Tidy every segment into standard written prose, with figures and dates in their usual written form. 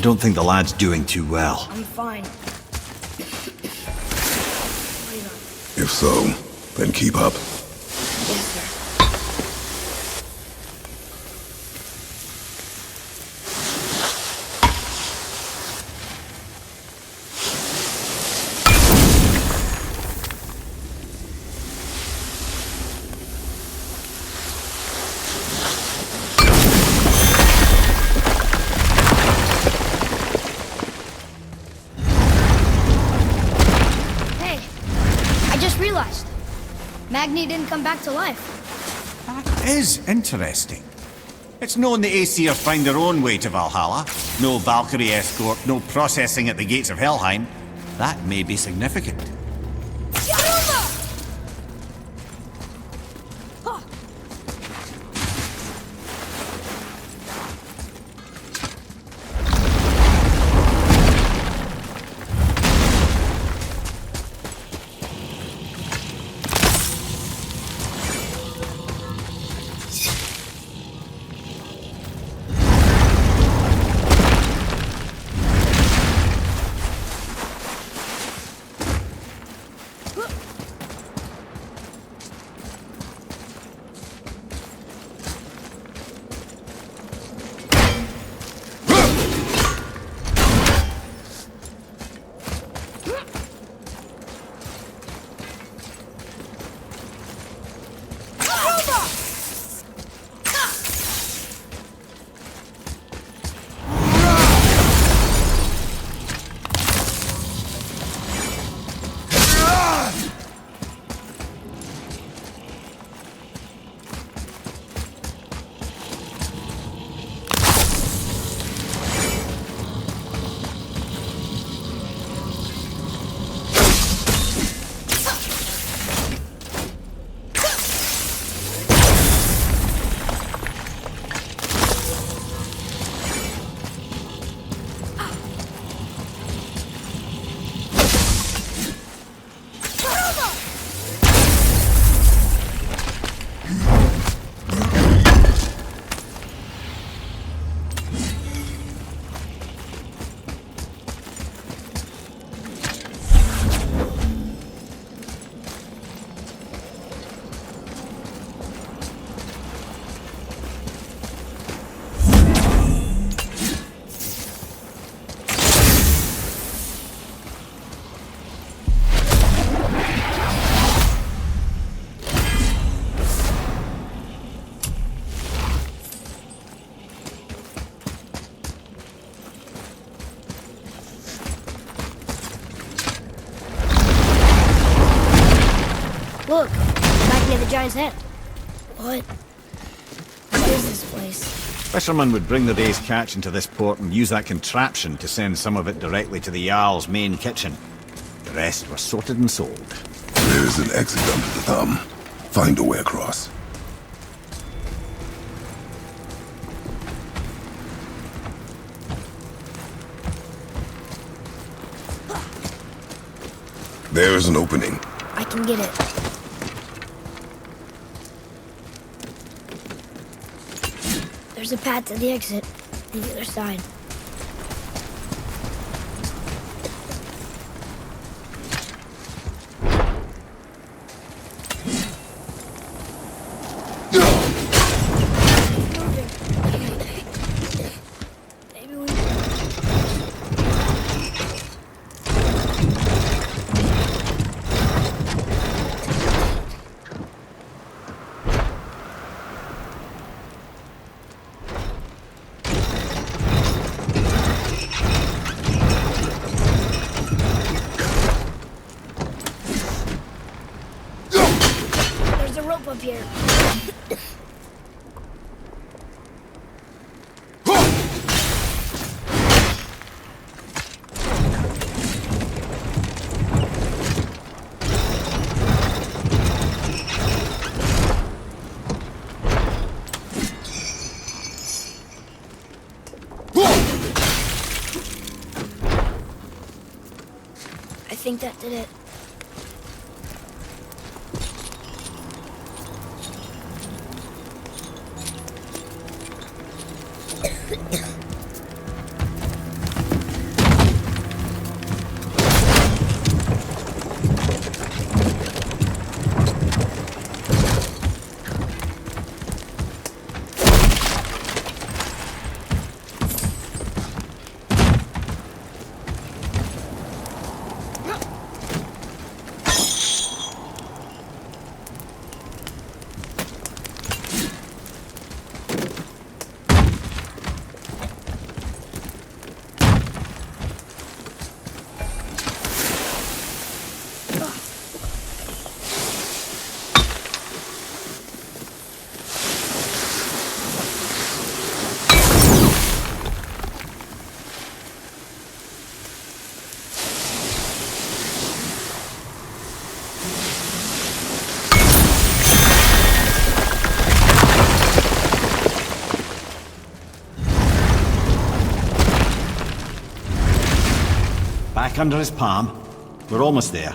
I don't think the lad's doing too well. I'm fine. If so, then keep up. Yes, sir. Realized Magni didn't come back to life. That is interesting. It's known the Aesir find their own way to Valhalla. No Valkyrie escort, no processing at the gates of Helheim. That may be significant. Look, back near the giant's head. What? What is this place? Fishermen would bring their day's catch into this port and use that contraption to send some of it directly to the Jarl's main kitchen. The rest were sorted and sold. There's an exit under the thumb. Find a way across. There's an opening. I can get it. There's a path to the exit on the other side. Maybe we... There's a rope up here. I think that did it. under his palm. We're almost there.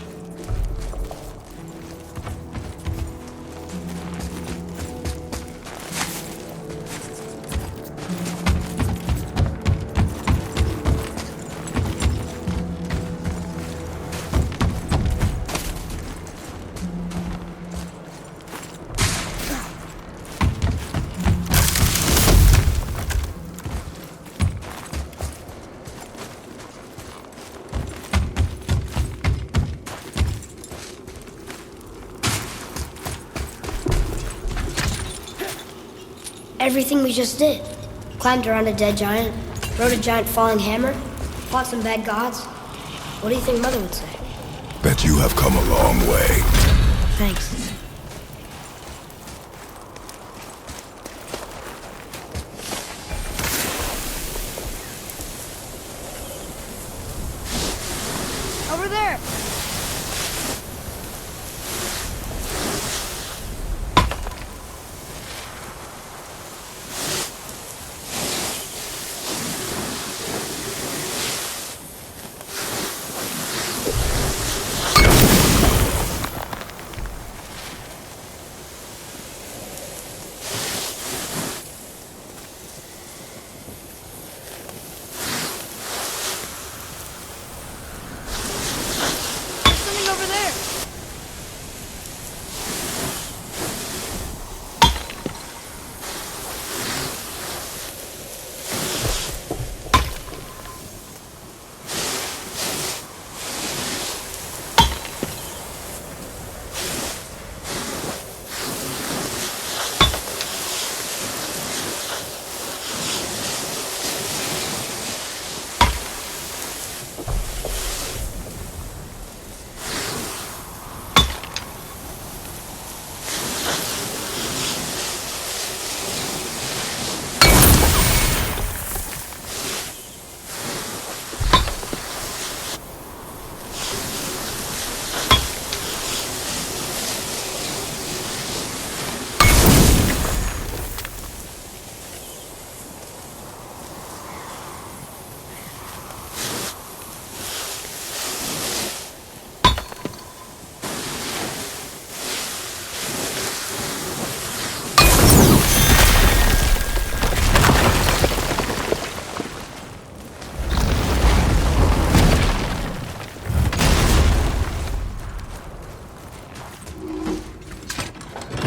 Everything we just did. Climbed around a dead giant, rode a giant falling hammer, fought some bad gods. What do you think Mother would say? Bet you have come a long way. Thanks. Over there! There's something over there!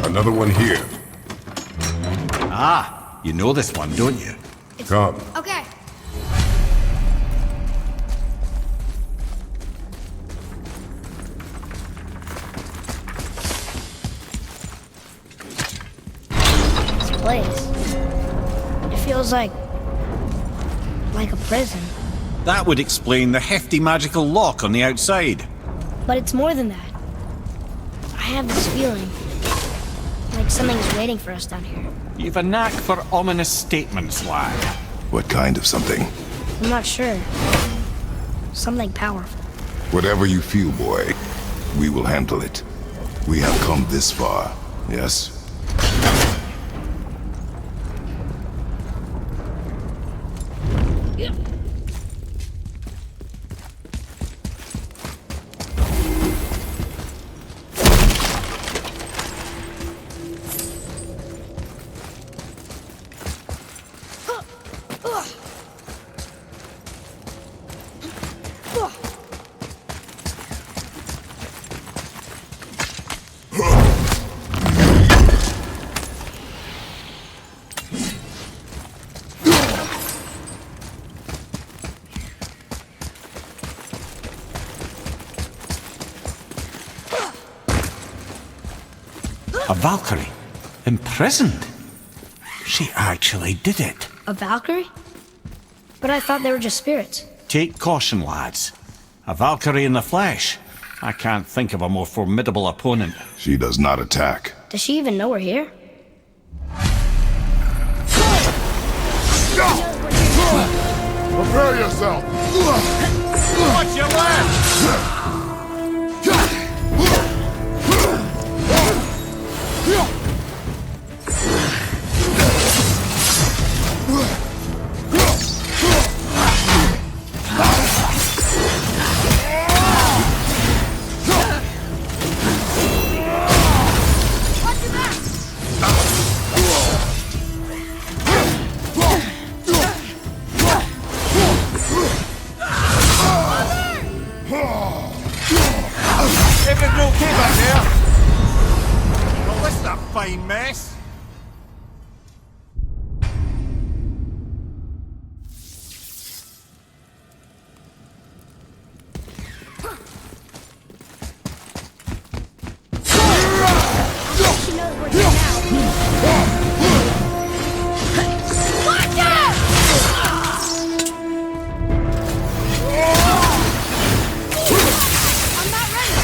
Another one here. Ah, you know this one, don't you? Come. Okay. This place. It feels like a prison. That would explain the hefty magical lock on the outside. But it's more than that. I have this feeling. Like something's waiting for us down here. You've a knack for ominous statements, lad. What kind of something? I'm not sure. Something powerful. Whatever you feel, boy, we will handle it. We have come this far, yes? A Valkyrie? Imprisoned? She actually did it. A Valkyrie? But I thought they were just spirits. Take caution, lads. A Valkyrie in the flesh. I can't think of a more formidable opponent. She does not attack. Does she even know we're here? Prepare yourself! Watch your left! Everything okay back there? Well, this is a fine mess. She knows we're here now. Watch out! I'm not ready.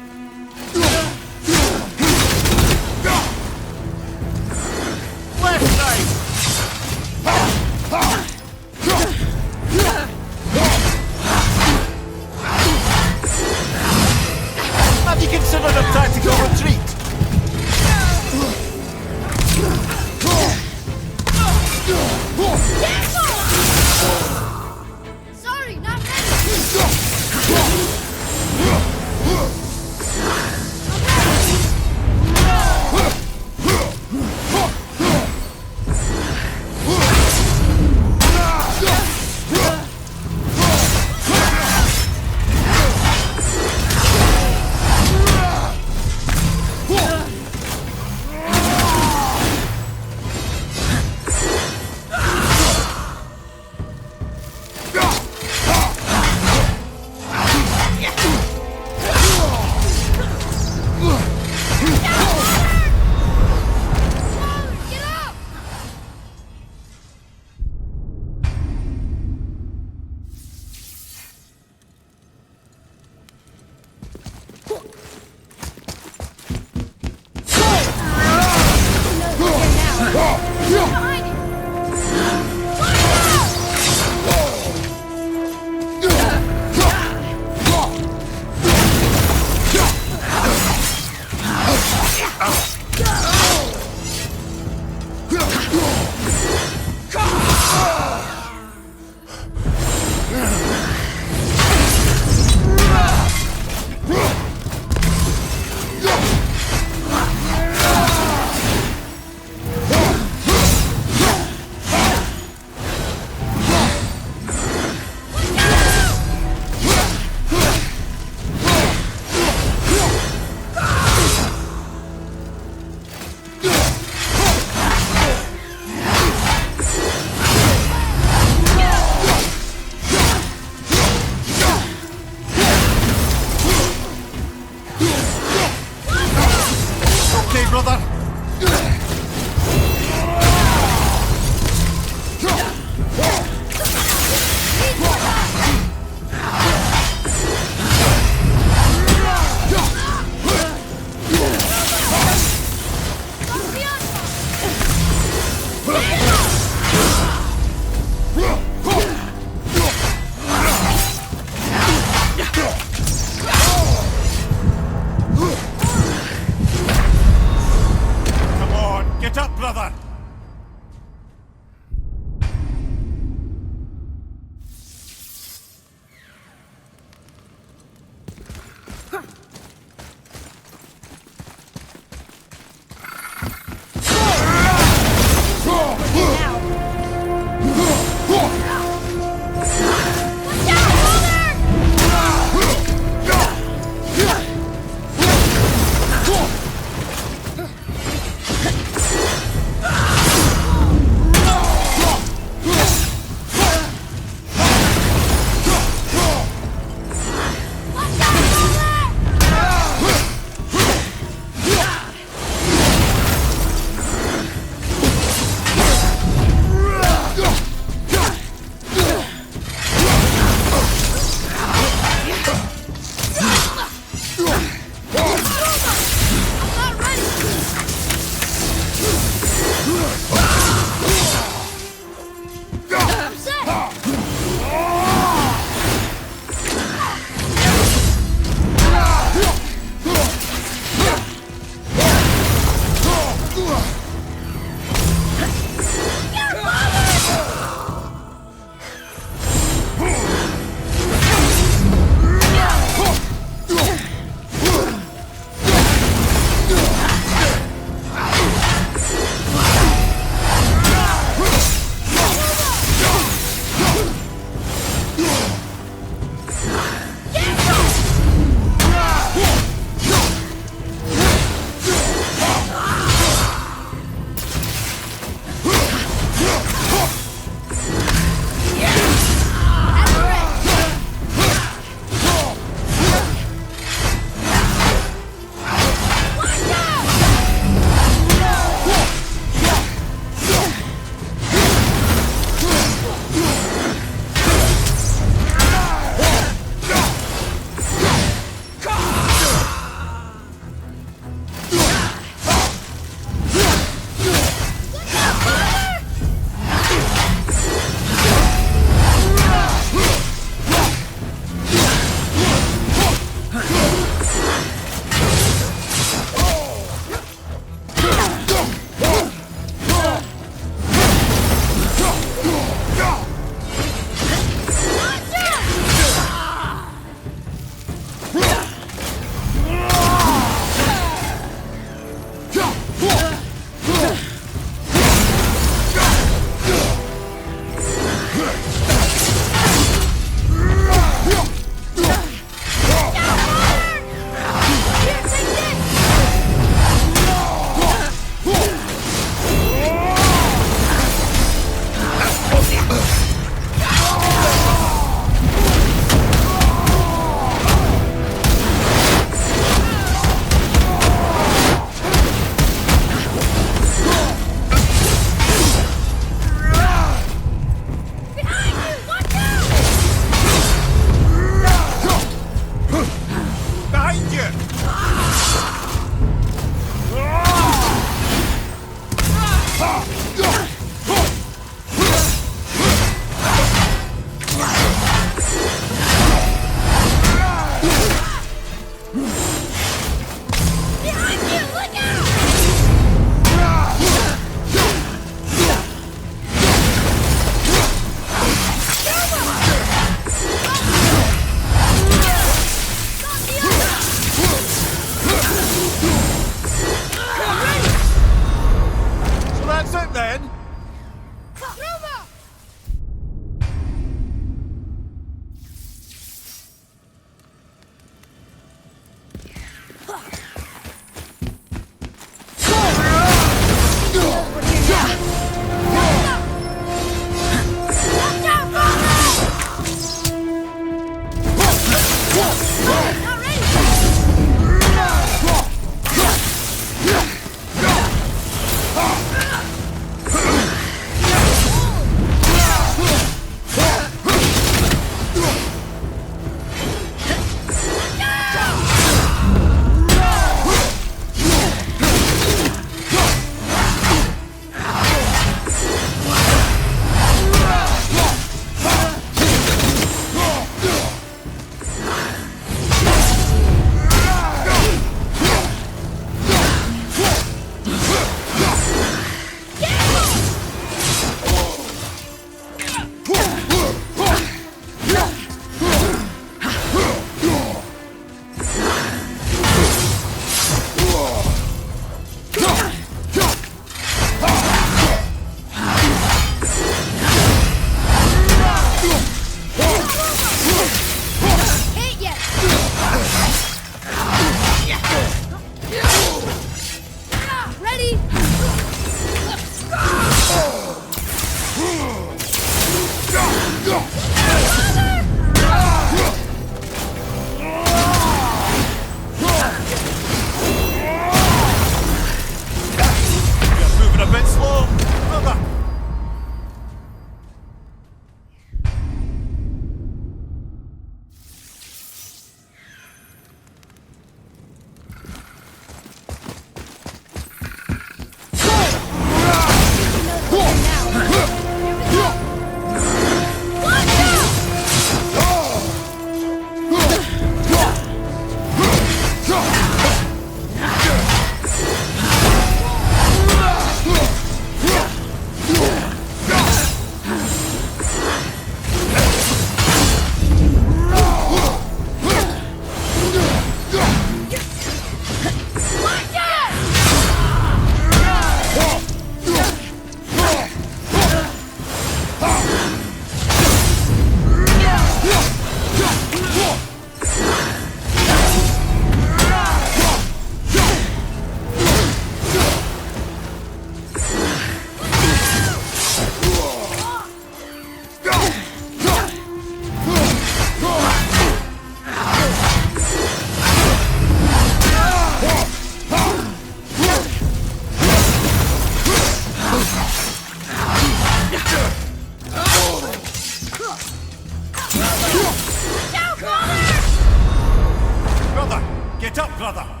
brother!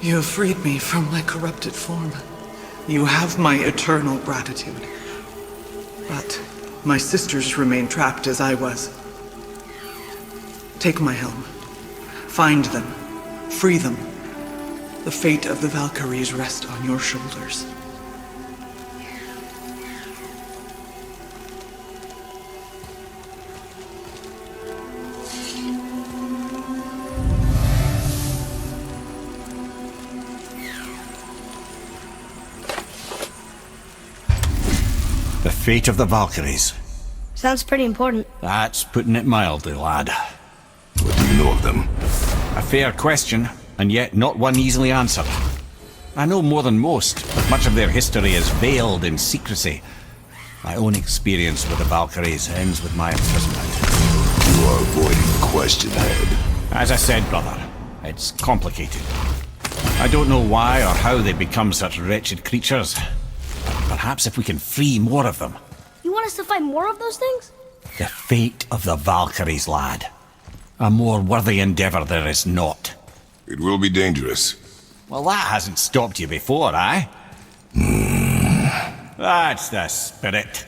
You have freed me from my corrupted form. You have my eternal gratitude. But my sisters remain trapped as I was. Take my helm. Find them. Free them. The fate of the Valkyries rests on your shoulders. The fate of the Valkyries. Sounds pretty important. That's putting it mildly, lad. What do you know of them? A fair question, and yet not one easily answered. I know more than most, but much of their history is veiled in secrecy. My own experience with the Valkyries ends with my imprisonment. You are avoiding the question, Head. As I said, brother, it's complicated. I don't know why or how they become such wretched creatures. Perhaps if we can free more of them. You want us to fight more of those things? The fate of the Valkyries, lad. A more worthy endeavor there is not. It will be dangerous. Well, that hasn't stopped you before, eh? That's the spirit.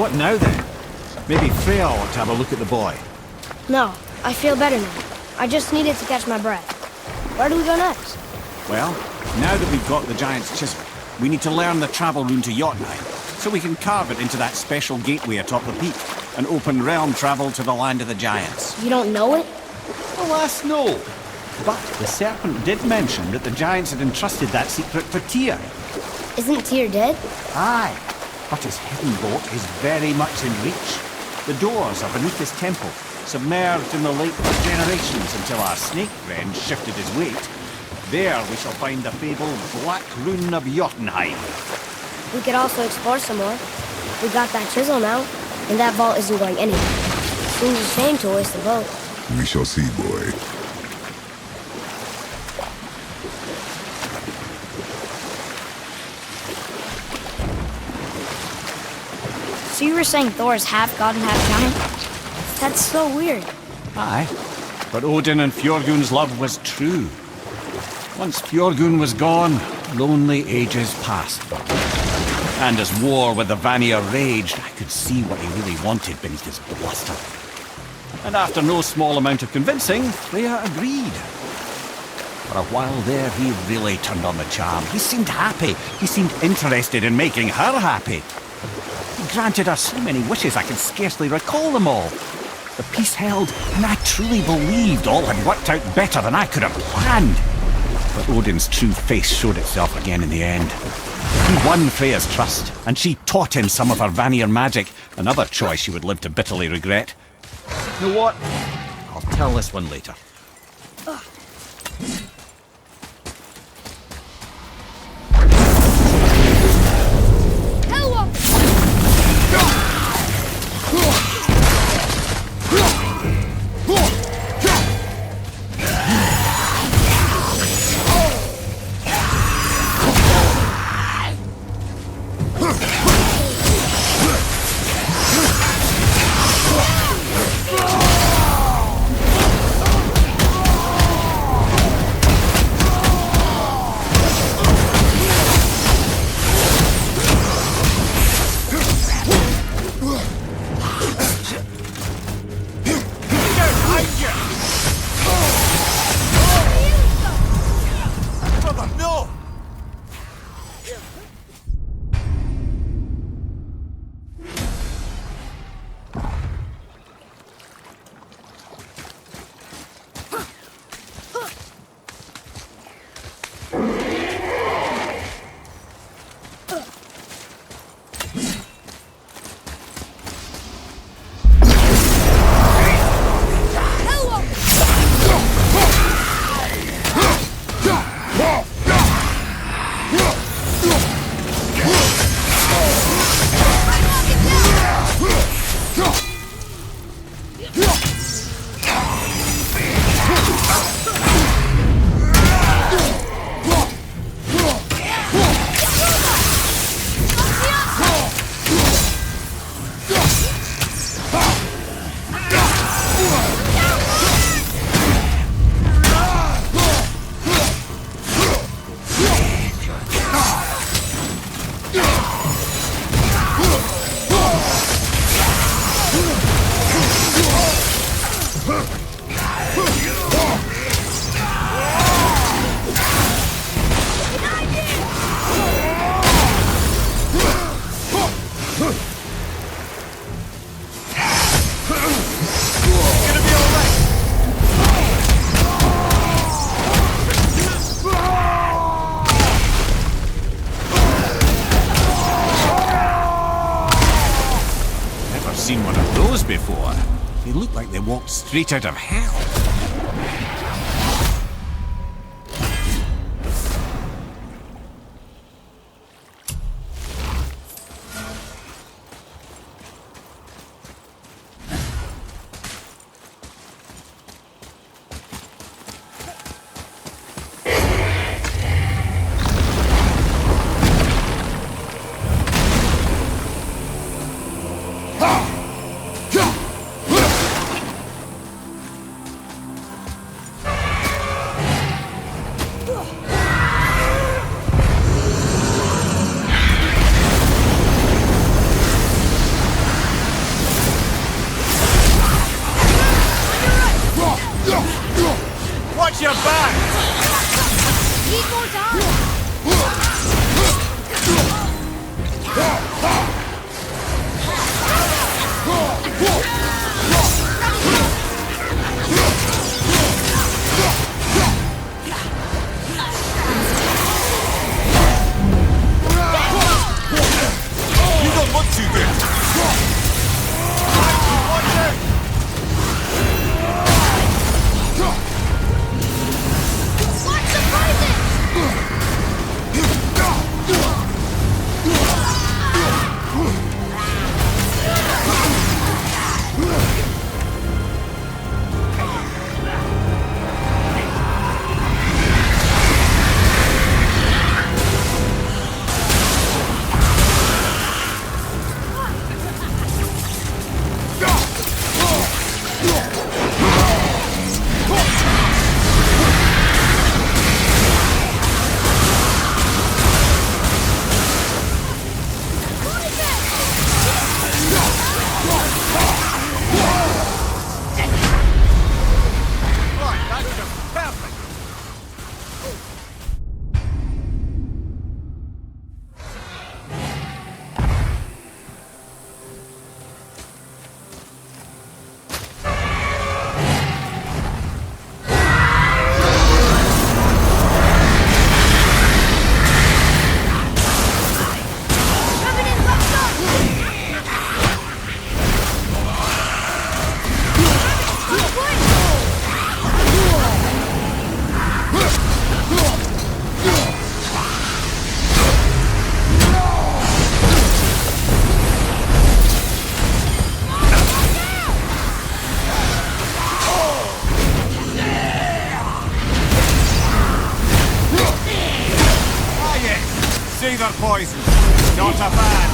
What now then? Maybe Freya ought to have a look at the boy. No, I feel better now. I just needed to catch my breath. Where do we go next? Well, now that we've got the giant's chisel, we need to learn the travel rune to Jotunheim, so we can carve it into that special gateway atop the peak, and open realm travel to the land of the giants. You don't know it? Alas, no. But the serpent did mention that the giants had entrusted that secret for Tyr. Isn't Tyr dead? Aye, but his hidden boat is very much in reach. The doors are beneath his temple, submerged in the lake for generations until our snake friend shifted his weight. There we shall find the fabled Black Rune of Jotunheim. We could also explore some more. We got that chisel now, and that vault isn't going anywhere. Seems a shame to waste the boat. We shall see, boy. So you were saying Thor is half god and half giant? That's so weird. Aye, but Odin and Fjorgun's love was true. Once Fjorgun was gone, lonely ages passed for him. And as war with the Vanir raged, I could see what he really wanted beneath his bluster. And after no small amount of convincing, Freya agreed. For a while there, he really turned on the charm. He seemed happy. He seemed interested in making her happy. He granted her so many wishes I can scarcely recall them all. The peace held, and I truly believed all had worked out better than I could have planned. But Odin's true face showed itself again in the end. He won Freya's trust, and she taught him some of her Vanir magic, another choice she would live to bitterly regret. You know what? I'll tell this one later. Seen one of those before. They look like they walked straight out of hell. Shaver poison. Not a fan.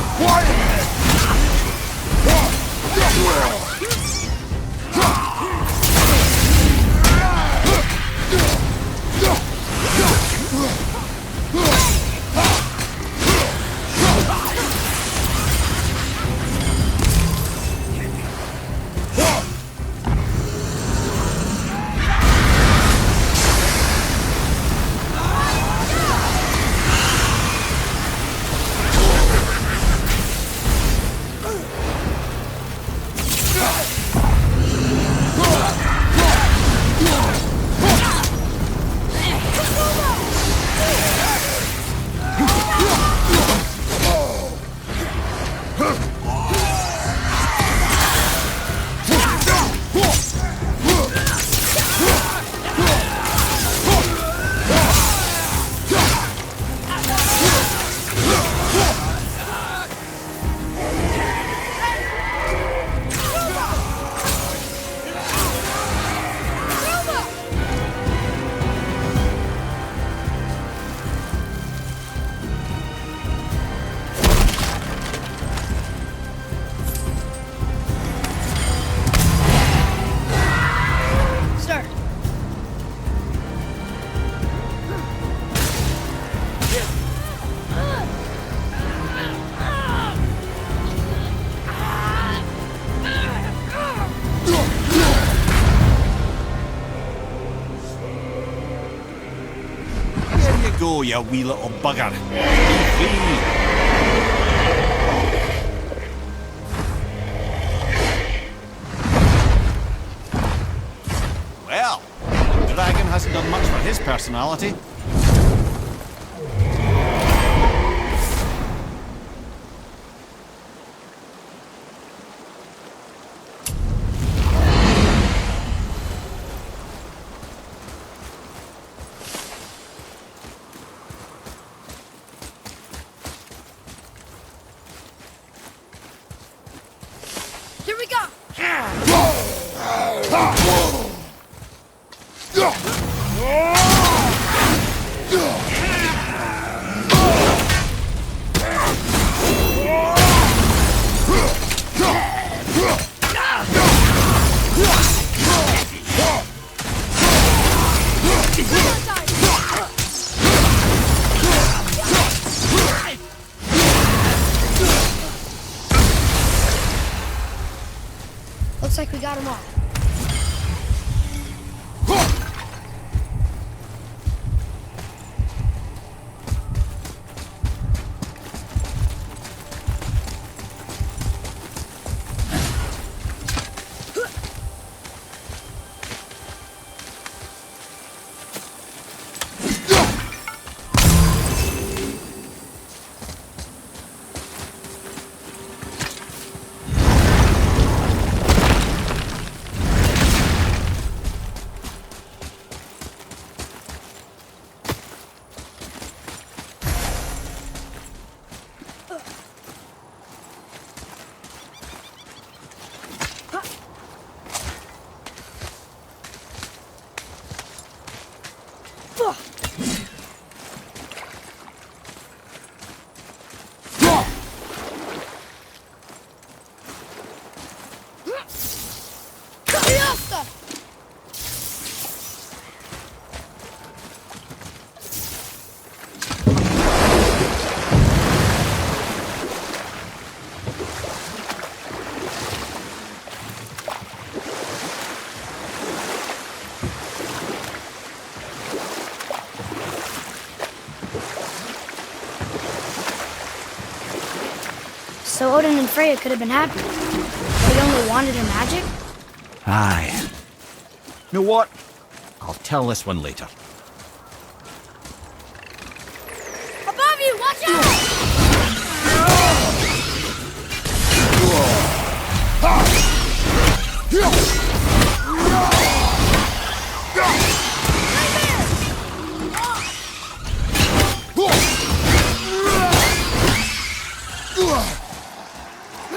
Sir. There you go, you wee little bugger. Be free. Well, the dragon hasn't done much for his personality. Here we go. Looks like we got them all. So Odin and Freya could have been happy. They only wanted her magic? Aye. Know what? I'll tell this one later. Above you, watch out!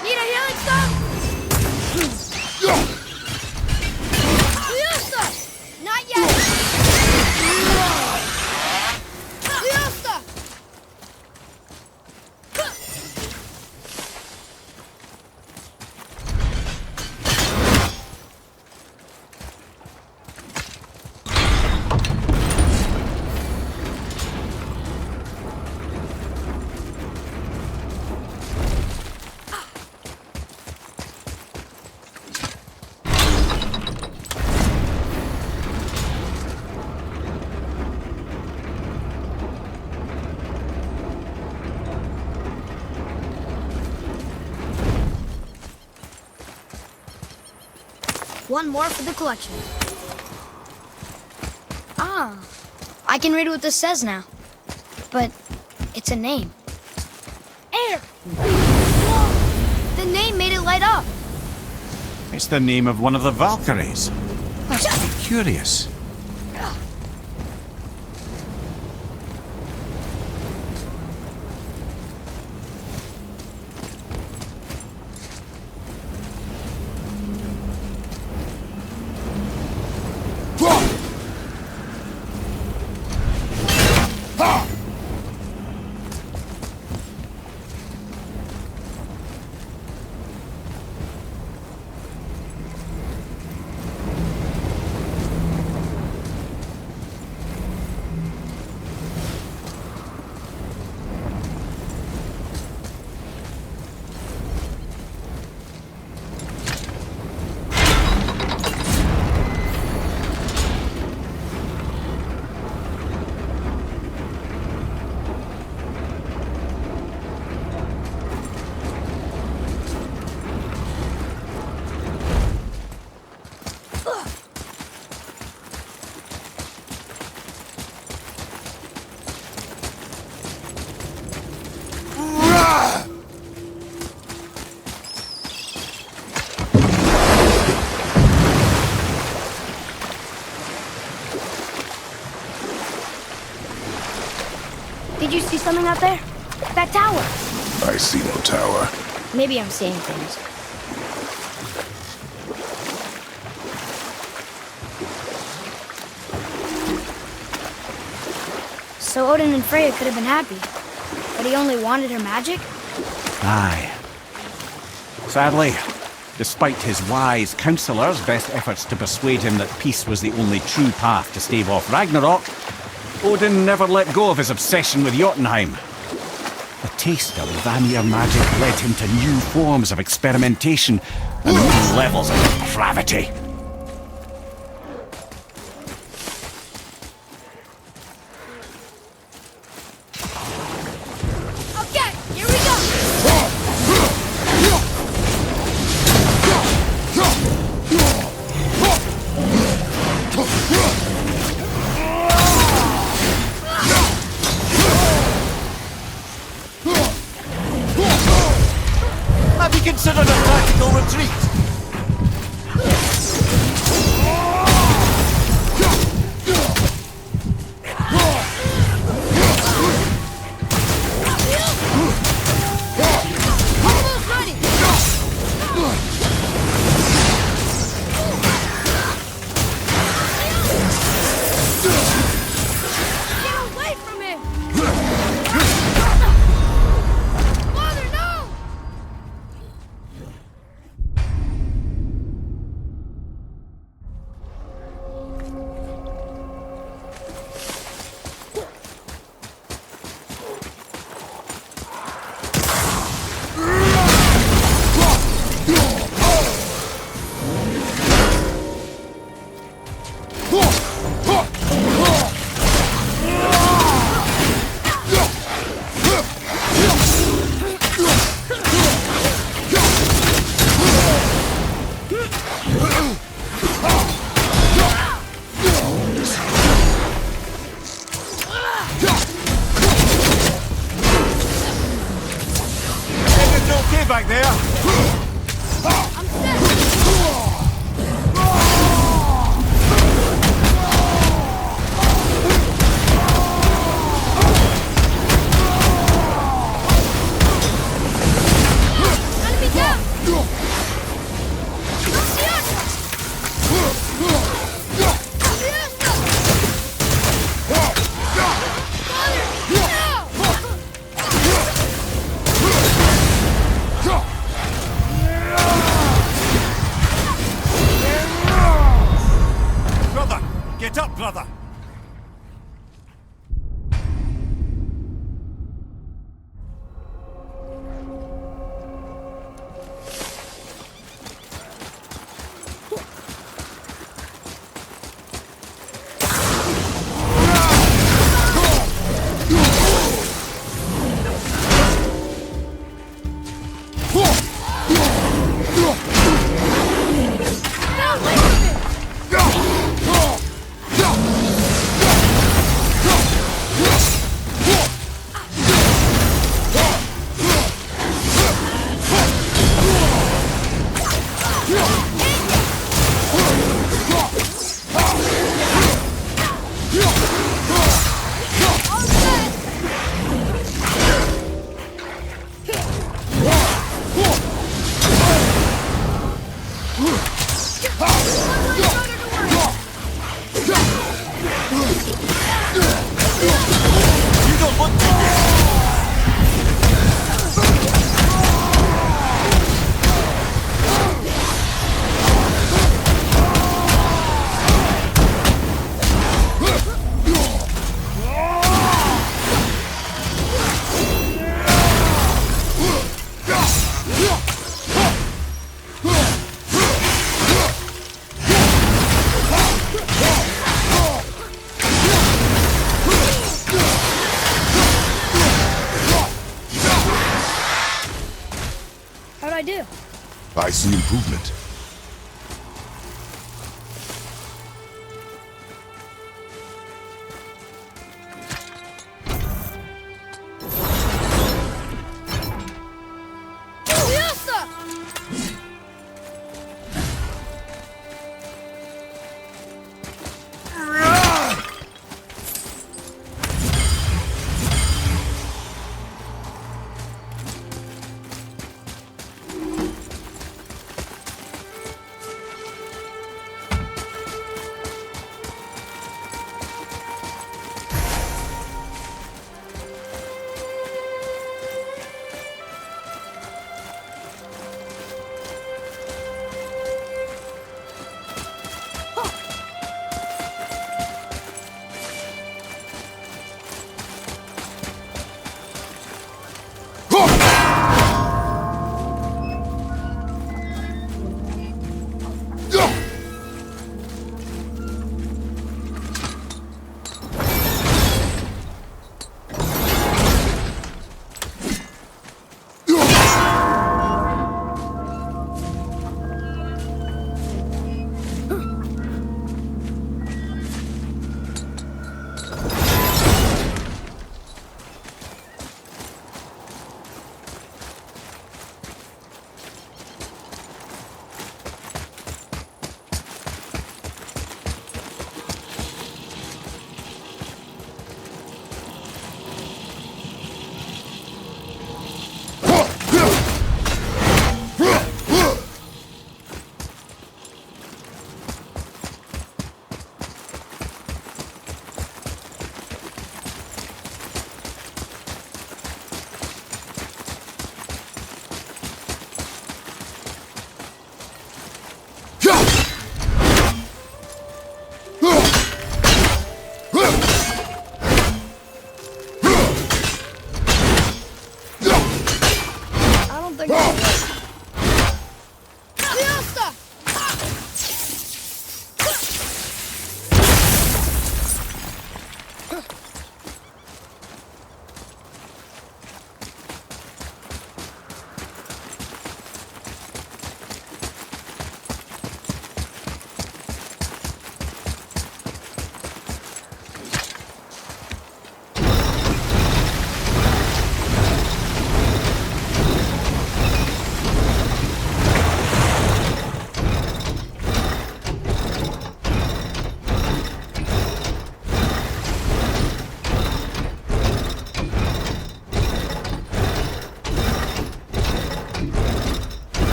Need a healing stone? Not yet. one more for the collection. Ah, I can read what this says now. But it's a name. Air! Whoa! The name made it light up. It's the name of one of the Valkyries. Must be curious. Did you see something out there? That tower. I see no tower. Maybe I'm seeing things. So Odin and Freya could have been happy, but he only wanted her magic? Aye. Sadly, despite his wise counselors' best efforts to persuade him that peace was the only true path to stave off Ragnarok, Odin never let go of his obsession with Jotunheim. The taste of Vanir magic led him to new forms of experimentation and new levels of depravity. Okay, here we go! Have you considered a tactical retreat? Almost ready! Get away from him! Father, no! Everything okay back there? I'm set! Enemy down! I do? I see improvement.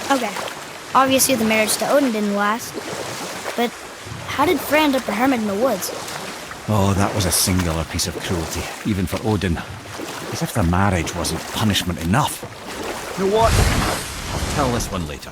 Okay. Obviously the marriage to Odin didn't last. But how did Frey end up a hermit in the woods? Oh, that was a singular piece of cruelty, even for Odin. As if the marriage wasn't punishment enough. You know what? I'll tell this one later.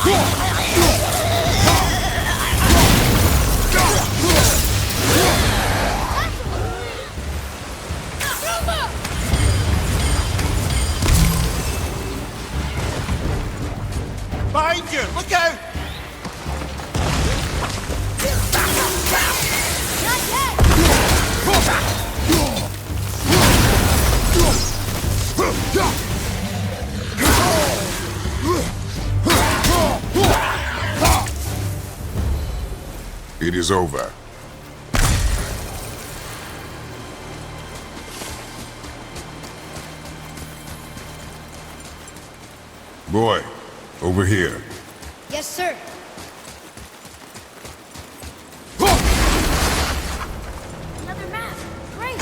Behind you! Look out! It is over. Boy, over here. Yes, sir. Another map. Great.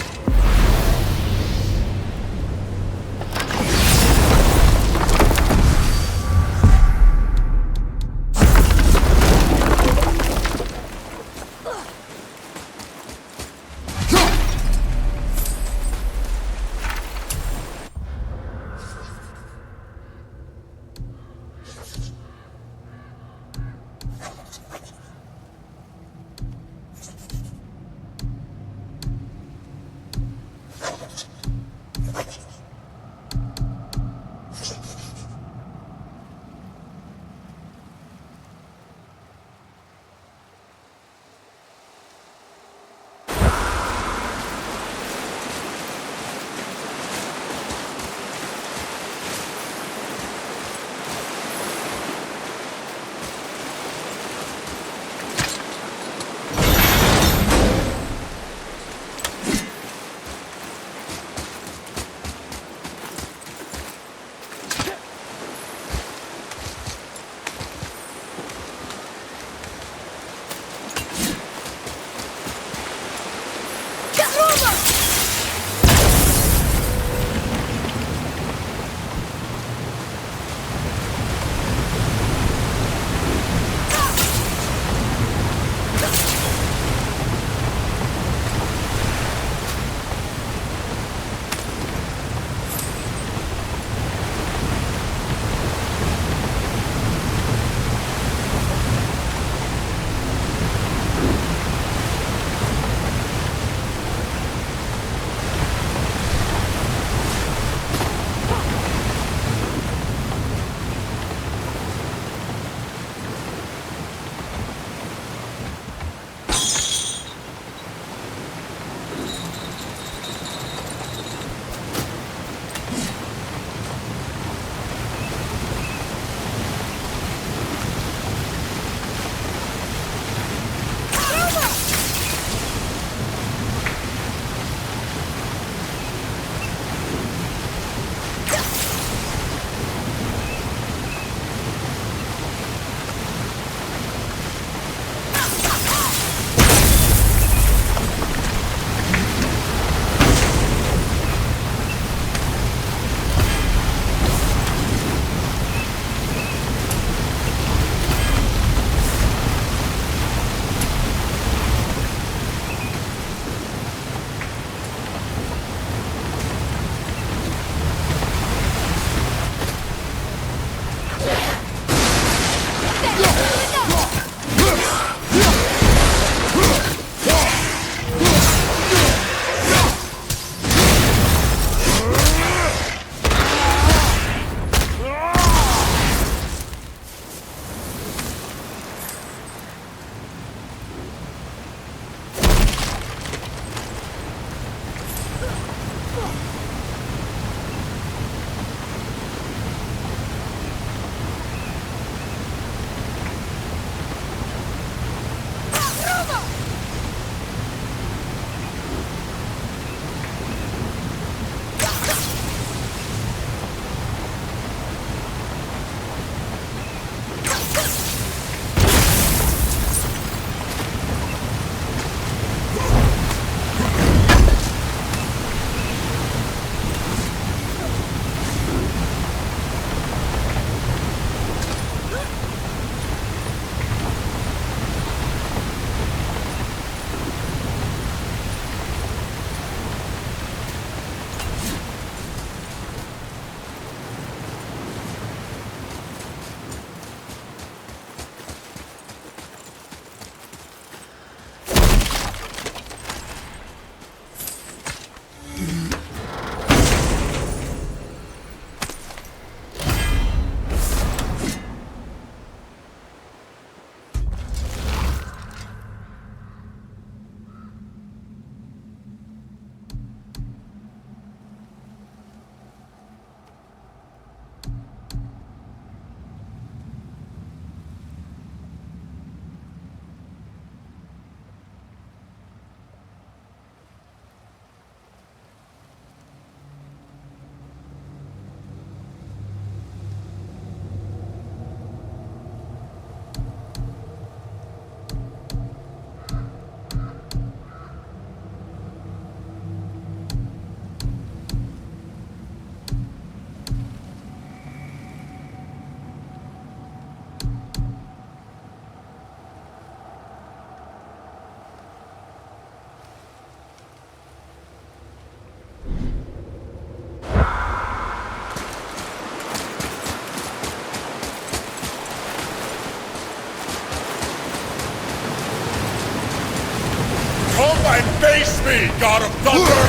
Face me, God of Thunder!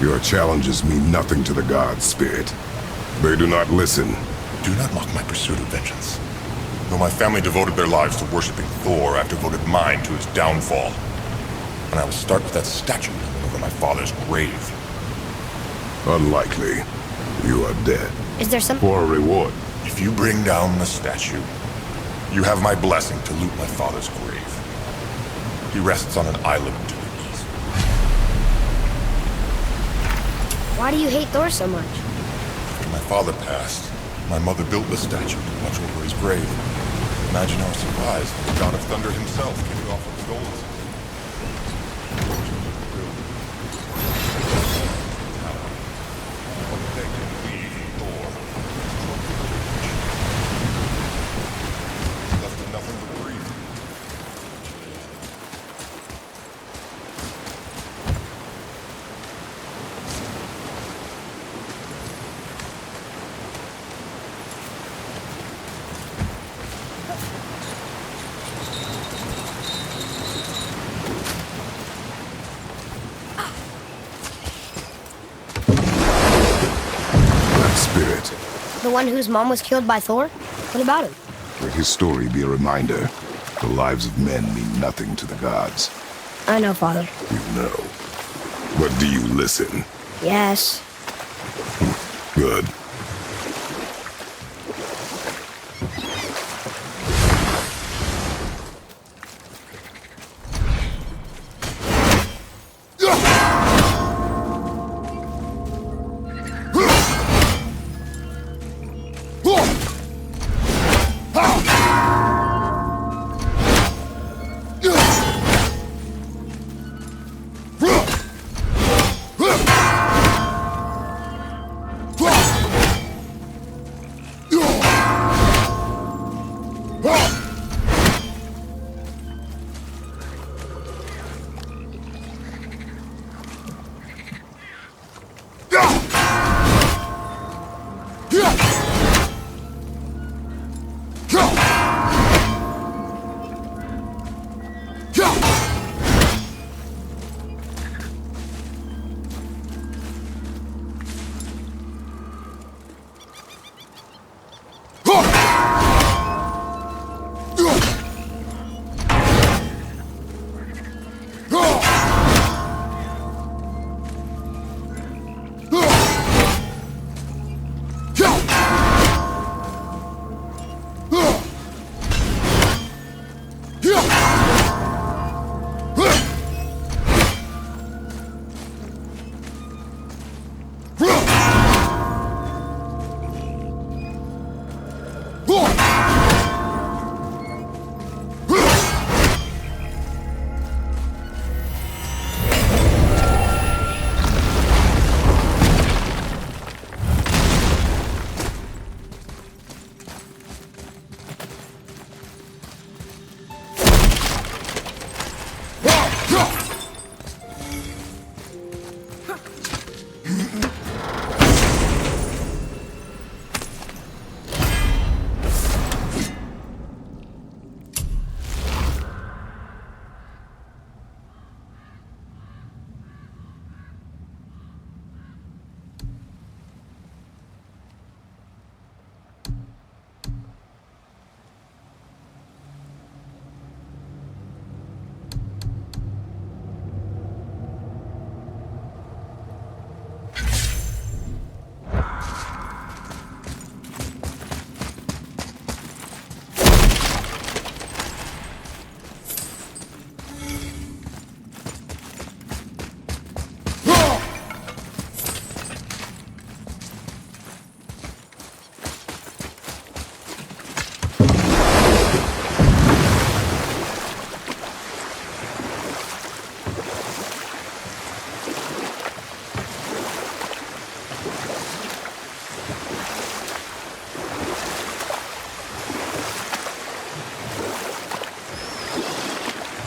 Your challenges mean nothing to the gods, Spirit. They do not listen. Do not mock my pursuit of vengeance. Though my family devoted their lives to worshipping Thor, I've devoted mine to his downfall. And I will start with that statue over my father's grave. Unlikely. You are dead. Is there some... For a reward. If you bring down the statue, you have my blessing to loot my father's grave. He rests on an island to the east. Why do you hate Thor so much? After my father passed, my mother built the statue to watch over his grave. Imagine our surprise when the God of Thunder himself came off with the gold. Spirit. The one whose mom was killed by Thor? What about him? Let his story be a reminder. The lives of men mean nothing to the gods. I know, Father. You know. But do you listen? Yes. Good.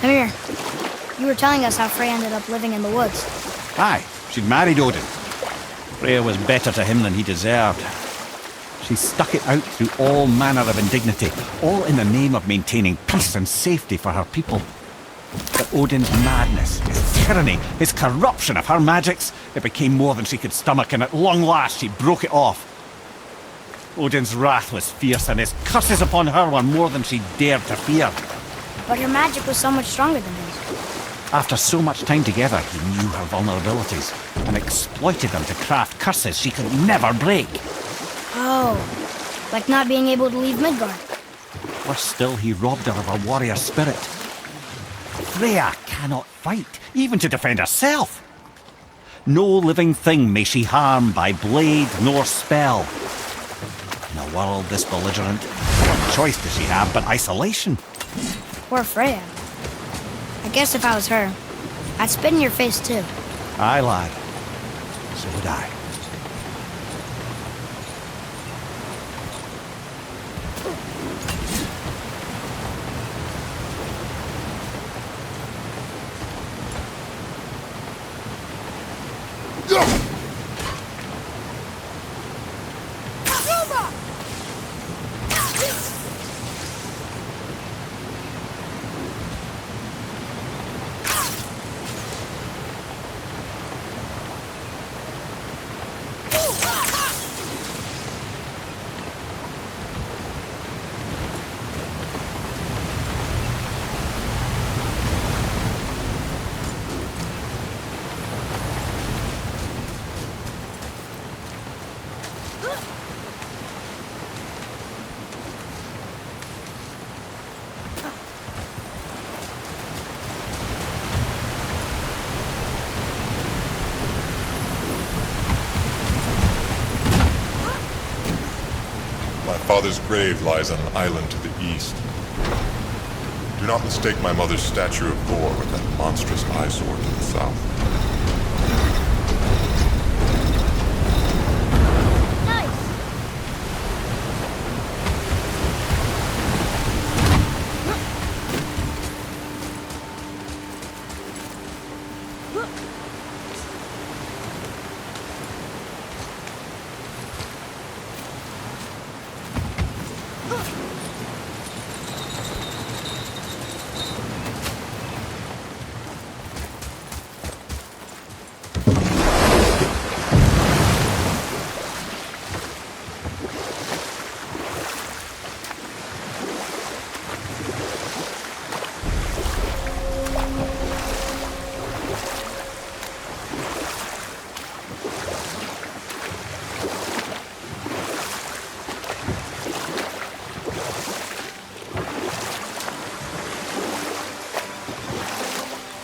Come here. You were telling us how Frey ended up living in the woods. Aye, she'd married Odin. Freya was better to him than he deserved. She stuck it out through all manner of indignity, all in the name of maintaining peace and safety for her people. But Odin's madness, his tyranny, his corruption of her magics, it became more than she could stomach, and at long last she broke it off. Odin's wrath was fierce, and his curses upon her were more than she dared to fear. But her magic was so much stronger than his. After so much time together, he knew her vulnerabilities and exploited them to craft curses she could never break. Oh, like not being able to leave Midgard. Worse still, he robbed her of her warrior spirit. Freya cannot fight, even to defend herself. No living thing may she harm by blade nor spell. In a world this belligerent, what choice does she have but isolation? Poor Freya. I guess if I was her, I'd spit in your face too. Aye, lad. So would I. My father's grave lies on an island to the east. Do not mistake my mother's statue of Thor with that monstrous eyesore to the south.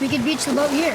We could beach the boat here.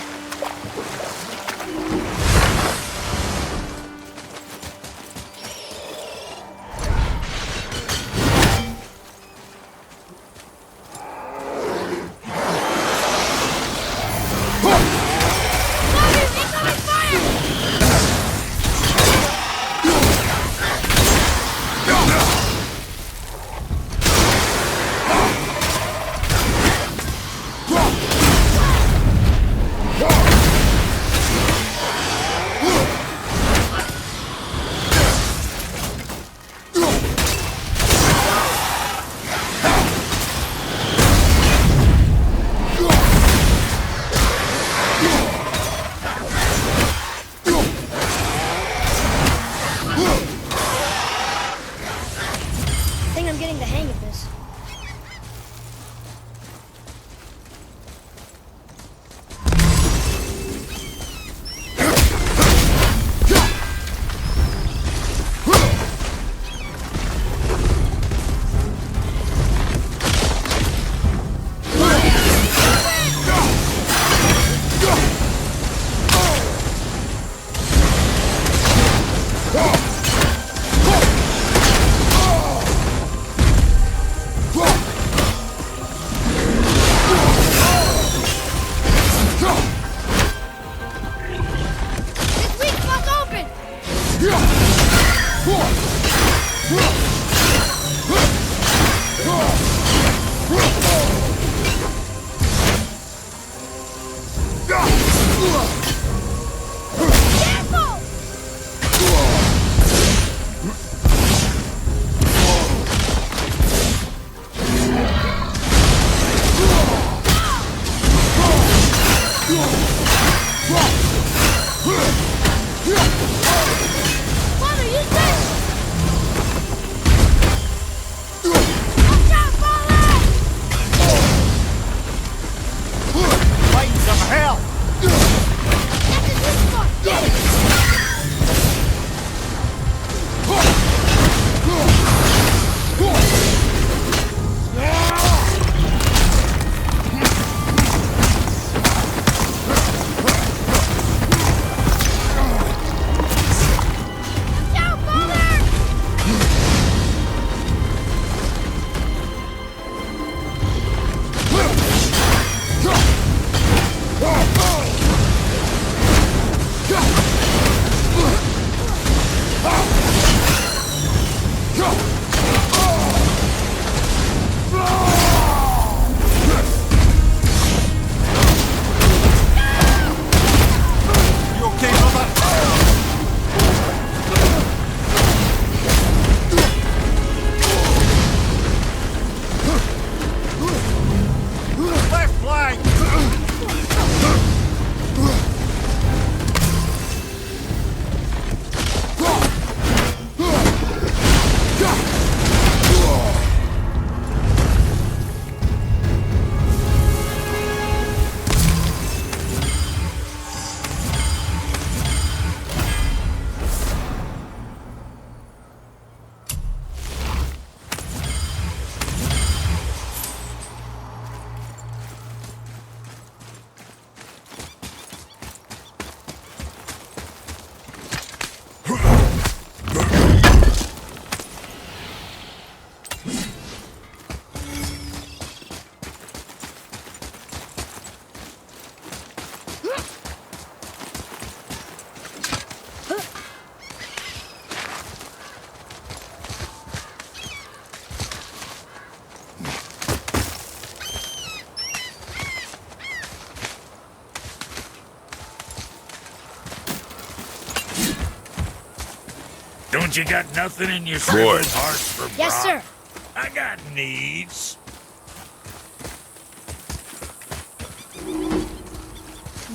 But you got nothing in your Boy. shriveled hearts for Yes, Brock? sir. I got needs.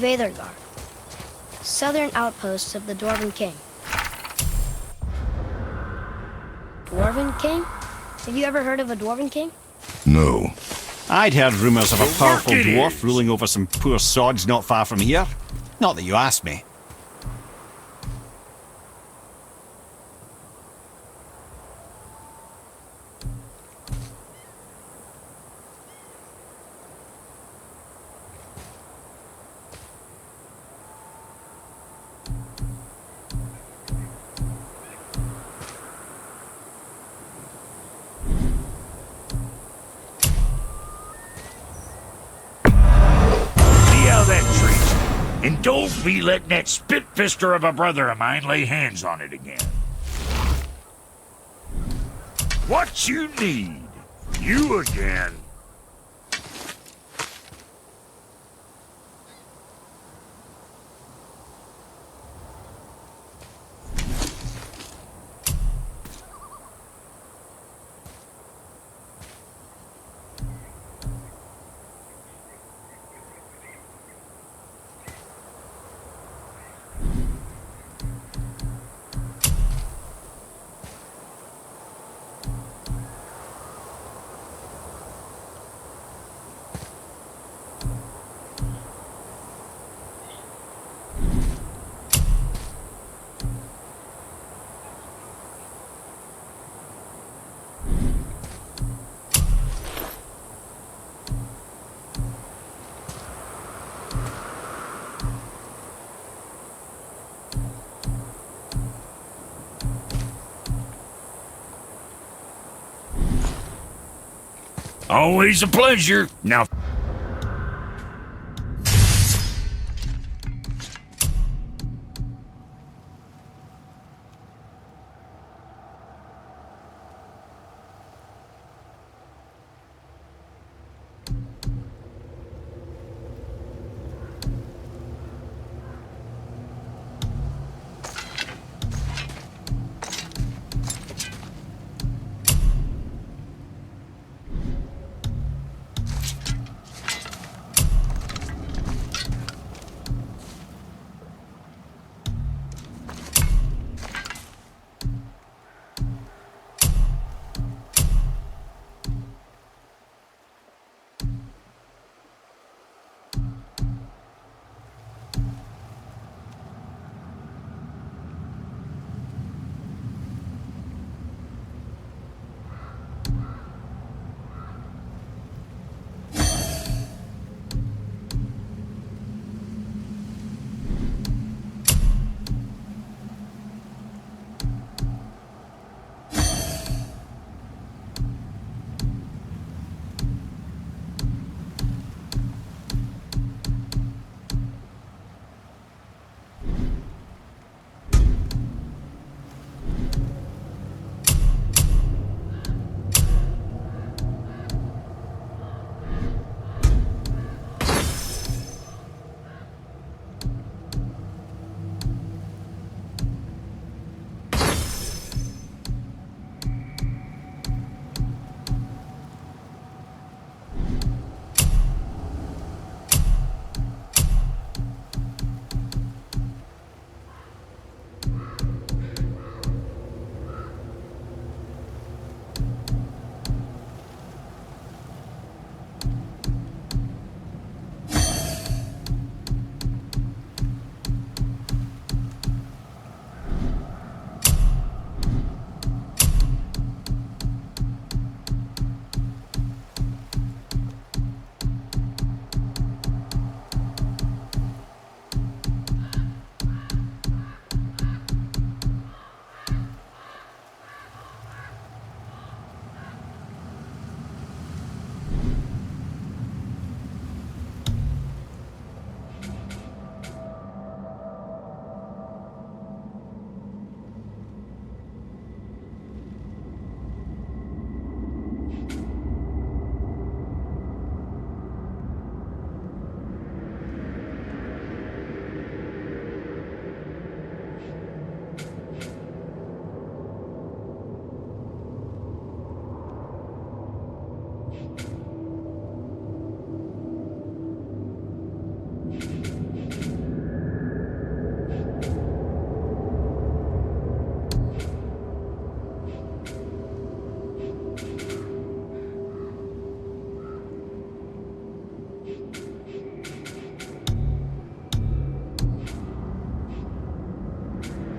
Veðurgar, southern outpost of the Dwarven King. Dwarven King? Have you ever heard of a Dwarven King? No. I'd heard rumours of a The powerful work it dwarf is. ruling over some poor sods not far from here. Not that you asked me. See how that treats you. And don't be letting that spit-fister of a brother of mine lay hands on it again. What you need? You again. Always a pleasure. Now,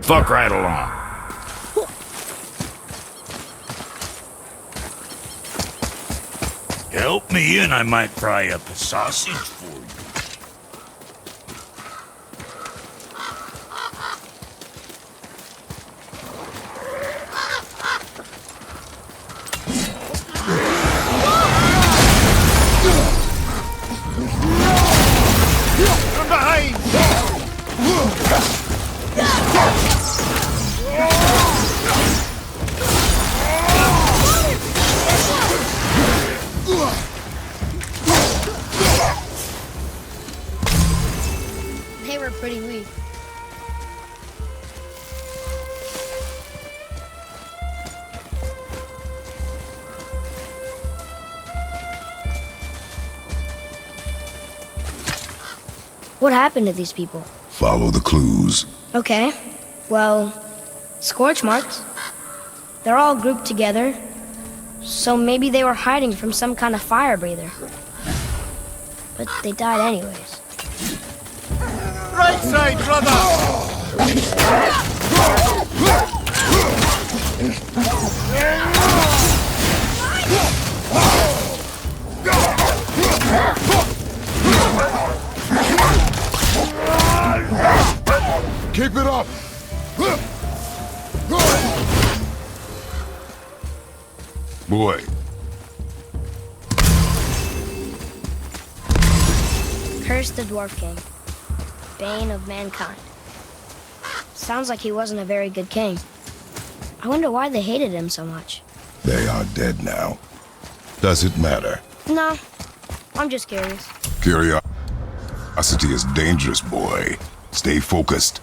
Fuck right along. Help me and I might fry up a sausage for you. From behind! They were pretty weak. What happened to these people? Follow the clues. Okay, well, scorch marks. They're all grouped together, so maybe they were hiding from some kind of fire breather. But they died anyways. Right side, brother! Keep it up! Boy. Curse the Dwarf King, bane of mankind. Sounds like he wasn't a very good king. I wonder why they hated him so much. They are dead now. Does it matter? No, I'm just curious. Curiosity is dangerous, boy. Stay focused.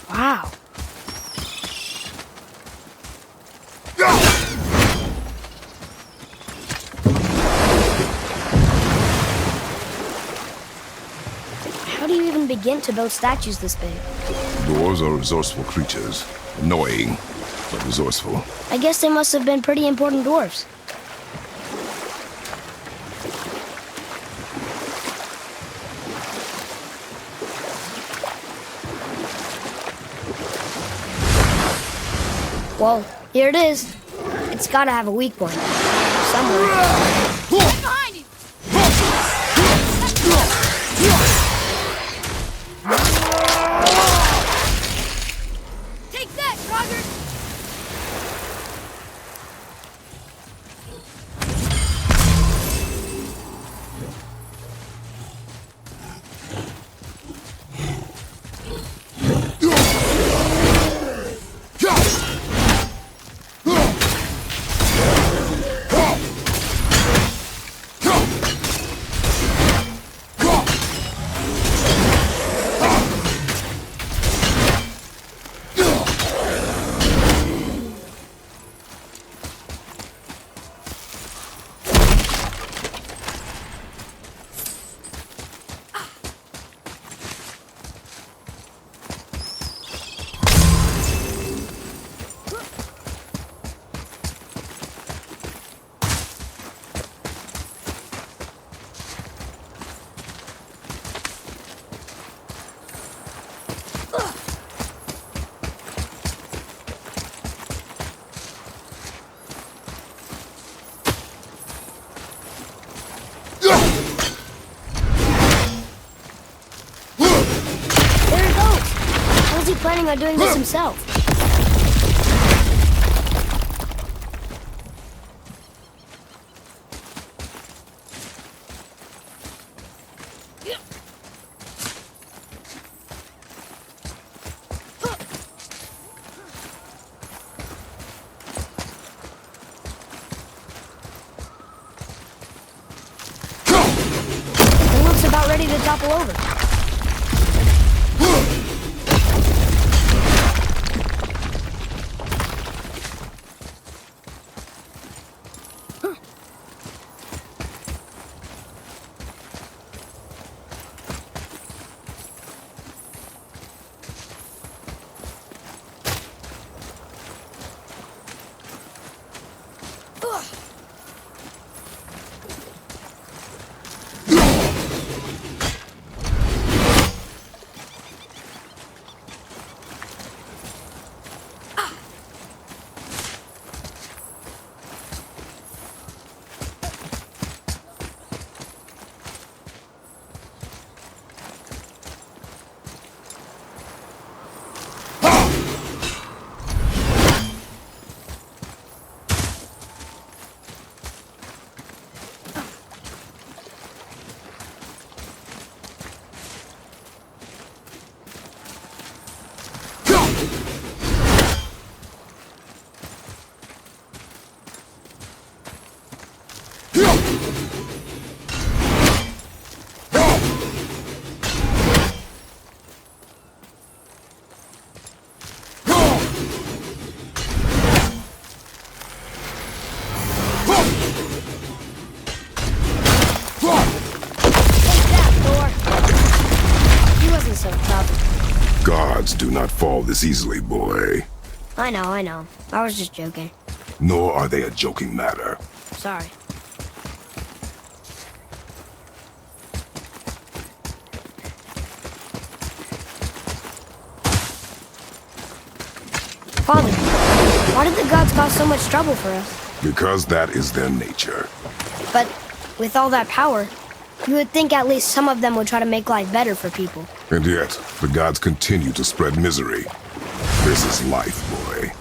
Wow. How do you even begin to build statues this big? Dwarves are resourceful creatures. Annoying, but resourceful. I guess they must have been pretty important dwarves. Well, here it is. It's gotta have a weak point. Somewhere. Behind you! Take that, Roger! Planning on doing this himself. It looks about ready to topple over. gods do not fall this easily, boy. I know. I was just joking. Nor are they a joking matter. Sorry. Father, why did the gods cause so much trouble for us? Because that is their nature. But with all that power, you would think at least some of them would try to make life better for people. And yet, the gods continue to spread misery. This is life, boy.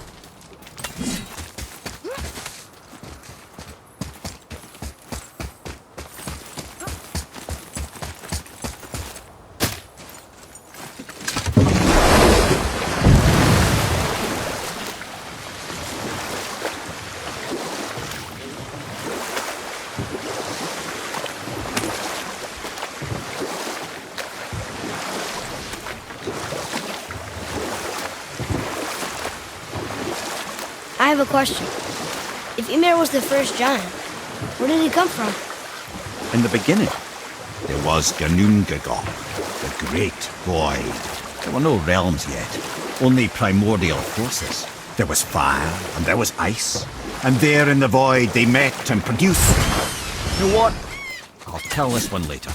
I have a question. If Ymir was the first giant, where did he come from? In the beginning, there was Ganungagok, the Great Void. There were no realms yet, only primordial forces. There was fire, and there was ice. And there in the void they met and produced... You know what? I'll tell this one later.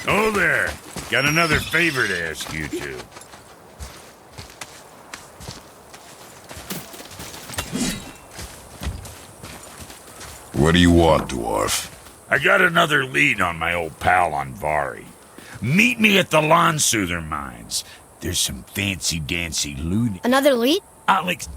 Oh there! Got another favor to ask you two. What do you want, dwarf? I got another lead on my old pal on Vari. Meet me at the Lawn Soother Mines. There's some fancy-dancy loot. Another lead? Alex...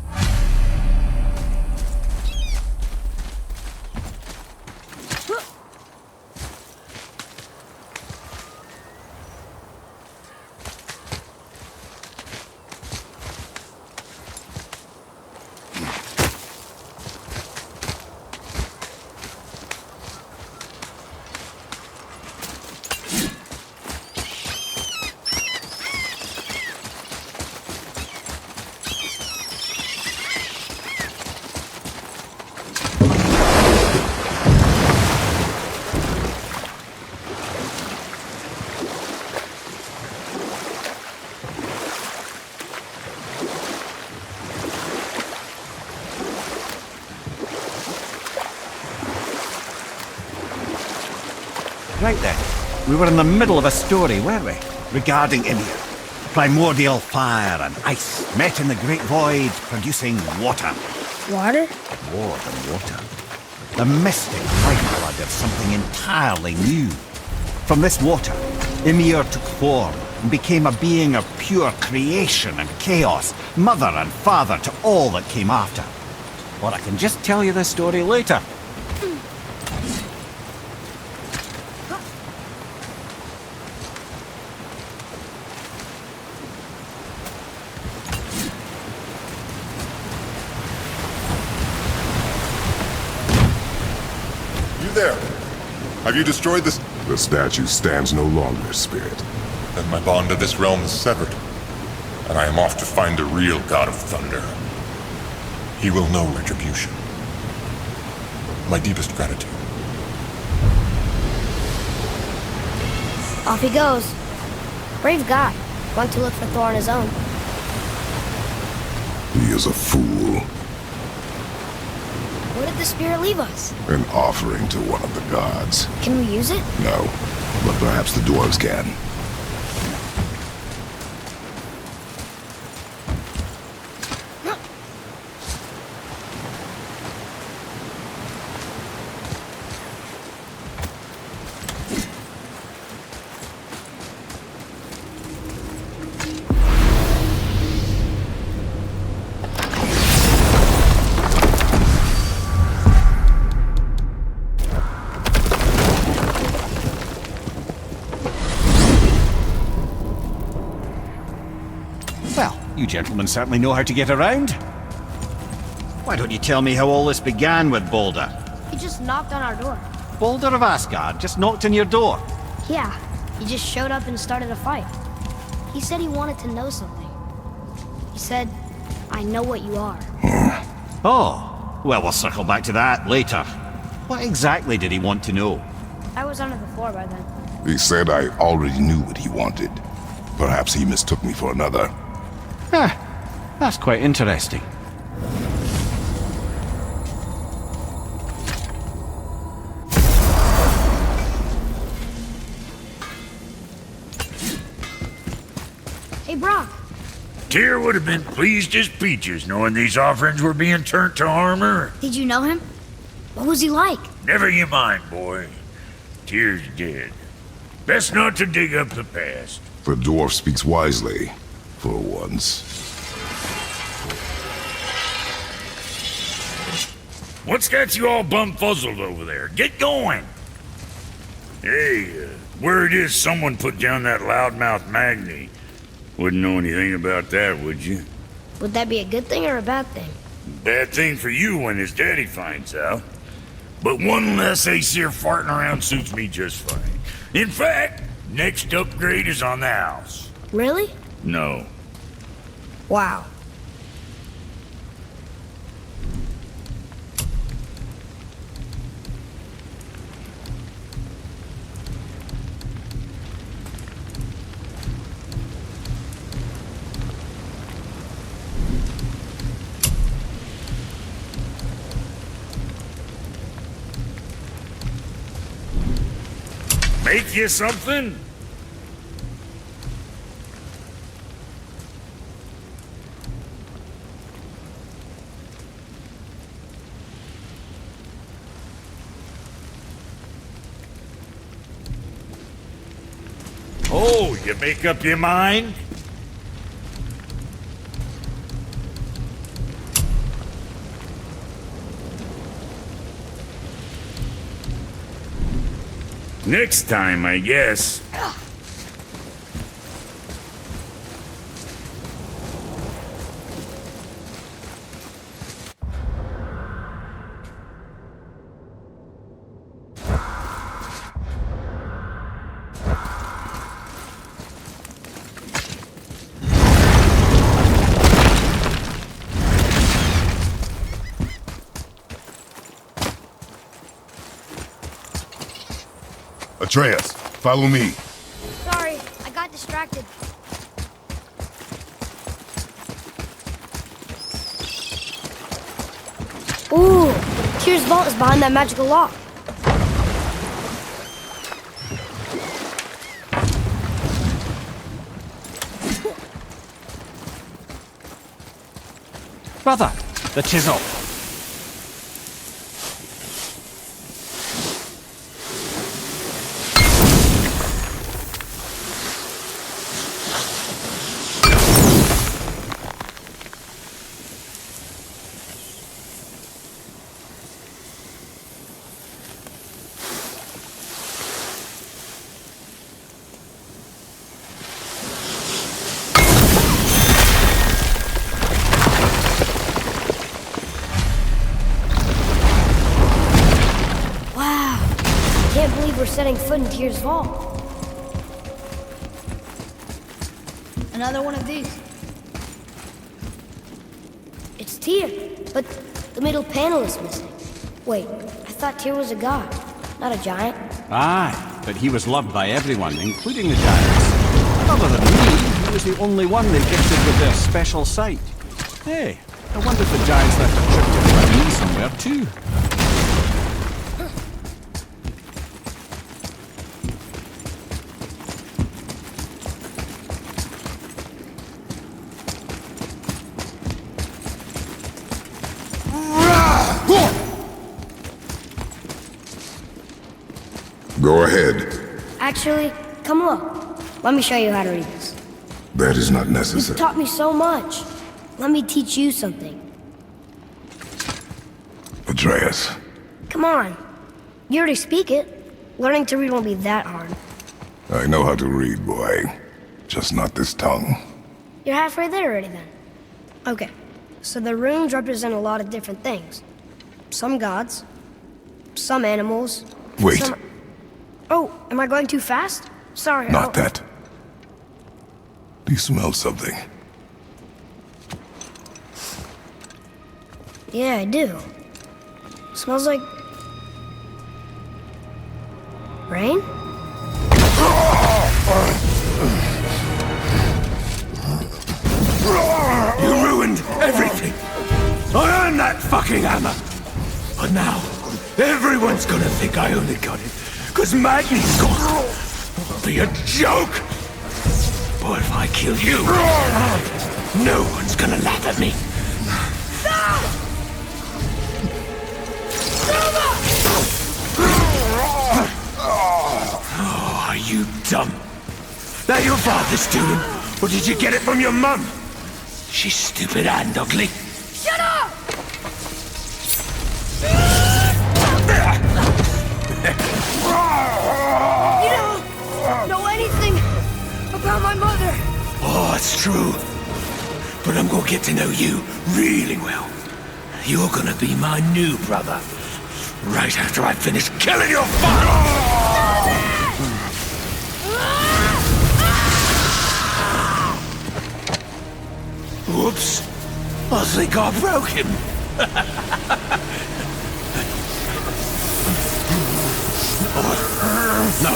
Right then, we were in the middle of a story, weren't we? Regarding Ymir. Primordial fire and ice met in the Great Void, producing water. Water? More than water. The mystic lifeblood of something entirely new. From this water, Ymir took form and became a being of pure creation and chaos, mother and father to all that came after. Or I can just tell you this story later. There. Have you destroyed this? The statue stands no longer, Spirit. Then my bond to this realm is severed, and I am off to find the real God of Thunder. He will know retribution. My deepest gratitude. Off he goes. Brave guy. One to look for Thor on his own. He is a fool. Where did the spirit leave us? An offering to one of the gods. Can we use it? No, but perhaps the dwarves can. You gentlemen certainly know how to get around. Why don't you tell me how all this began with Balder? He just knocked on our door. Balder of Asgard just knocked on your door. Yeah, he just showed up and started a fight. He said he wanted to know something. He said, I know what you are. Oh, well, we'll circle back to that later. What exactly did he want to know? I was under the floor by then. He said I already knew what he wanted. Perhaps he mistook me for another. That's quite interesting. Hey, Brock. Tyr would have been pleased as peaches knowing these offerings were being turned to armor. Did you know him? What was he like? Never you mind, boy. Tyr's dead. Best not to dig up the past. The dwarf speaks wisely, for once. What's got you all bum-fuzzled over there? Get going! Hey, word is someone put down that loudmouth Magni. Wouldn't know anything about that, would you? Would that be a good thing or a bad thing? Bad thing for you when his daddy finds out. But one less Aesir farting around suits me just fine. In fact, next upgrade is on the house. Really? No. Wow. Make you something? Oh, you make up your mind? Next time, I guess. Atreus, follow me. Sorry, I got distracted. Ooh, Tyr's vault is behind that magical lock. Brother, the chisel. Can't believe we're setting foot in Tyr's vault. Another one of these. It's Tyr, but the middle panel is missing. Wait, I thought Tyr was a god, not a giant. Aye, but he was loved by everyone, including the giants. Other than me, he was the only one they gifted with their special sight. Hey, I wonder if the giants left a triptych about me somewhere too. Go ahead. Actually, come look. Let me show you how to read this. That is not You've necessary. taught me so much. Let me teach you something. Atreus. Come on. You already speak it. Learning to read won't be that hard. I know how to read, boy. Just not this tongue. You're halfway there already then. Okay, so the runes represent a lot of different things. Some gods, some animals. Wait. Some... Oh, am I going too fast? Sorry. Not that. Do you smell something? Yeah, I do. Smells like... rain? You ruined everything! I earned that fucking hammer! But now, everyone's gonna think I only got it because Magni's gone. It'll be a joke! But if I kill you, no one's gonna laugh at me. Oh, are you dumb? That your father's doing? Or did you get it from your mum? She's stupid and ugly. Shut up! You don't know anything about my mother. Oh, it's true. But I'm gonna get to know you really well. You're gonna be my new brother. Right after I finish killing your father! Whoops. I think I broke him. Oh, no.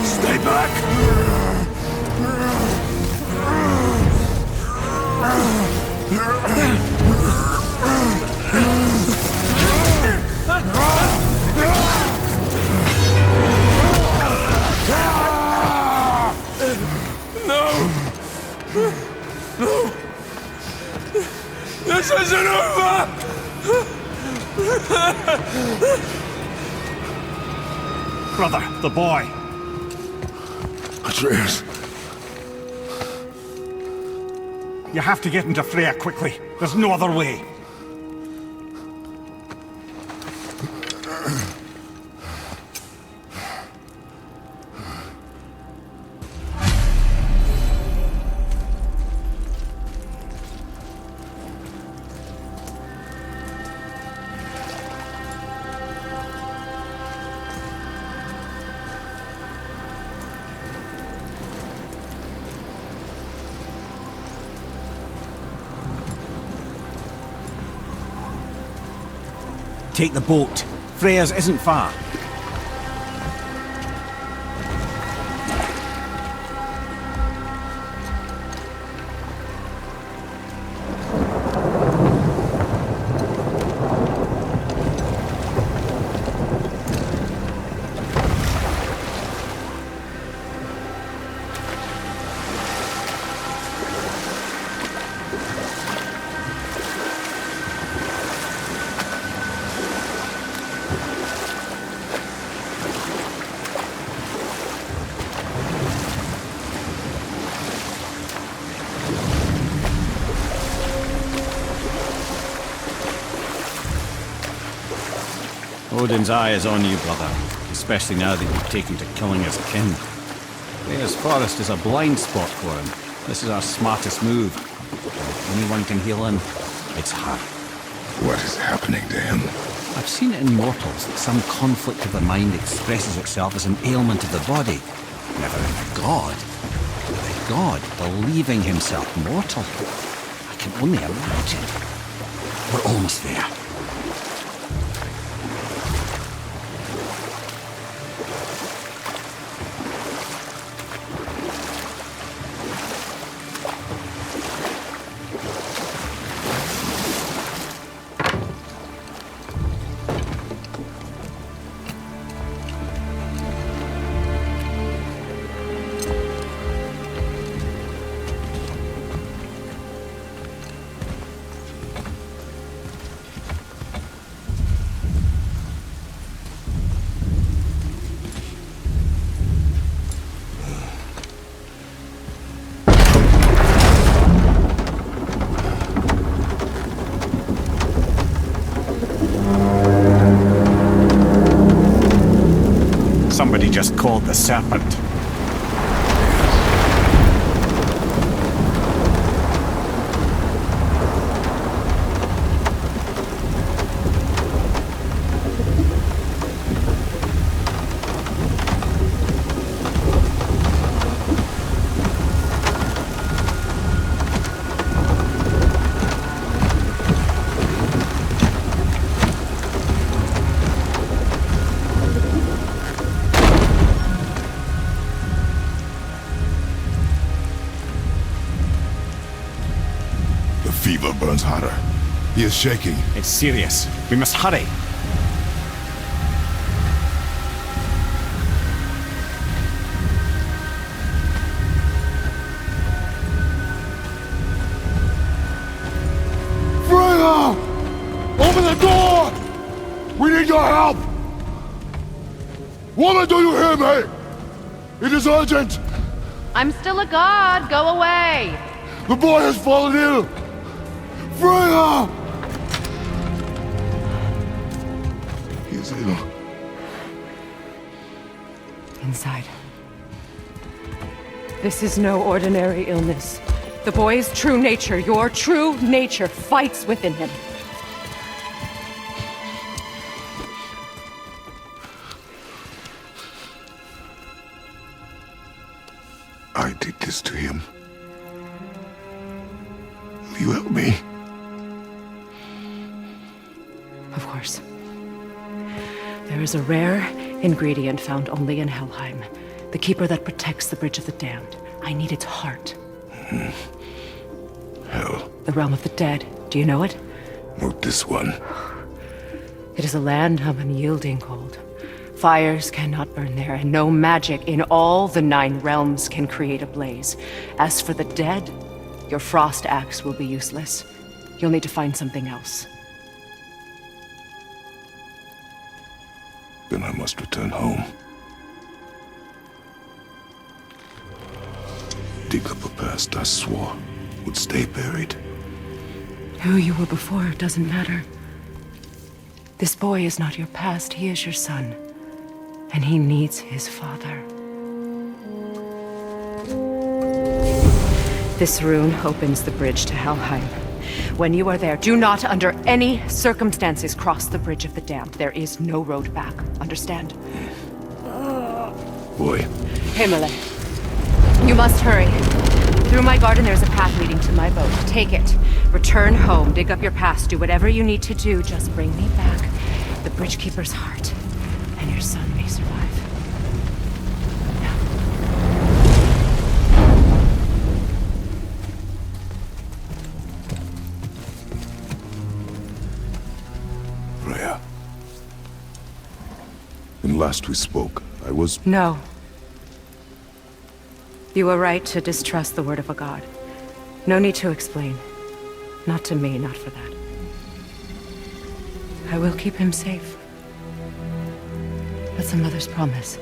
Stay back! No! This isn't over! Brother, the boy. Atreus. You have to get into Freya quickly. There's no other way. Take the boat. Freya's isn't far. Odin's eye is on you, brother, especially now that you've taken to killing his kin. Freya's forest is a blind spot for him. This is our smartest move. If anyone can heal him, it's her. What is happening to him? I've seen it in mortals that some conflict of the mind expresses itself as an ailment of the body. Never in a god. But a god believing himself mortal. I can only imagine. We're almost there. Somebody just called the serpent. He is shaking. It's serious. We must hurry. Freya! Open the door! We need your help! Woman, do you hear me? It is urgent! I'm still a god. Go away. The boy has fallen ill! Freya! He is ill. Inside. This is no ordinary illness. The boy's true nature, your true nature, fights within him. I did this to him. Will you help me? Of course. There is a rare ingredient found only in Helheim. The keeper that protects the Bridge of the Damned. I need its heart. Hell. The realm of the dead. Do you know it? Not this one. It is a land of unyielding cold. Fires cannot burn there, and no magic in all the 9 realms can create a blaze. As for the dead, your frost axe will be useless. You'll need to find something else. Then I must return home. Dig up a past I swore would stay buried. Who you were before doesn't matter. This boy is not your past, he is your son. And he needs his father. This rune opens the bridge to Helheim. When you are there, do not under any circumstances cross the Bridge of the Damned. There is no road back. Understand? Boy. Himmele, you must hurry. Through my garden there's a path leading to my boat. Take it. Return home, dig up your past, do whatever you need to do. Just bring me back the Bridgekeeper's heart, and your son may survive. Freya. When last we spoke, I was... No. You were right to distrust the word of a god. No need to explain. Not to me, not for that. I will keep him safe. That's a mother's promise.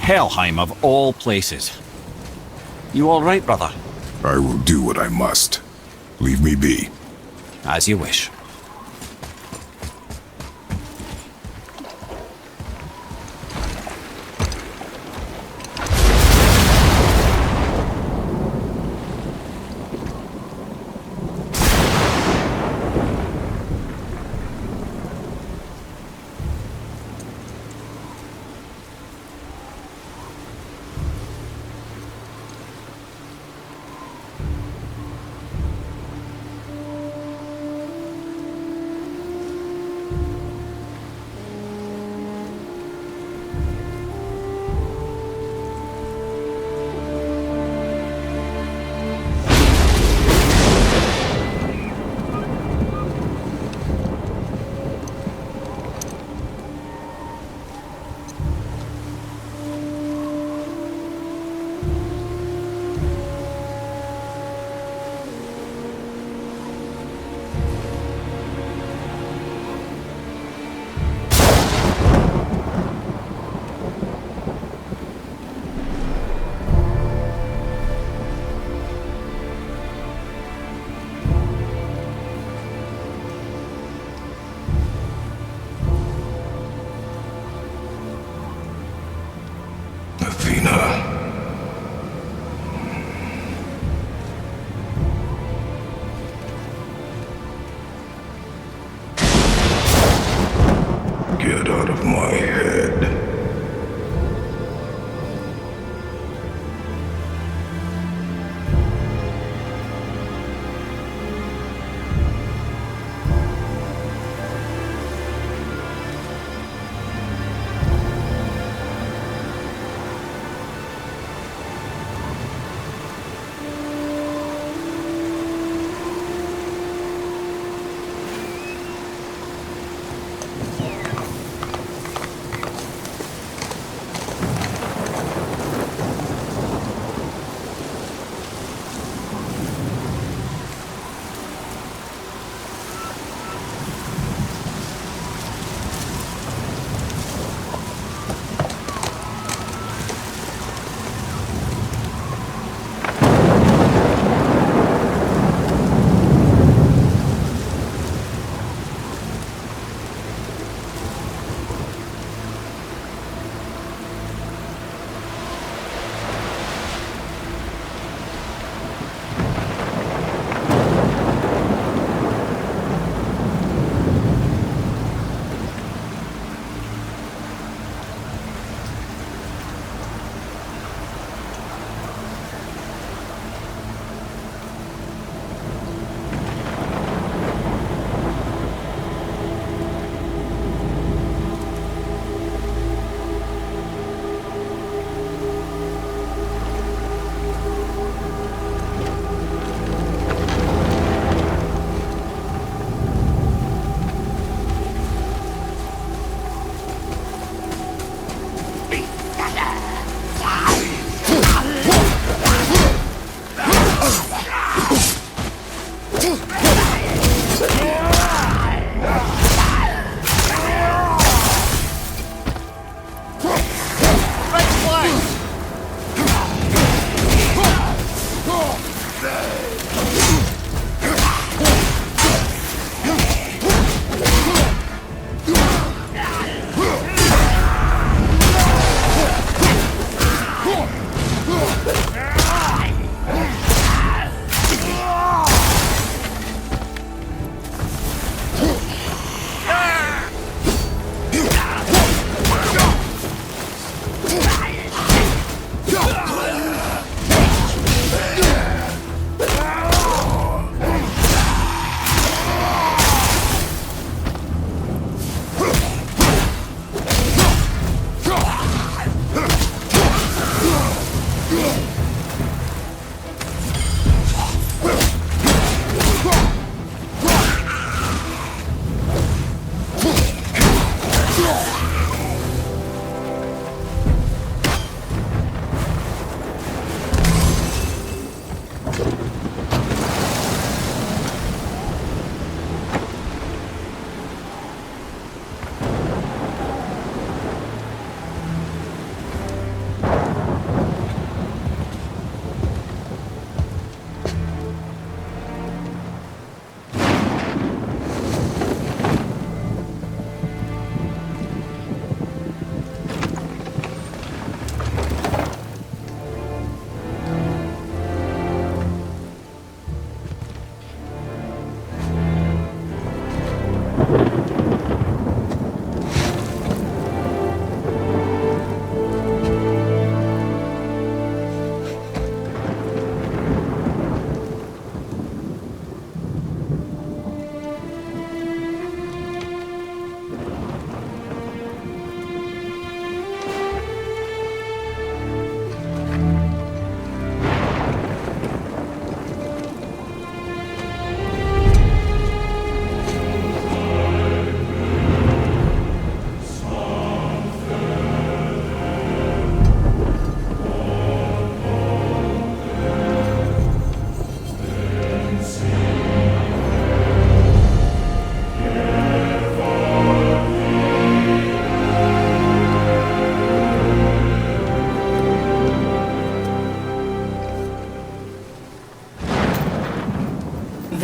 Helheim of all places. You all right, brother? I will do what I must. Leave me be. As you wish. Get out of my head.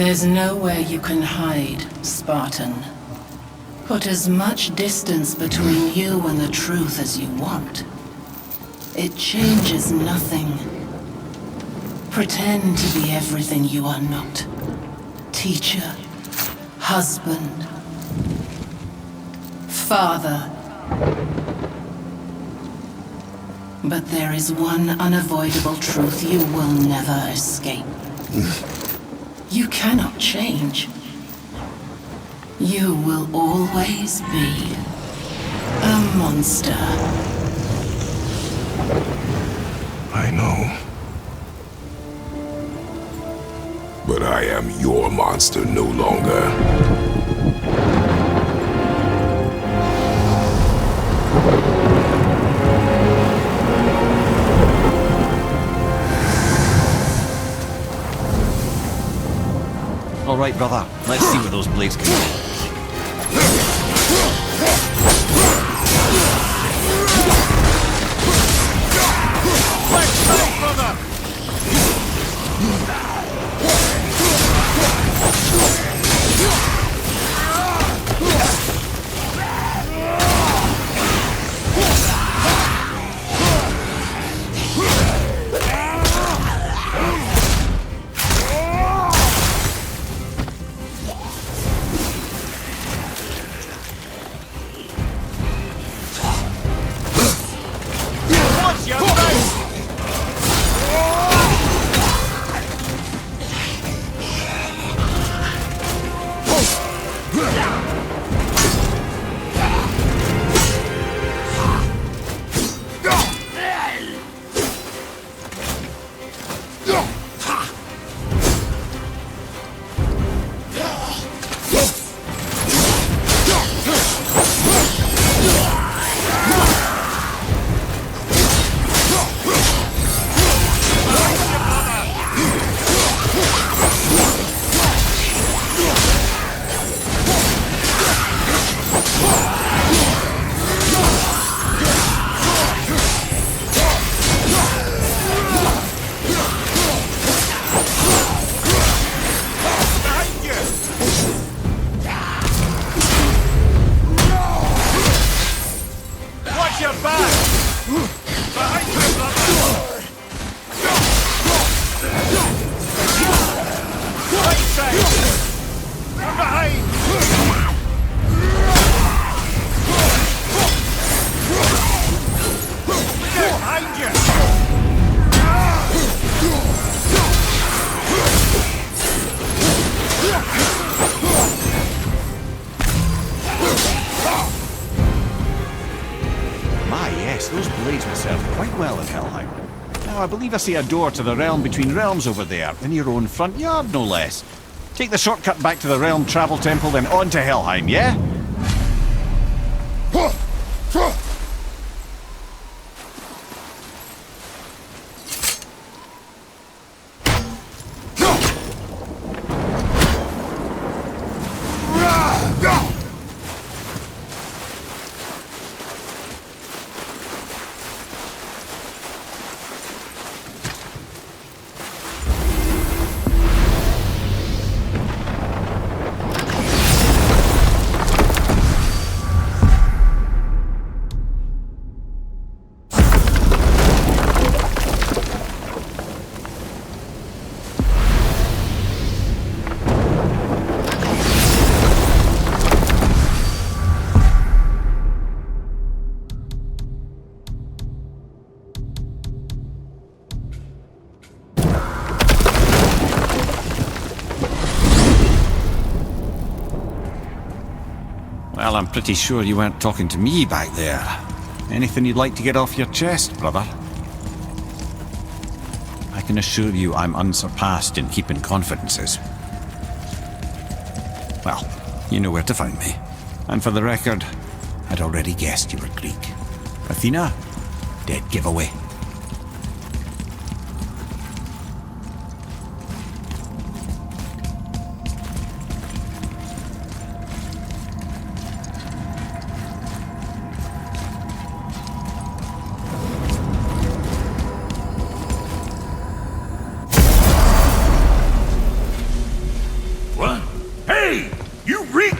There's nowhere you can hide, Spartan. Put as much distance between you and the truth as you want. It changes nothing. Pretend to be everything you are not. Teacher, husband, father. But there is one unavoidable truth you will never escape. You cannot change. You will always be a monster. I know. But I am your monster no longer. All right, brother. Let's see where those blades can go. Those blades will serve quite well in Helheim. Now, I believe I see a door to the realm between realms over there, in your own front yard, no less. Take the shortcut back to the realm travel temple, then on to Helheim, yeah? Well, I'm pretty sure you weren't talking to me back there. Anything you'd like to get off your chest, brother? I can assure you I'm unsurpassed in keeping confidences. Well, you know where to find me. And for the record, I'd already guessed you were Greek. Athena? Dead giveaway.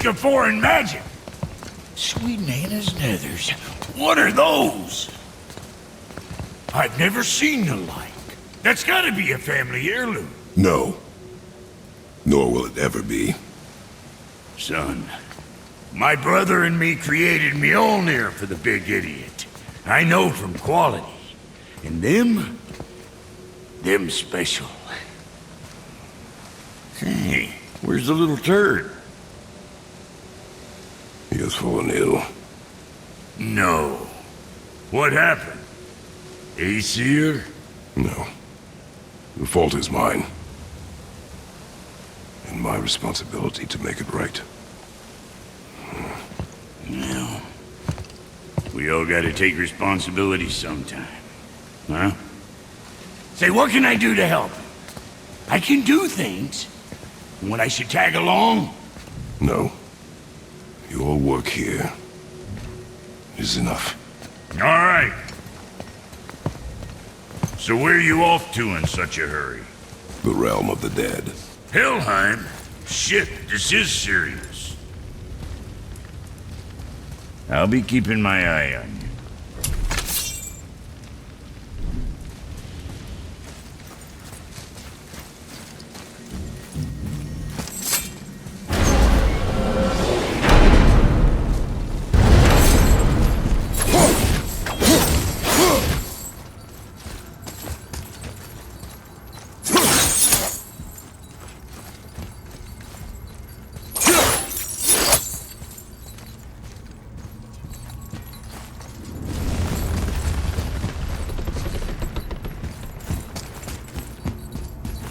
of foreign magic. Sweet Nana's nethers. What are those? I've never seen the like. That's gotta be a family heirloom. No. Nor will it ever be. Son, my brother and me created Mjolnir for the big idiot. I know from quality. And them special. Hey, where's the little turd? He has fallen ill. No. What happened? Aesir? No. The fault is mine. And my responsibility to make it right. Well, we all gotta take responsibility sometime. Huh? Say, what can I do to help? I can do things. When I should tag along? No. Your work here is enough. All right. So where are you off to in such a hurry? The realm of the dead. Helheim? Shit, this is serious. I'll be keeping my eye on you.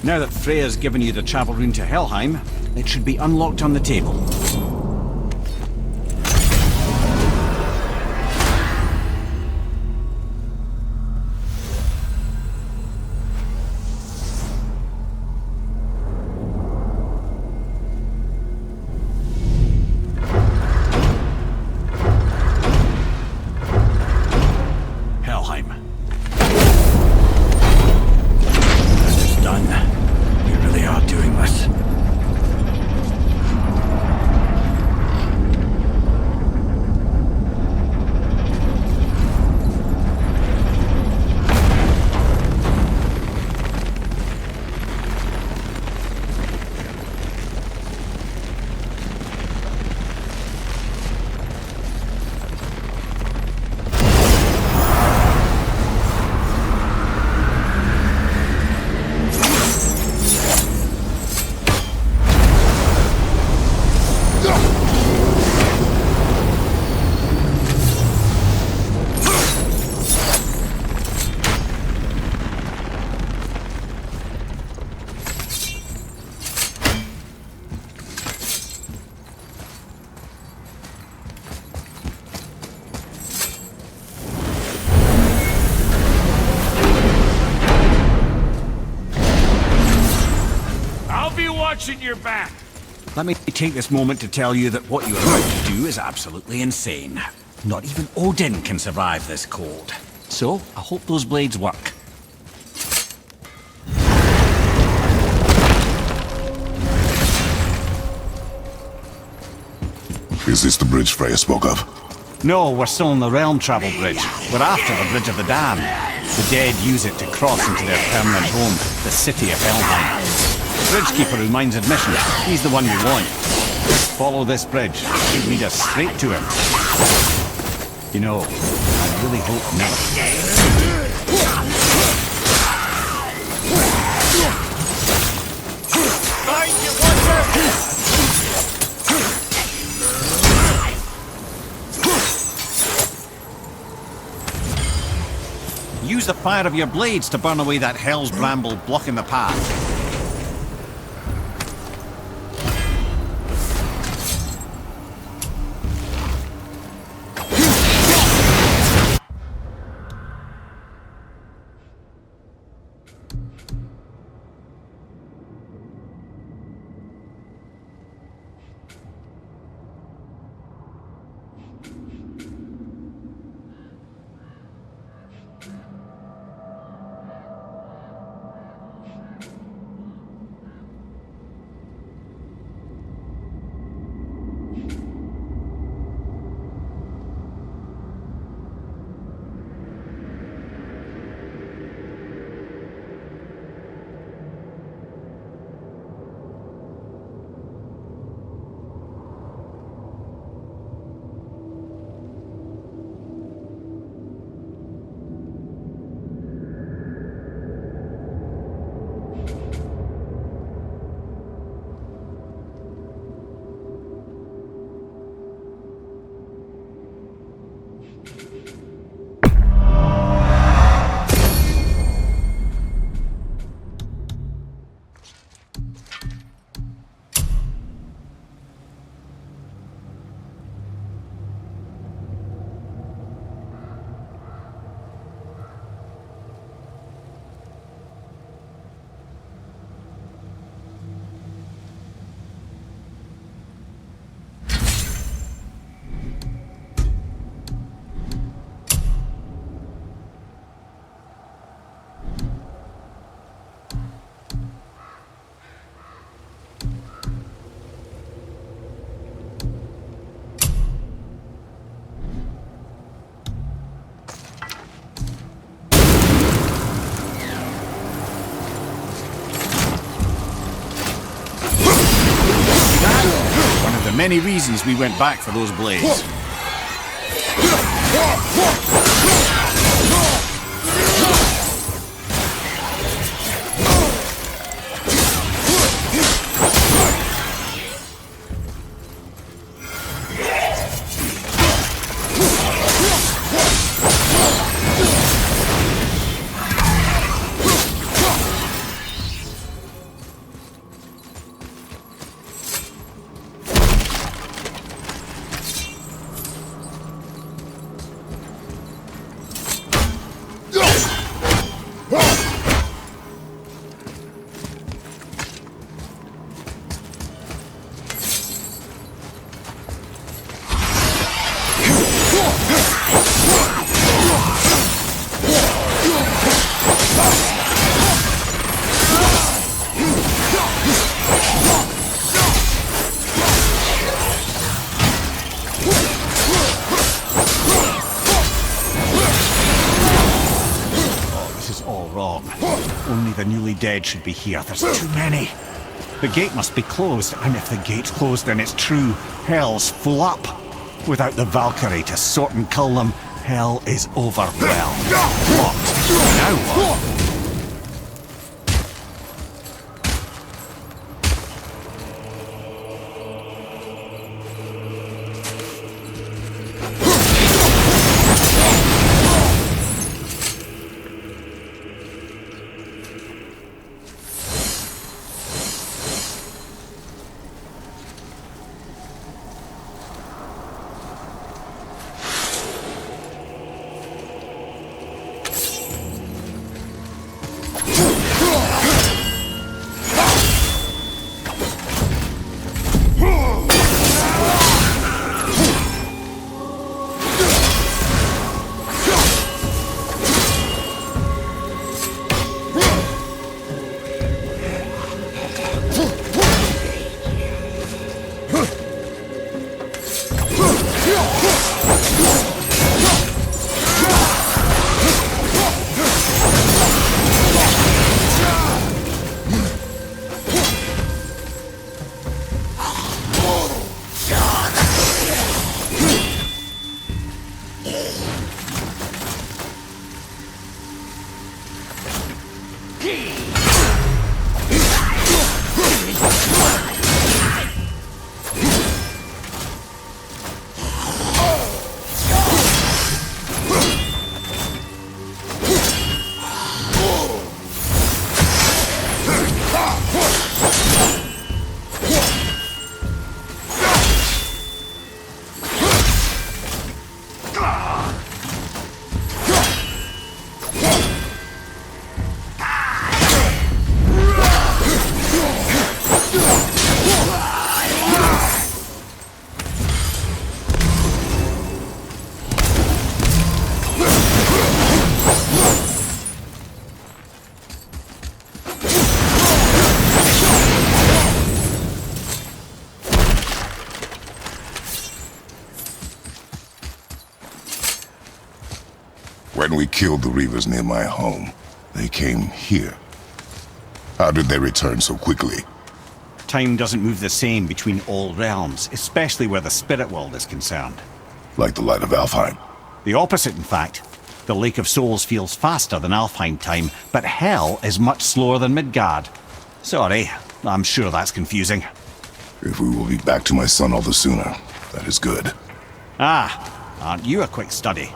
Now that Freya's given you the travel rune to Helheim, it should be unlocked on the table. Helheim. It's done. They are doing this. Watching your back. Let me take this moment to tell you that what you're about to do is absolutely insane. Not even Odin can survive this cold. So, I hope those blades work. Is this the bridge Freya spoke of? No, we're still on the realm travel bridge. We're after the Bridge of the Dam. The dead use it to cross into their permanent home, the city of Helheim. The Bridgekeeper who minds admission, he's the one we want. Follow this bridge. It'll lead us straight to him. You know, I really hope not. Use the fire of your blades to burn away that hell's bramble blocking the path. many reasons we went back for those blades. Only the newly dead should be here. There's too many. The gate must be closed, and if the gate's closed, then it's true. Hell's full up. Without the Valkyrie to sort and cull them, hell is overwhelmed. Locked. Now what? When we killed the Reavers near my home, they came here. How did they return so quickly? Time doesn't move the same between all realms, especially where the spirit world is concerned. Like the light of Alfheim. The opposite, in fact. The Lake of Souls feels faster than Alfheim time, but Hell is much slower than Midgard. Sorry, I'm sure that's confusing. If we will be back to my son all the sooner, that is good. Ah, aren't you a quick study?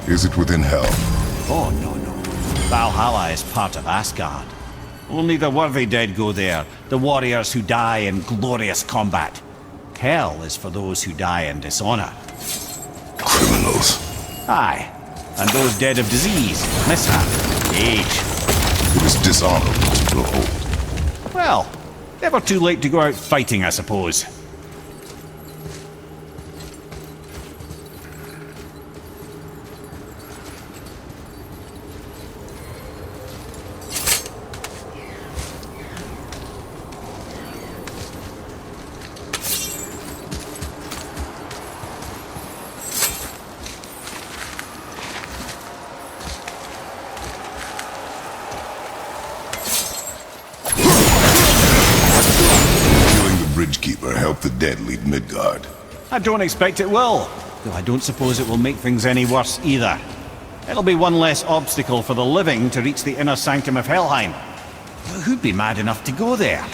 Is it within hell? Oh, no. Valhalla is part of Asgard. Only the worthy dead go there, the warriors who die in glorious combat. Hell is for those who die in dishonor. Criminals. Aye, and those dead of disease, mishap, age. It is dishonorable to behold. Well, never too late to go out fighting, I suppose. Bridgekeeper help the dead leave Midgard. I don't expect it will, though I don't suppose it will make things any worse either. It'll be one less obstacle for the living to reach the inner sanctum of Helheim. Who'd be mad enough to go there?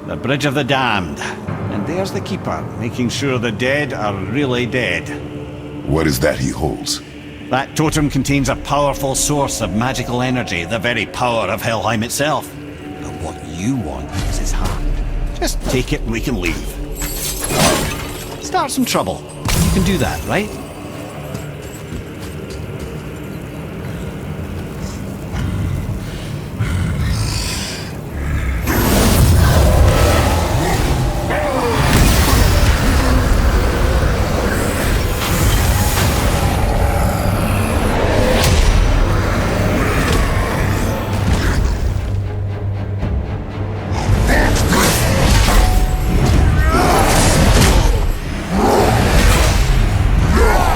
The Bridge of the Damned. And there's the Keeper, making sure the dead are really dead. What is that he holds? That totem contains a powerful source of magical energy, the very power of Helheim itself. But what you want is his heart. Just take it and we can leave. Start some trouble. You can do that, right? Yeah!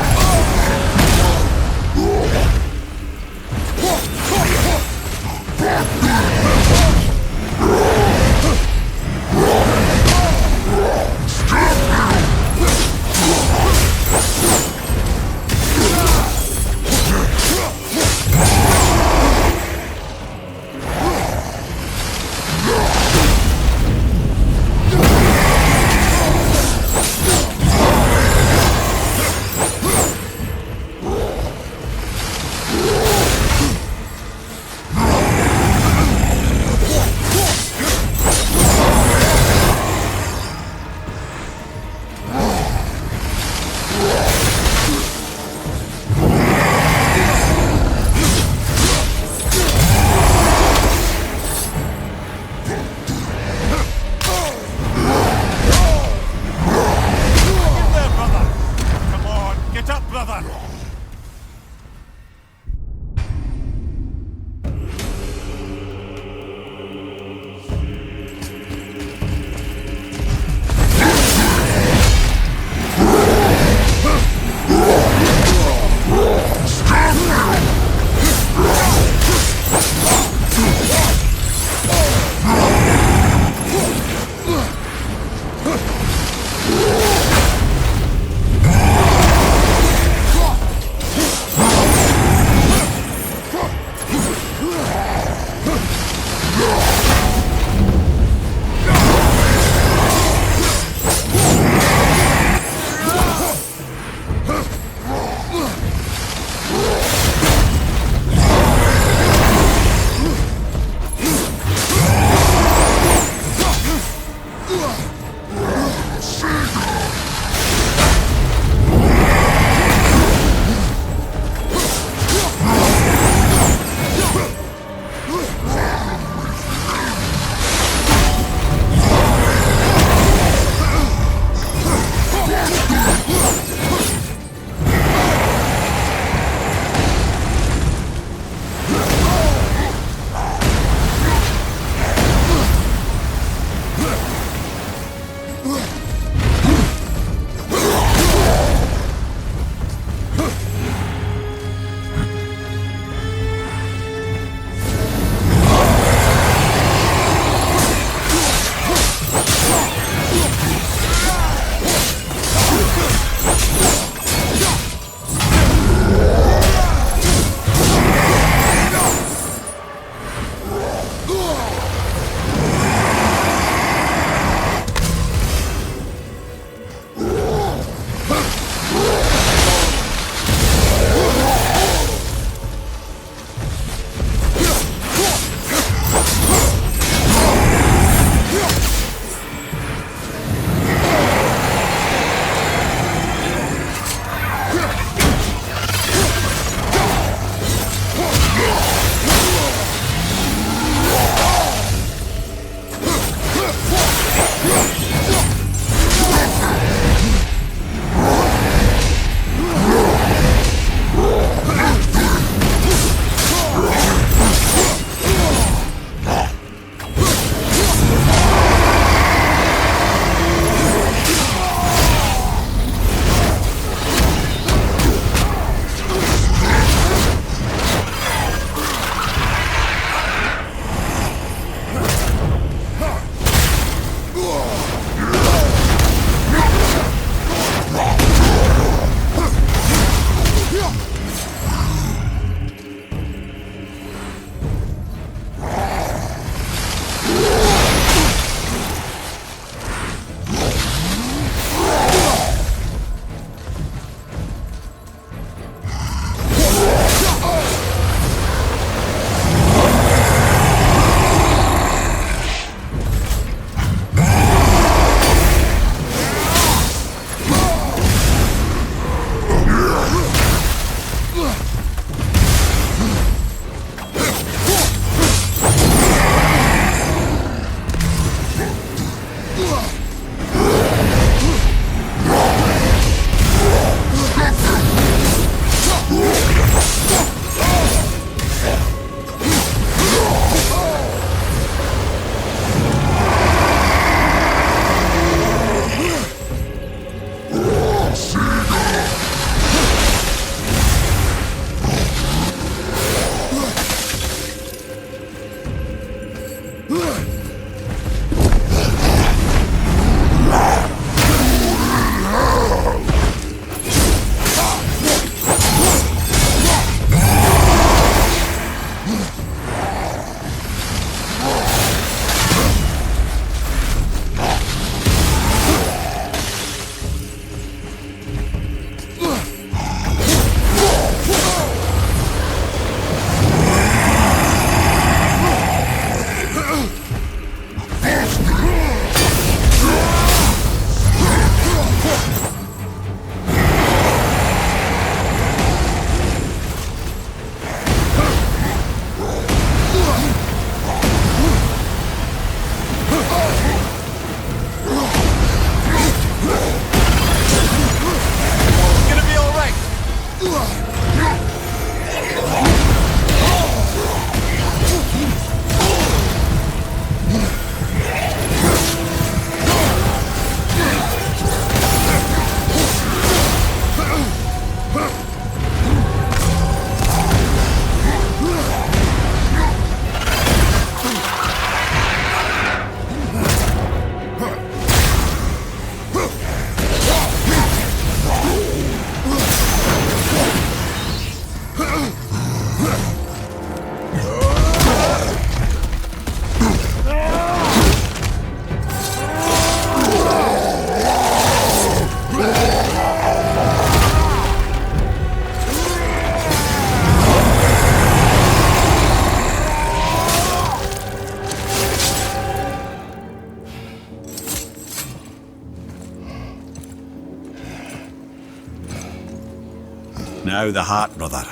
Now the heart, brother.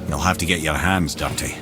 You'll have to get your hands dirty.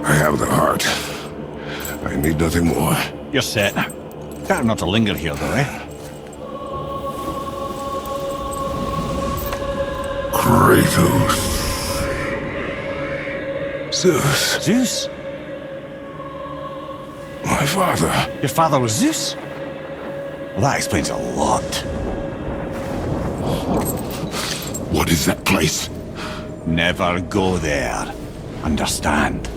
I have the heart. I need nothing more. You're set. Better not to linger here, though, eh? Kratos. Zeus. Zeus? My father. Your father was Zeus? Well, that explains a lot. What is that place? Never go there. Understand?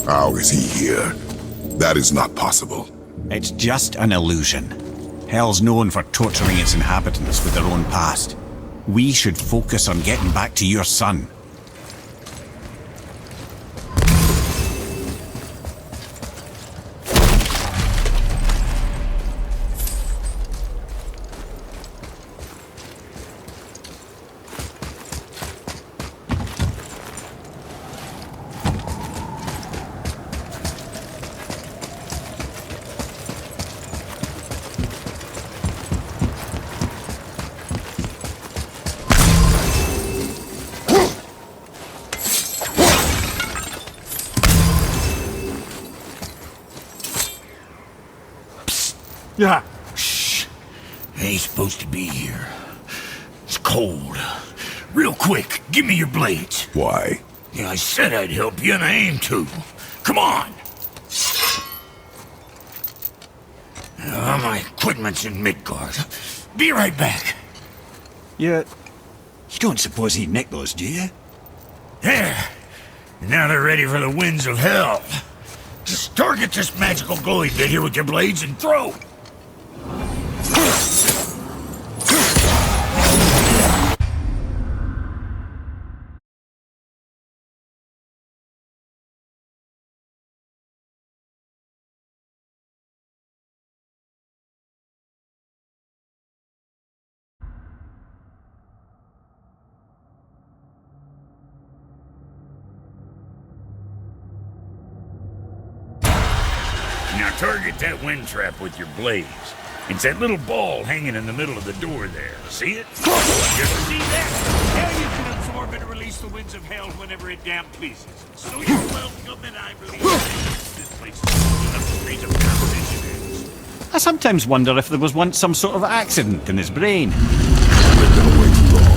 How is he here? That is not possible. It's just an illusion. Hell's known for torturing its inhabitants with their own past. We should focus on getting back to your son. Yeah. Shh. Ain't supposed to be here. It's cold. Real quick, give me your blades. Why? Yeah, I said I'd help you, and I aim to. Come on! My equipment's in Midgard. Be right back. You don't suppose he'd nick those, do you? There. Now they're ready for the winds of hell. Just target this magical glowing bit here with your blades and throw. Now target that wind trap with your blades. It's that little ball hanging in the middle of the door there. See it? You ever see that? Now you can absorb and release the winds of hell whenever it damn pleases. So you're welcome, and I believe this place is enough to raise a competition. I sometimes wonder if there was once some sort of accident in his brain. We've been away too long.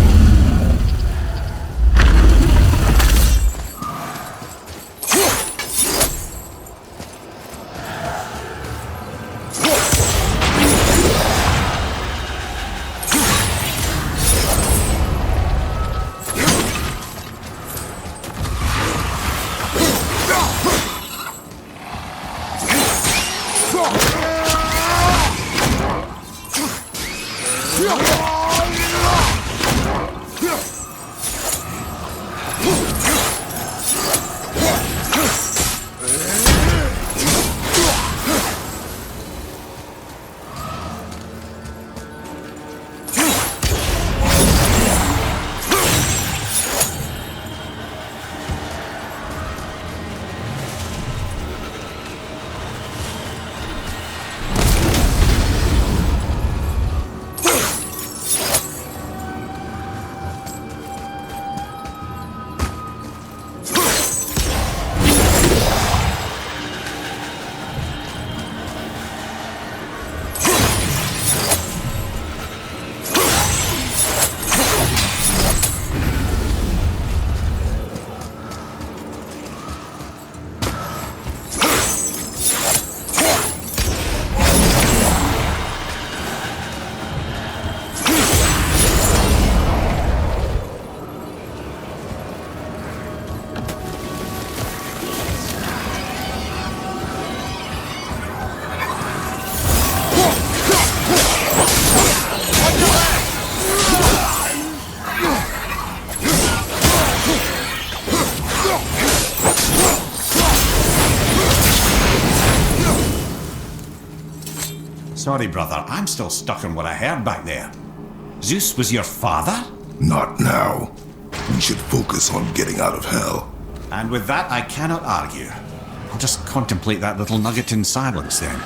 Sorry, brother, I'm still stuck on what I heard back there. Zeus was your father? Not now. We should focus on getting out of hell. And with that, I cannot argue. I'll just contemplate that little nugget in silence then.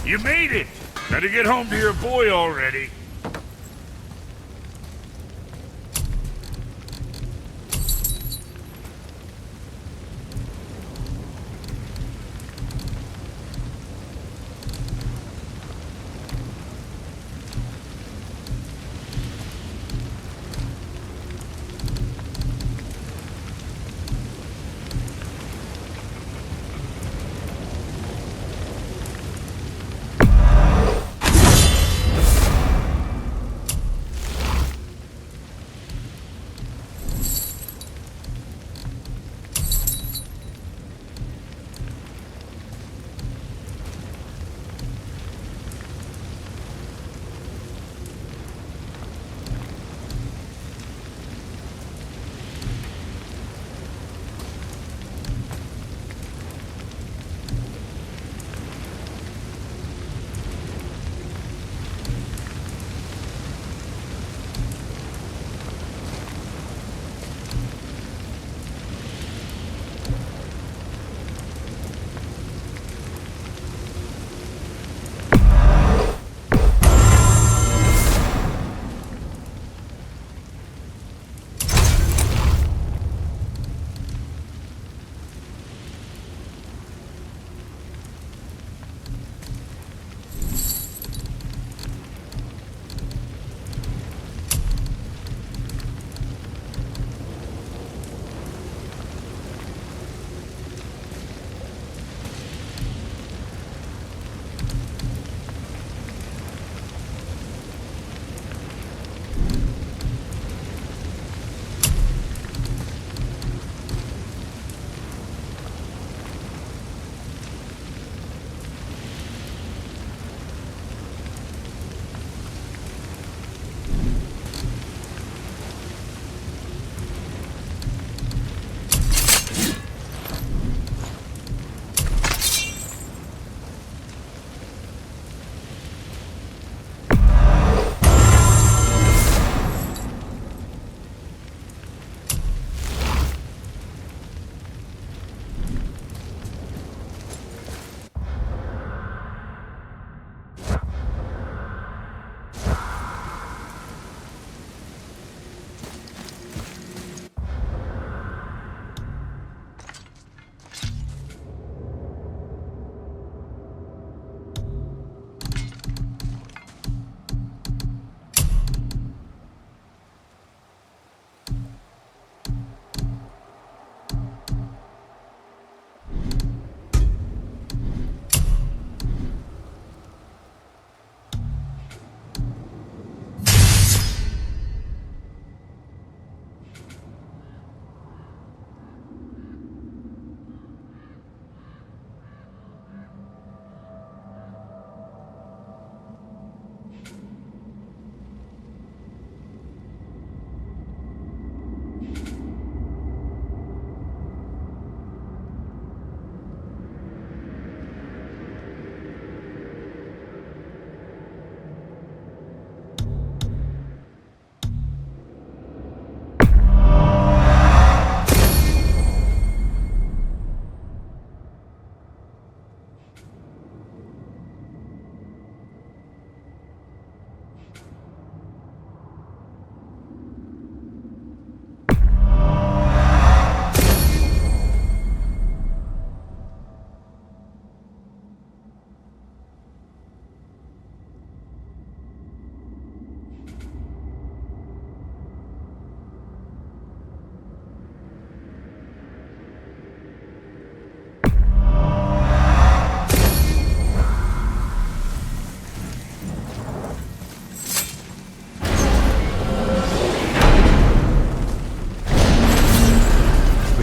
You made it! Better get home to your boy already.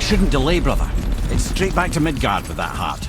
Shouldn't delay, brother. It's straight back to Midgard with that heart.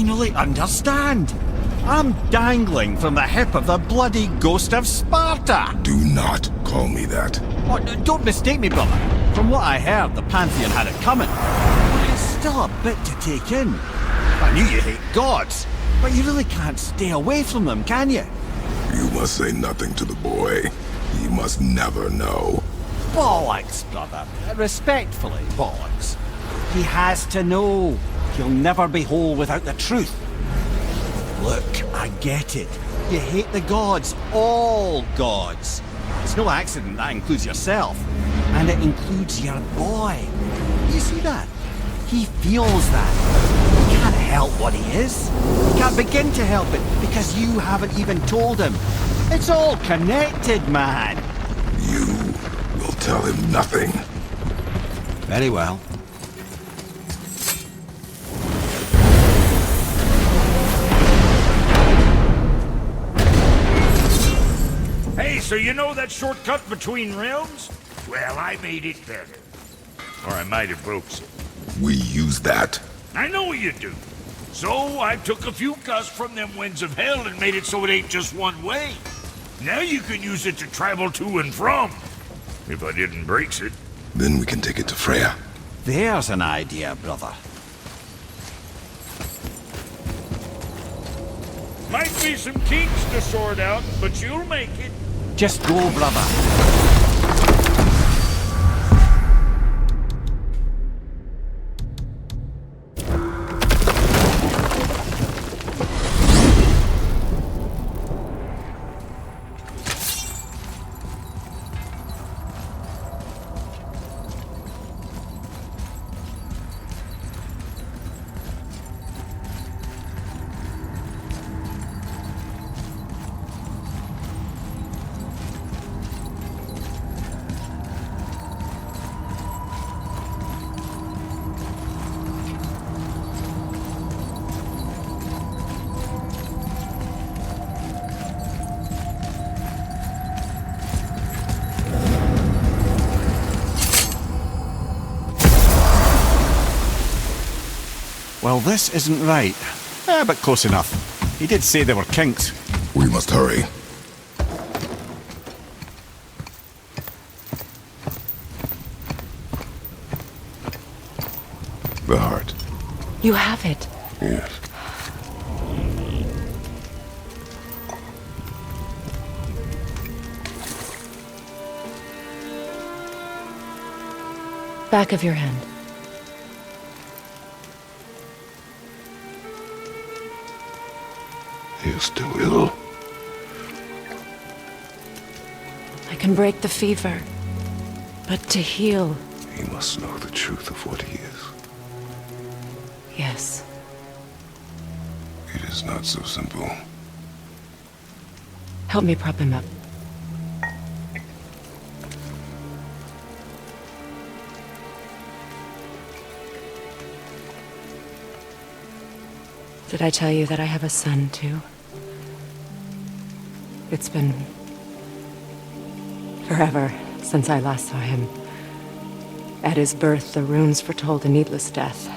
finally understand. I'm dangling from the hip of the bloody ghost of Sparta. Do not call me that. Oh, don't mistake me, brother. From what I heard, the Pantheon had it coming. But it's still a bit to take in. I knew you hate gods, but you really can't stay away from them, can you? You must say nothing to the boy. He must never know. Bollocks, brother. Respectfully, bollocks. He has to know. He'll never be whole without the truth. Look, I get it. You hate the gods. All gods. It's no accident that includes yourself. And it includes your boy. You see that? He feels that. He can't help what he is. He can't begin to help it because you haven't even told him. It's all connected, man. You will tell him nothing. Very well. Hey, so you know that shortcut between realms? Well, I made it better. Or I might have broke some. We use that. I know you do. So I took a few gusts from them winds of hell and made it so it ain't just one way. Now you can use it to travel to and from. If I didn't break it. Then we can take it to Freya. There's an idea, brother. Might be some kinks to sort out, but you'll make it. Just go, brother. Well, this isn't right. But close enough. He did say there were kinks. We must hurry. The heart. You have it. Yes. Back of your hand. He is still ill. I can break the fever. But to heal... He must know the truth of what he is. Yes. It is not so simple. Help me prop him up. Did I tell you that I have a son, too? It's been... forever since I last saw him. At his birth, the runes foretold a needless death.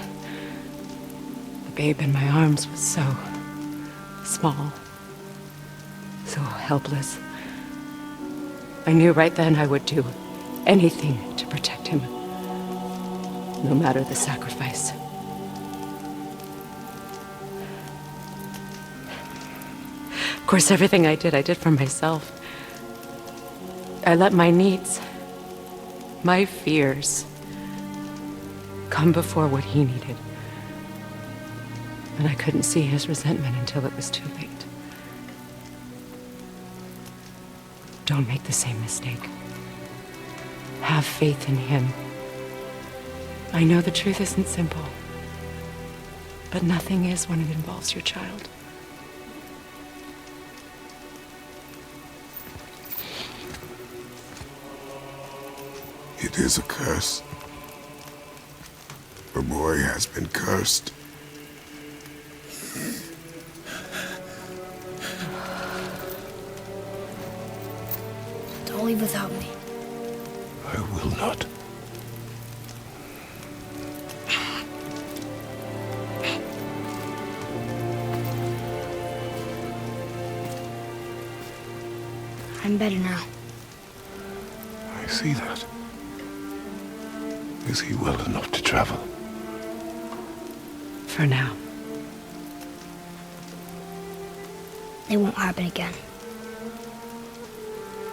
The babe in my arms was so... small. So helpless. I knew right then I would do anything to protect him. No matter the sacrifice. Of course, everything I did for myself. I let my needs, my fears, come before what he needed. And I couldn't see his resentment until it was too late. Don't make the same mistake. Have faith in him. I know the truth isn't simple, but nothing is when it involves your child. It is a curse. The boy has been cursed. Don't leave without me. I will not. I'm better now. I see that. Is he well enough to travel? For now. It won't happen again.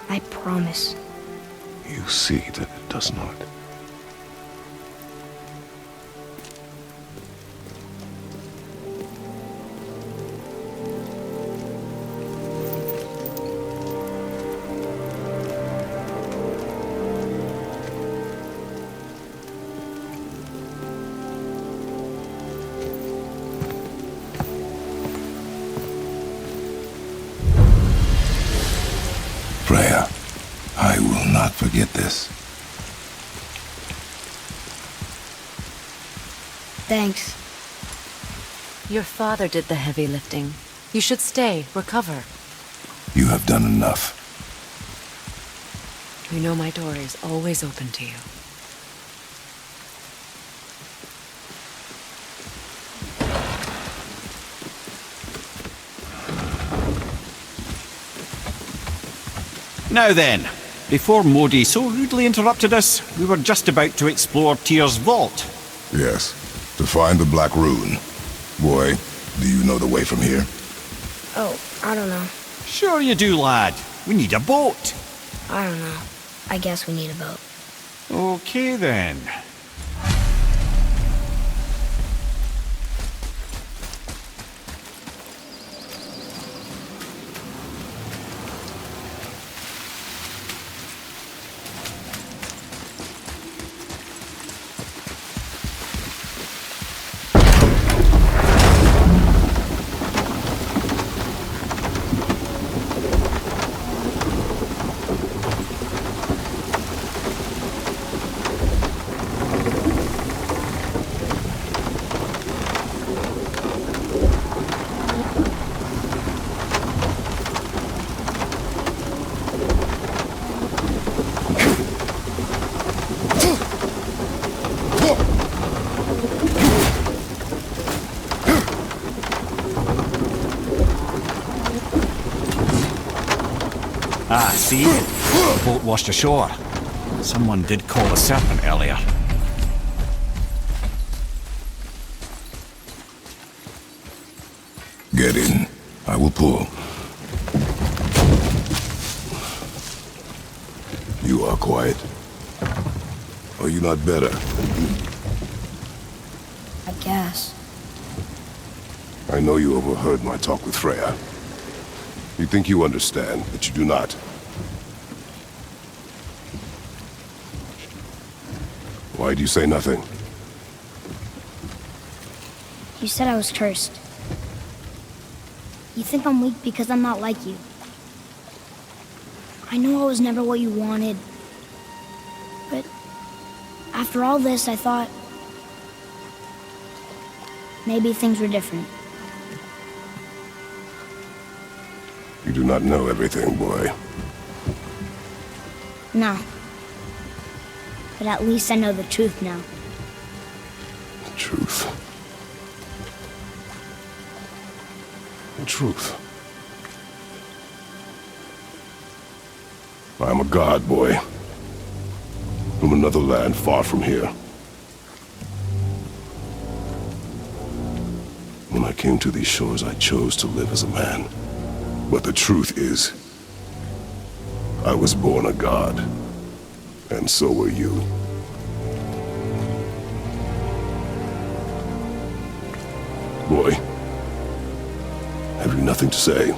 I promise. You see that it does not. Freya, I will not forget this. Thanks. Your father did the heavy lifting. You should stay, recover. You have done enough. You know my door is always open to you. Now then, before Modi so rudely interrupted us, we were just about to explore Tyr's vault. Yes, to find the Black Rune. Boy, do you know the way from here? Oh, I don't know. Sure you do, lad. We need a boat. I don't know. I guess we need a boat. Okay then. Ah, see? The boat washed ashore. Someone did call the serpent earlier. Get in. I will pull. You are quiet. Are you not better? I guess. I know you overheard my talk with Freya. You think you understand, but you do not. Why do you say nothing? You said I was cursed. You think I'm weak because I'm not like you. I know I was never what you wanted. But after all this, I thought maybe things were different. You do not know everything, boy. No. But at least I know the truth now. The truth. The truth. I am a god, boy. From another land far from here. When I came to these shores, I chose to live as a man. But the truth is, I was born a god. And so were you. Boy, have you nothing to say?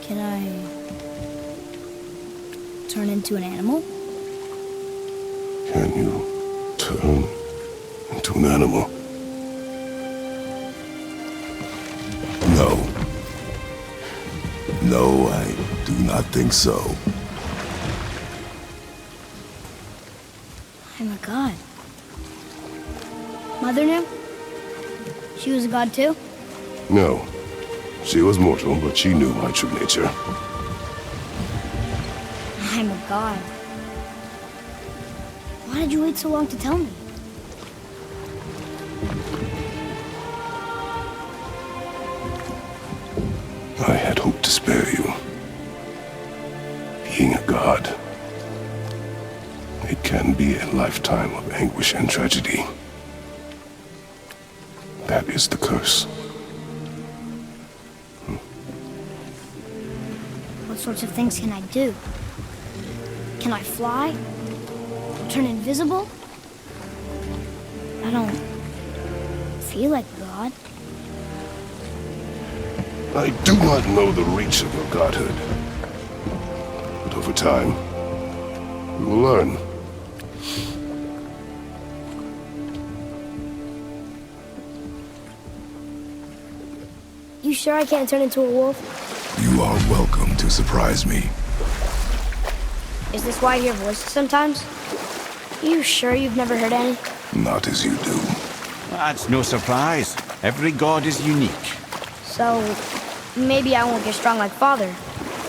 Can I turn into an animal? Can you turn into an animal? No. No, I do not think so. I'm a god. Mother knew? She was a god too? No. She was mortal, but she knew my true nature. I'm a god. Why did you wait so long to tell me? spare you. Being a god, it can be a lifetime of anguish and tragedy. That is the curse. What sorts of things can I do? Can I fly? Turn invisible? I don't feel like God. I do not know the reach of your godhood. But over time, we will learn. You sure I can't turn into a wolf? You are welcome to surprise me. Is this why I hear voices sometimes? You sure you've never heard any? Not as you do. That's no surprise. Every god is unique. So, maybe I won't get strong like Father,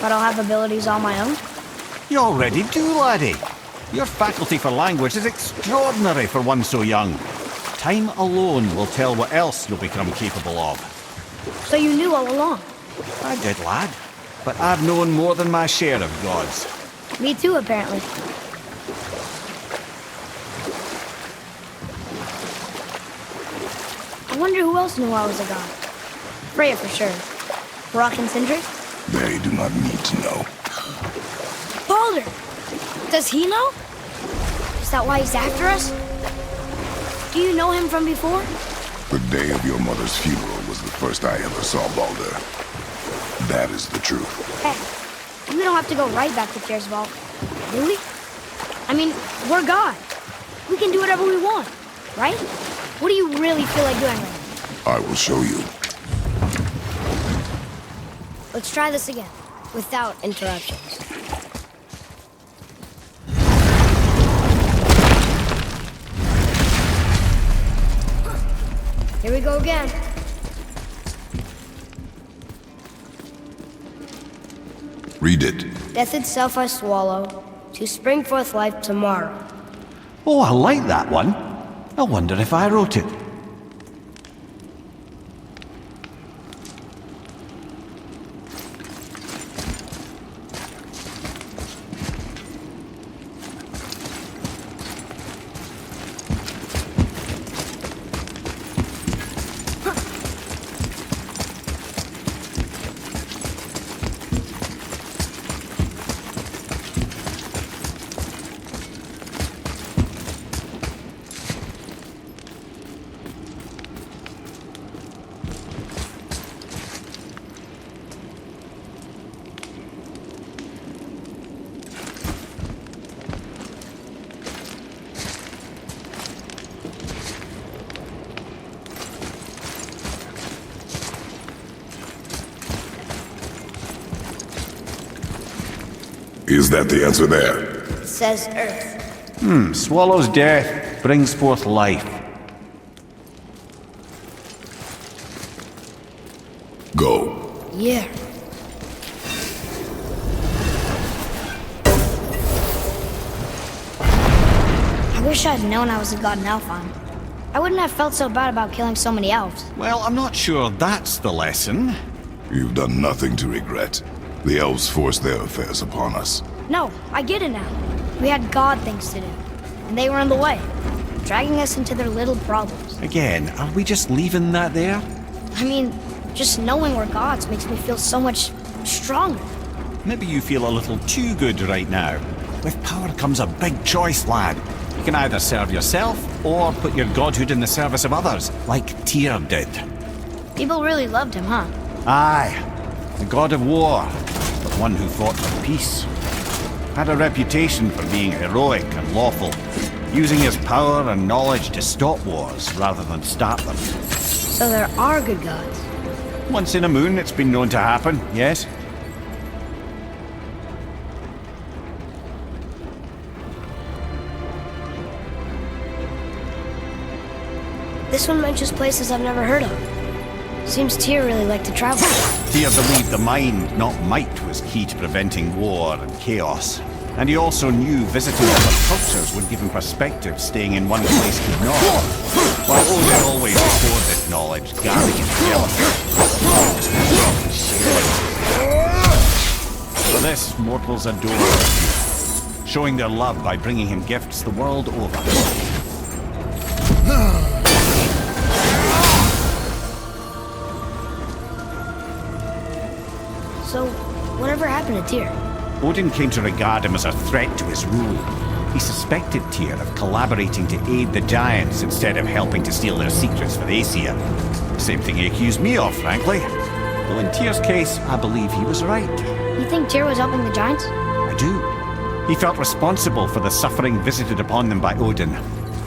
but I'll have abilities all my own? You already do, laddie. Your faculty for language is extraordinary for one so young. Time alone will tell what else you'll become capable of. So you knew all along? I did, lad. But I've known more than my share of gods. Me too, apparently. I wonder who else knew I was a god. Freya for sure. Brock and Sindri? They do not need to know. Baldur! Does he know? Is that why he's after us? Do you know him from before? The day of your mother's funeral was the first I ever saw Baldur. That is the truth. Hey, we don't have to go right back to Tiersval, do we? I mean, we're God. We can do whatever we want, right? What do you really feel like doing right now? I will show you. Let's try this again, without interruptions. Here we go again. Read it. Death itself I swallow, to spring forth life tomorrow. Oh, I like that one. I wonder if I wrote it. Is that the answer there? It says Earth. Swallows death, brings forth life. Go. Yeah. I wish I'd known I was a god in Alfheim. I wouldn't have felt so bad about killing so many elves. Well, I'm not sure that's the lesson. You've done nothing to regret. The elves forced their affairs upon us. No, I get it now. We had god things to do, and they were in the way, dragging us into their little problems. Again, are we just leaving that there? I mean, just knowing we're gods makes me feel so much stronger. Maybe you feel a little too good right now. With power comes a big choice, lad. You can either serve yourself, or put your godhood in the service of others, like Tyr did. People really loved him, huh? Aye. The god of war, but one who fought for peace. Had a reputation for being heroic and lawful, using his power and knowledge to stop wars rather than start them. So there are good gods. Once in a moon, it's been known to happen, yes? This one mentions places I've never heard of. Seems Tyr really liked to travel. Tyr believed the mind, not might, was key to preventing war and chaos. And he also knew visiting other cultures would give him perspective staying in one place could not. While Odin always recorded knowledge, guarding it jealously. For this, mortals adore Atreus, showing their love by bringing him gifts the world over. So, whatever happened to Tyr? Odin came to regard him as a threat to his rule. He suspected Tyr of collaborating to aid the giants instead of helping to steal their secrets for Aesir. Same thing he accused me of, frankly. Though in Tyr's case, I believe he was right. You think Tyr was helping the giants? I do. He felt responsible for the suffering visited upon them by Odin.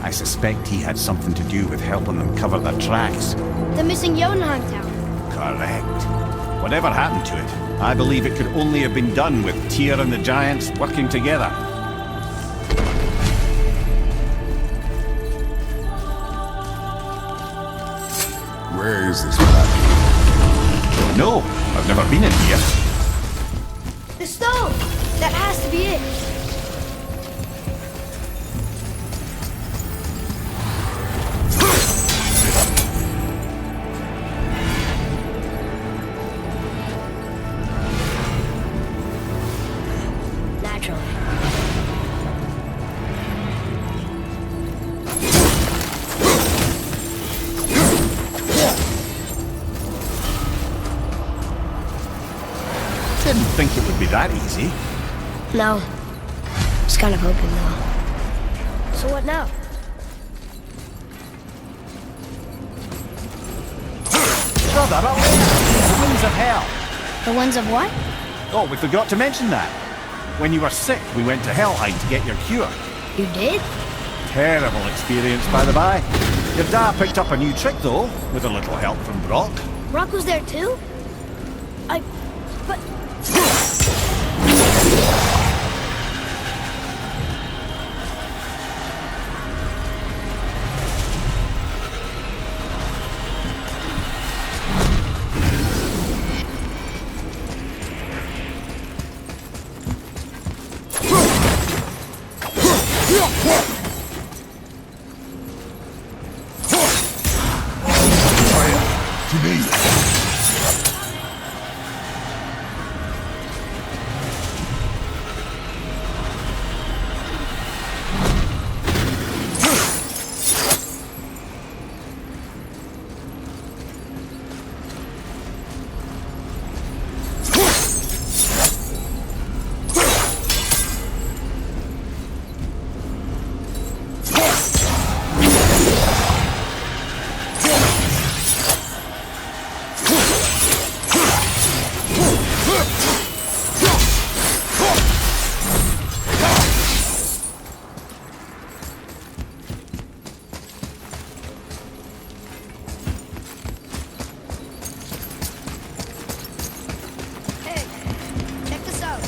I suspect he had something to do with helping them cover their tracks. The missing Jotunheim tower. Correct. Whatever happened to it, I believe it could only have been done with Tyr and the giants working together. Where is this planet? No, I've never been in here. The stone! That has to be it. Naturally. Didn't think it would be that easy. No. Just kind of hoping, though. So what now? Brother, up there! The winds of hell. The ones of what? Oh, we forgot to mention that. When you were sick, we went to Helheim to get your cure. You did? Terrible experience, by the by. Your dad picked up a new trick, though, with a little help from Brock. Brock was there too? But... To me. Hey, check this out.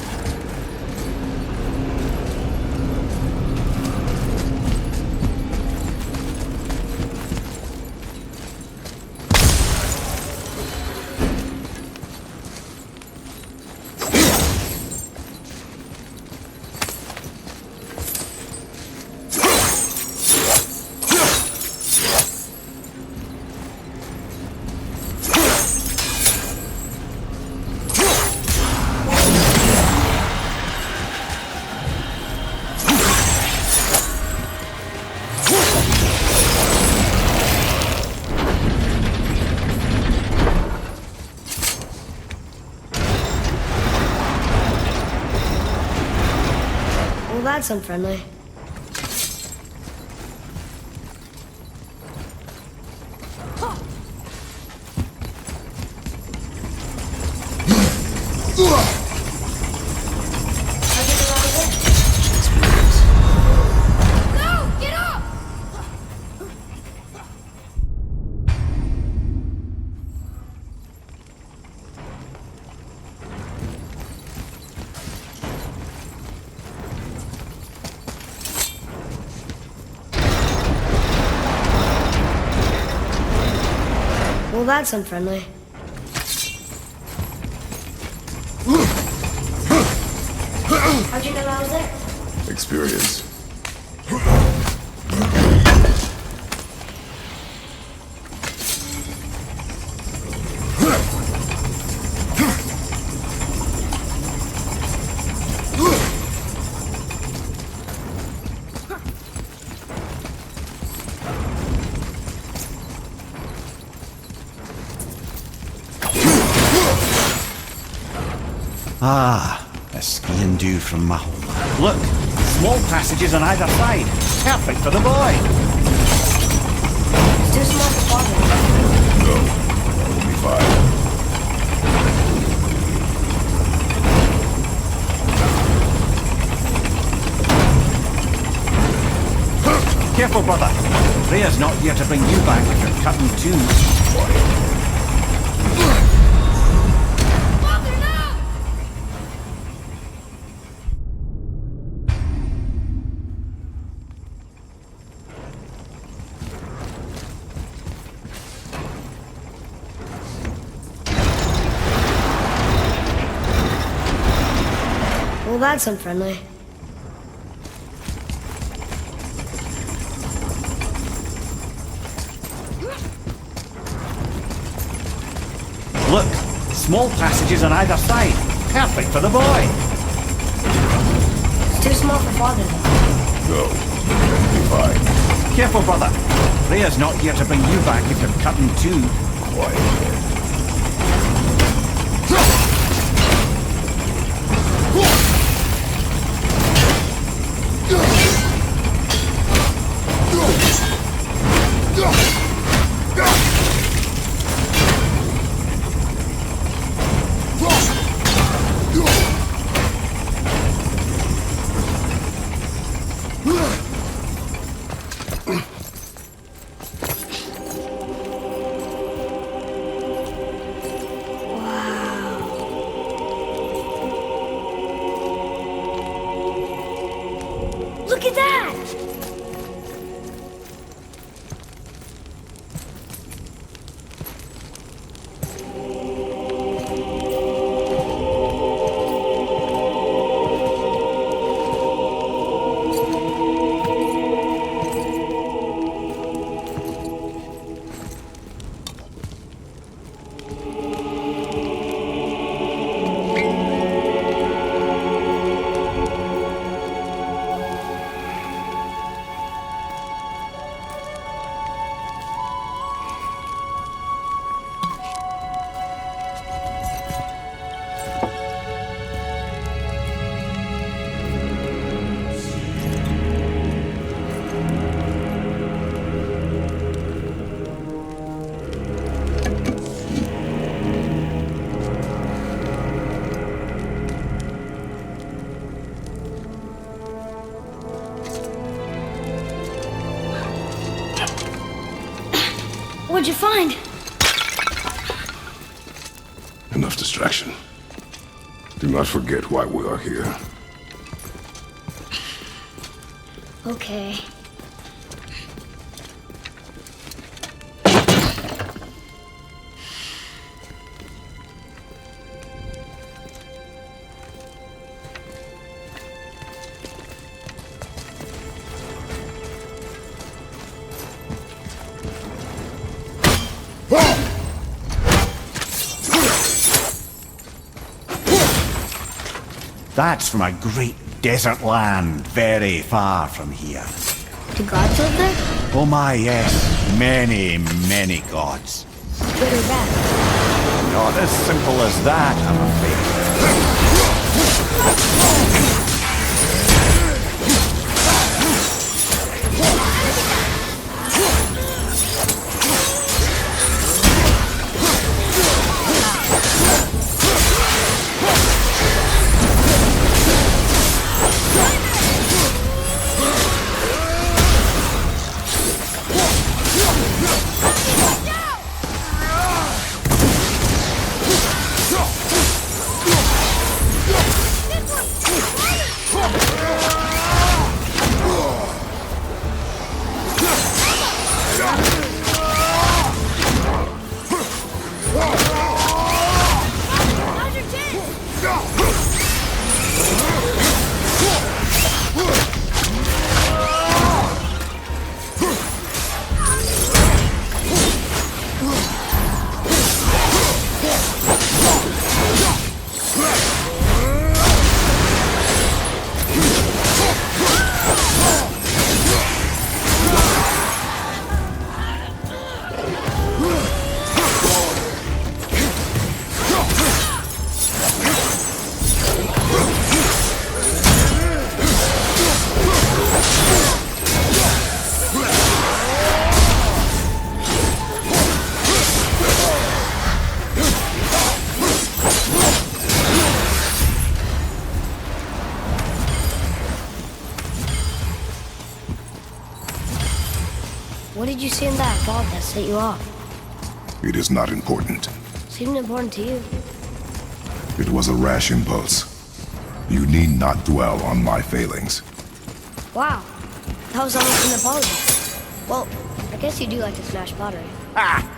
Well, that's unfriendly. No! Get up! Well, that's unfriendly. How'd you know I was there? Experience. Ah, a ski and do from my home. Look, small passages on either side. Perfect for the boy. It's too small for father. No, it'll be fine. Careful, brother. Freya's not here to bring you back if you're cutting too. Well, that's unfriendly. Look, small passages on either side. Perfect for the boy. It's too small for father. No, it'll be fine. Careful, brother. Freya's not here to bring you back if you're cutting too. Quiet. Look at that! What'd you find? Enough distraction. Do not forget why we are here. Okay. That's from a great desert land very far from here. Do gods live there? Oh my, yes. Many, many gods. Good or bad? Not as simple as that, I'm afraid. What did you see in that ball that set you off? It is not important. Seemed important to you. It was a rash impulse. You need not dwell on my failings. Wow. That was almost an apology. Well, I guess you do like to smash pottery. Ah!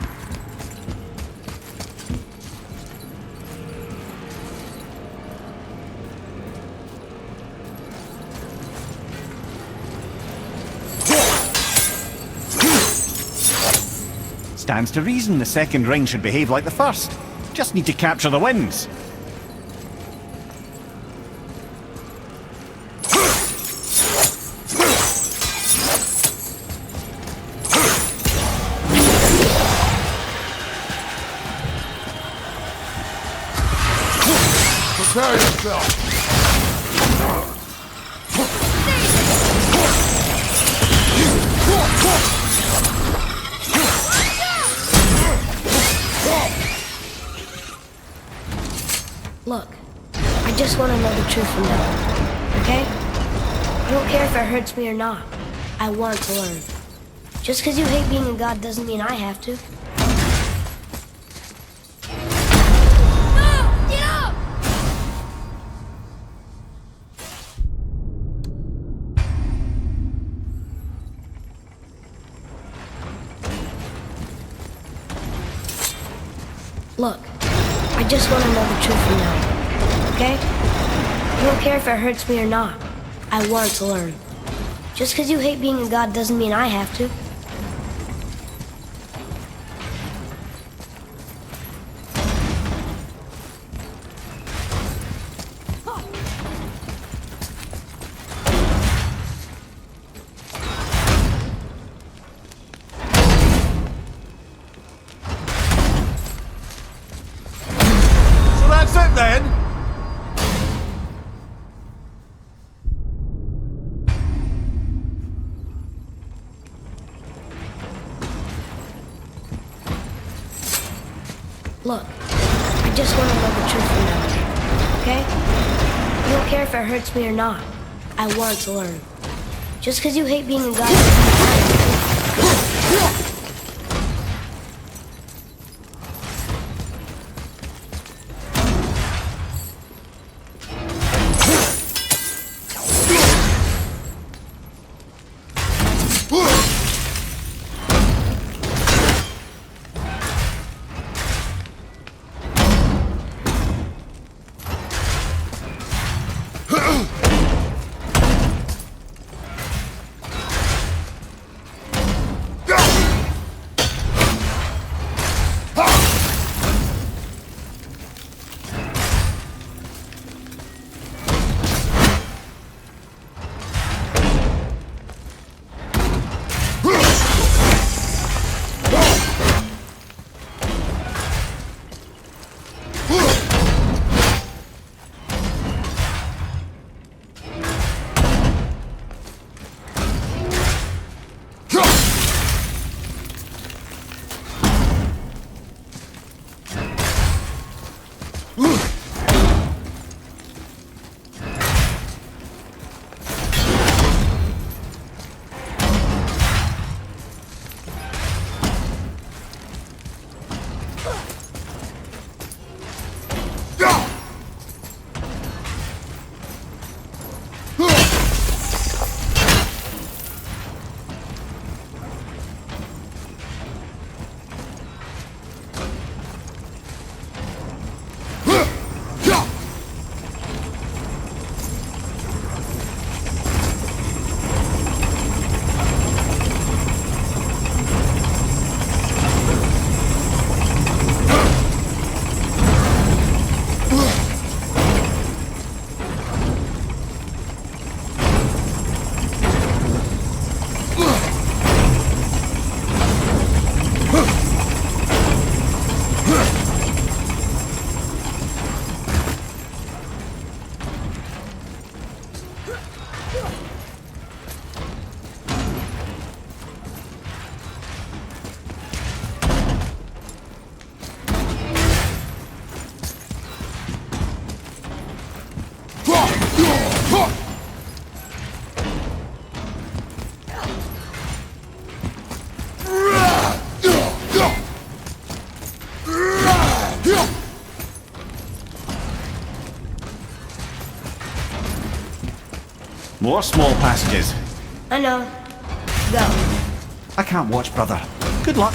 Stands to reason the second ring should behave like the first. Just need to capture the winds. Prepare yourself! Look, I just want to know the truth from now, okay? I don't care if it hurts me or not. I want to learn. Just because you hate being a god doesn't mean I have to. No! Get up! Look, I just want to know the truth from now, okay? I don't care if it hurts me or not. I want to learn. Just because you hate being a god doesn't mean I have to. So that's it then? Look, I just want to know the truth from now, okay? I don't care if it hurts me or not. I want to learn. Just because you hate being a god doesn't mean I have to. More small passages. I know. Go. I can't watch, brother. Good luck.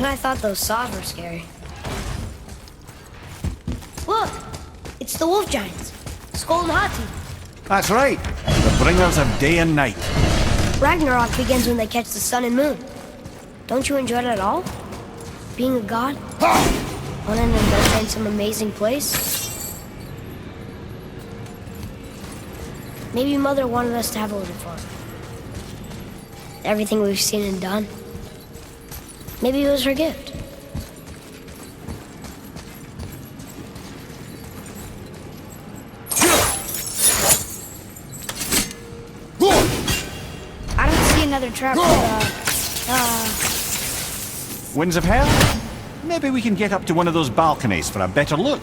I thought those saws were scary. Look! It's the wolf giants. Skull and Hati. That's right. The bringers of day and night. Ragnarok begins when they catch the sun and moon. Don't you enjoy it at all? Being a god? On an adventure in some amazing place? Maybe Mother wanted us to have a little fun. Everything we've seen and done. Maybe it was her gift. I don't see another trap Winds of Hell? Maybe we can get up to one of those balconies for a better look.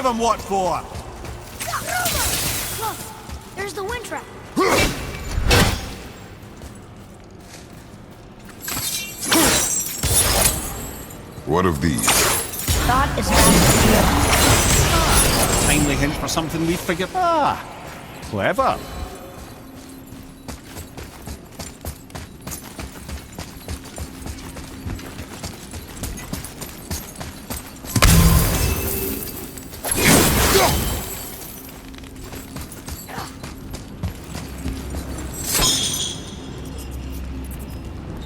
give him what for? Look, there's the wind trap. What of these? Thought is bad. Timely hint for something we'd figured. Ah, clever.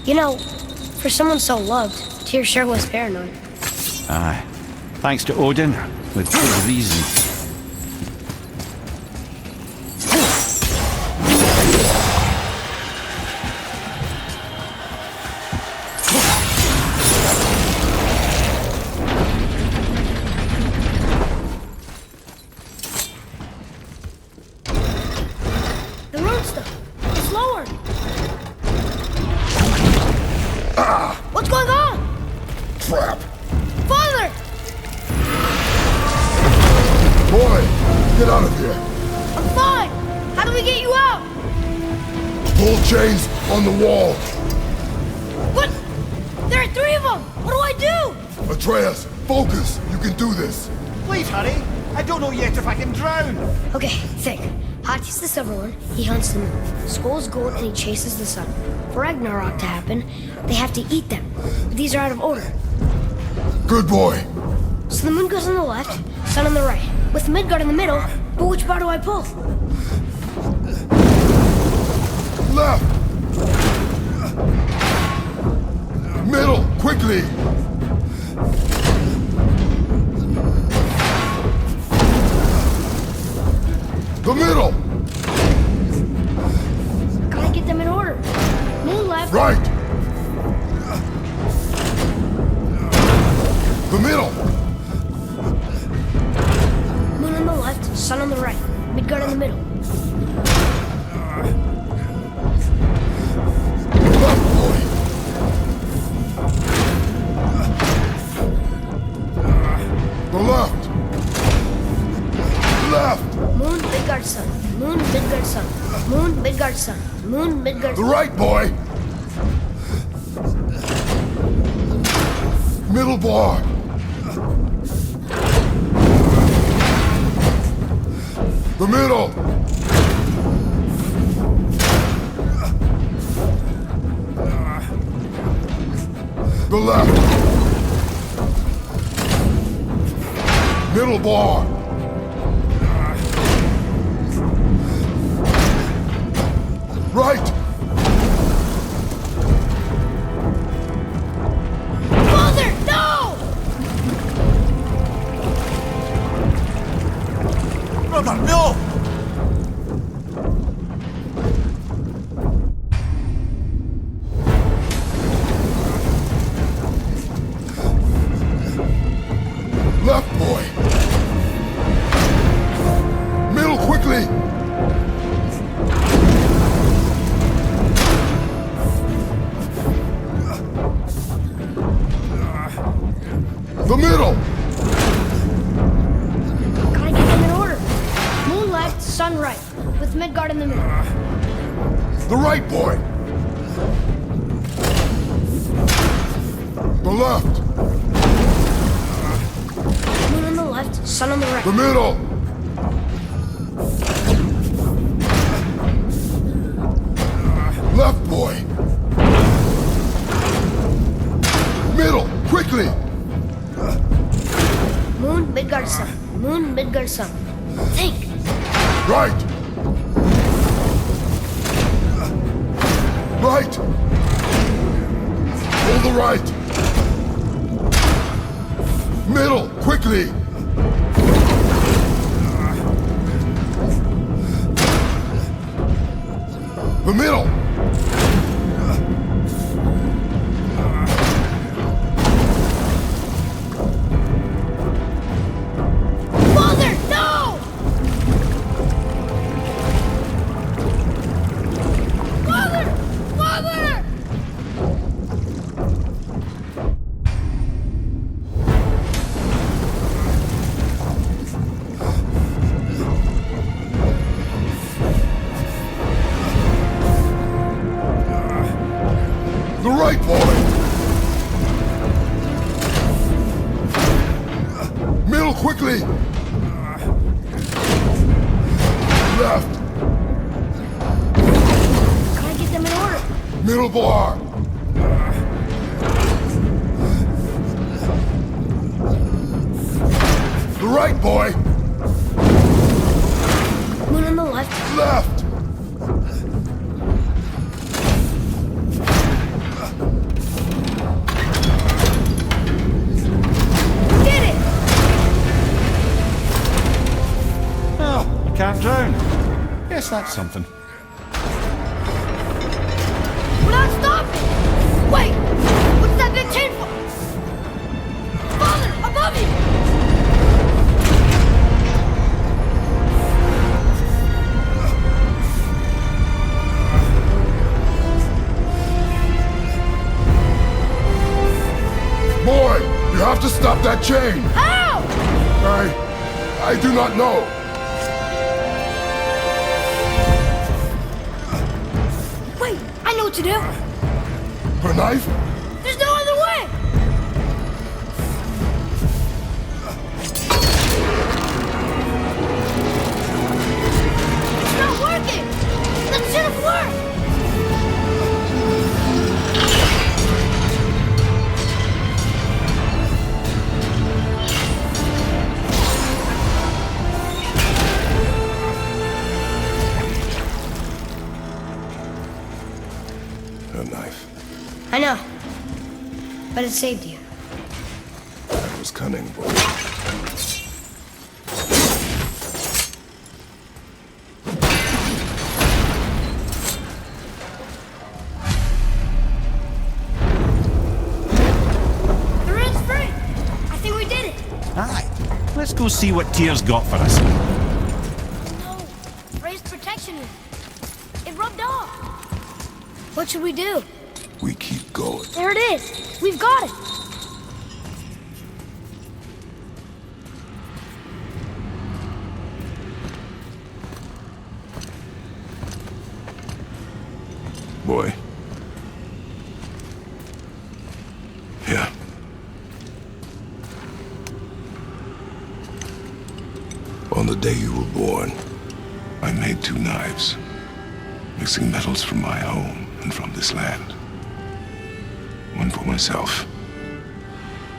You know, for someone so loved, Tyr sure was paranoid. Aye. Thanks to Odin, with good reason. The rune stuff. It's lowered. What's going on? Trap! Father! Boy, get out of here! I'm fine. How do we get you out? Pull chains on the wall! But there are 3 of them. What do I do? Atreus, focus! You can do this! Please hurry. I don't know yet if I can drown. Okay, think. Hati's the silver one. He hunts the moon. Skull's gold and he chases the sun. For Ragnarok to happen, they have to eat them. But these are out of order. Good boy! So the moon goes on the left, sun on the right. With Midgard in the middle, but which bar do I pull? Left! Middle, quickly! The middle! Gotta get them in order. Moon left. Right! The middle! Moon on the left, sun on the right. Midgard in the middle. Left, boy! The left! Left! Moon, Midgard, sun. Moon, Midgard, sun. Moon, Midgard, sun. Moon, Midgard, The right, boy! Middle bar! The middle! The left! Middle bar! Right! Father, no! Brother, no! Left, boy! Middle, quickly! The middle! Gotta get them in order. Moon left, sun right. With Midgard in the middle. The right, boy! The left! Moon on the left, sun on the right. The middle! Left, boy! Middle, quickly! Moon, Midgard, sun. Moon, Midgard, sun. Think. Right! Right! Hold the right! Middle, quickly! The middle! Father, no! Father! Father! right, boy! Middle, quickly! Left! Gotta get them in order. Middle bar! The right, boy! Moon on the left. Left! Get it! Oh, you can't drown. Yes, that's something. We're not stopping! Wait! What's that big chain for? Father, above you! Boy, you have to stop that chain! How? I do not know. Wait, I know what to do. Her knife? There's no other way! It's not working! That should have worked! Her knife. I know. But it saved you. That was cunning, boy. The ring's free! I think we did it! Aye. Let's go see what Tyr's got for us. No! Raised protection. It rubbed off. What should we do? We keep going. There it is! We've got it! Boy. Here. On the day you were born, I made 2 knives, mixing metals from my home and from this land. One for myself,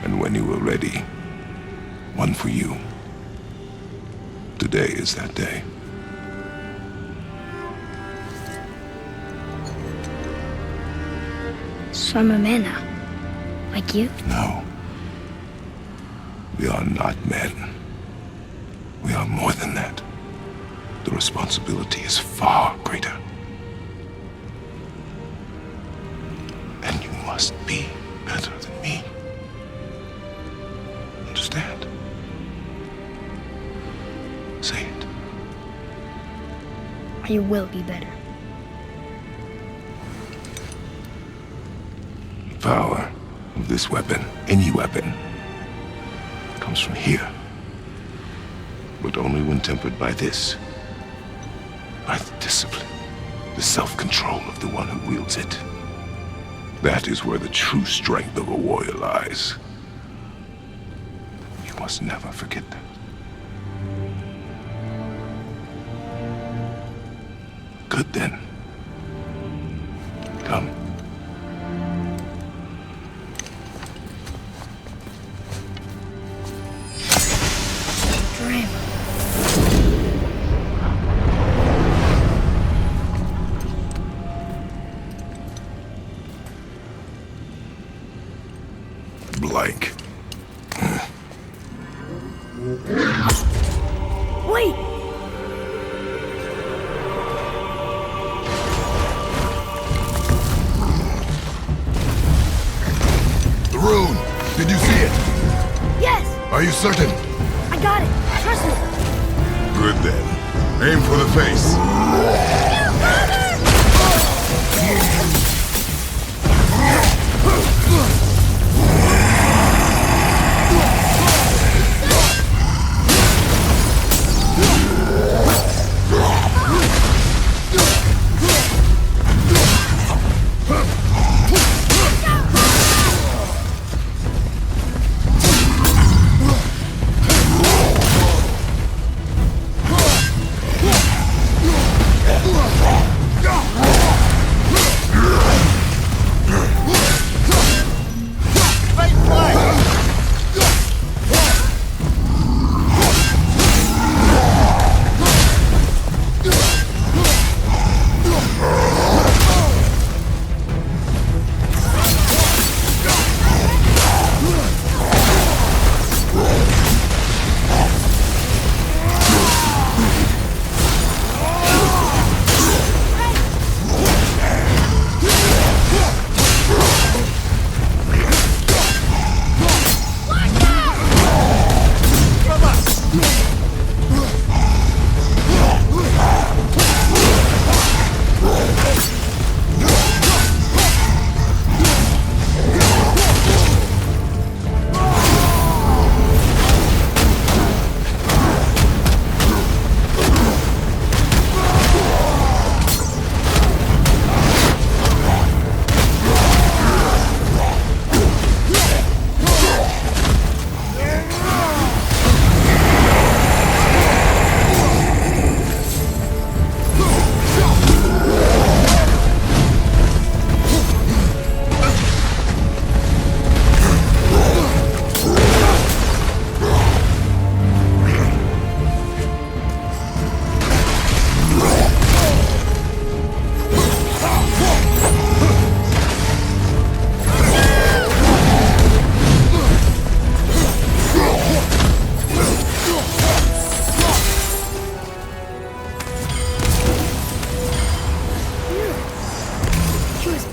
and when you were ready, one for you. Today is that day. So I'm a man now. Like you? No. We are not men. We are more than that. The responsibility is far greater. And you must be better than me. Understand? Say it. I will be better. The power of this weapon, any weapon, comes from here. But only when tempered by this. By the discipline, the self-control of the one who wields it. That is where the true strength of a warrior lies. You must never forget that. Good then. Come. Dream. Blank. Wait! The rune! Did you see it? Yes! Are you certain? I got it! Trust me! Good then. Aim for the face.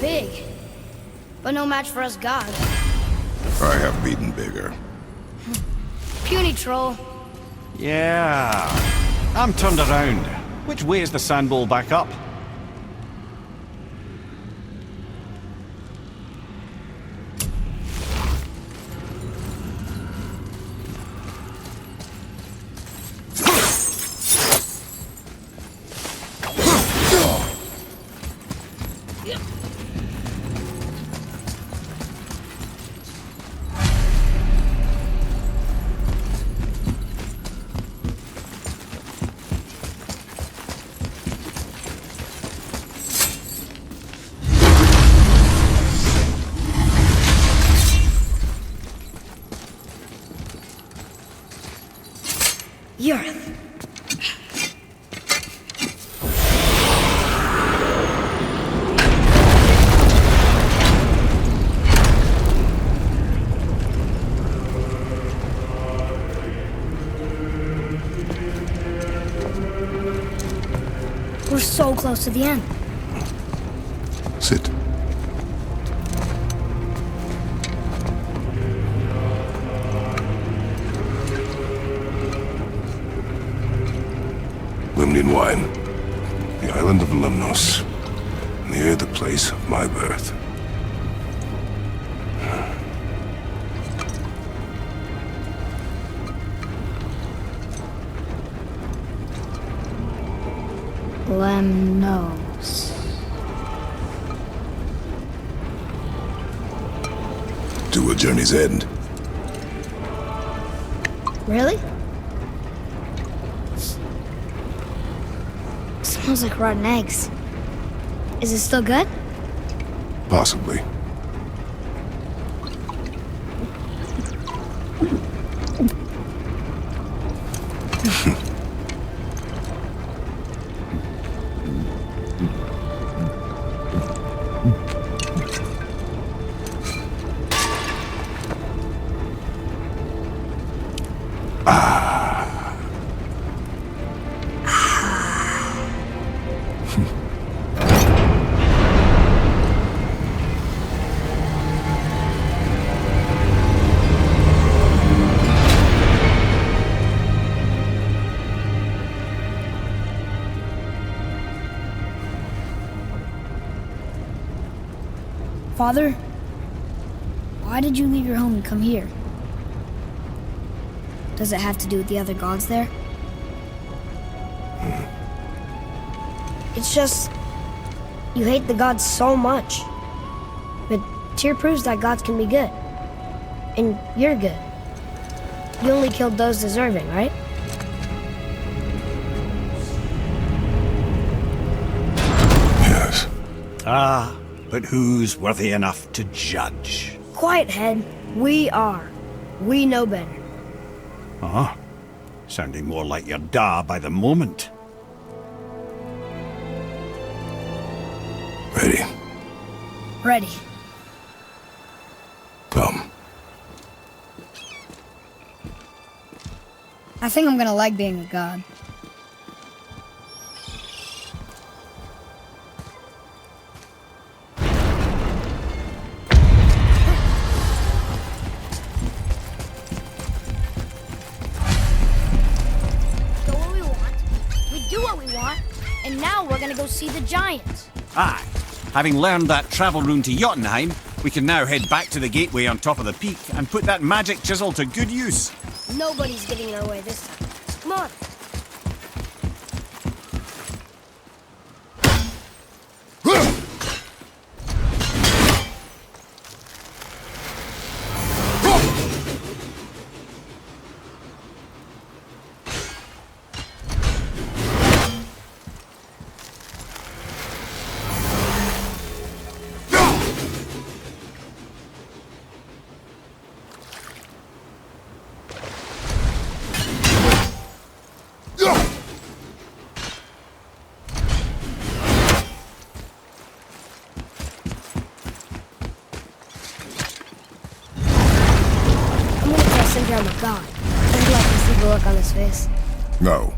big, but no match for us gods. I have beaten bigger. Puny troll. Yeah. I'm turned around. Which way is the sand bowl back up? Yarth. We're so close to the end. Sit. Limnian wine. The island of Lemnos. Near the place of my birth. Lemnos. To a journey's end. Really? Smells like rotten eggs. Is it still good? Possibly. Father, why did you leave your home and come here? Does it have to do with the other gods there? It's just, you hate the gods so much. But Tyr proves that gods can be good. And you're good. You only killed those deserving, right? Yes. Ah, but who's worthy enough to judge? Quiet, head. We are. We know better. Uh-huh. Sounding more like your da by the moment. Ready? Ready. Come. I think I'm gonna like being a god. And now we're gonna go see the giants. Aye. Having learned that travel rune to Jotunheim, we can now head back to the gateway on top of the peak and put that magic chisel to good use. Nobody's getting in our way this time. Come on. I'm a god. I'd like to see the look on his face. No.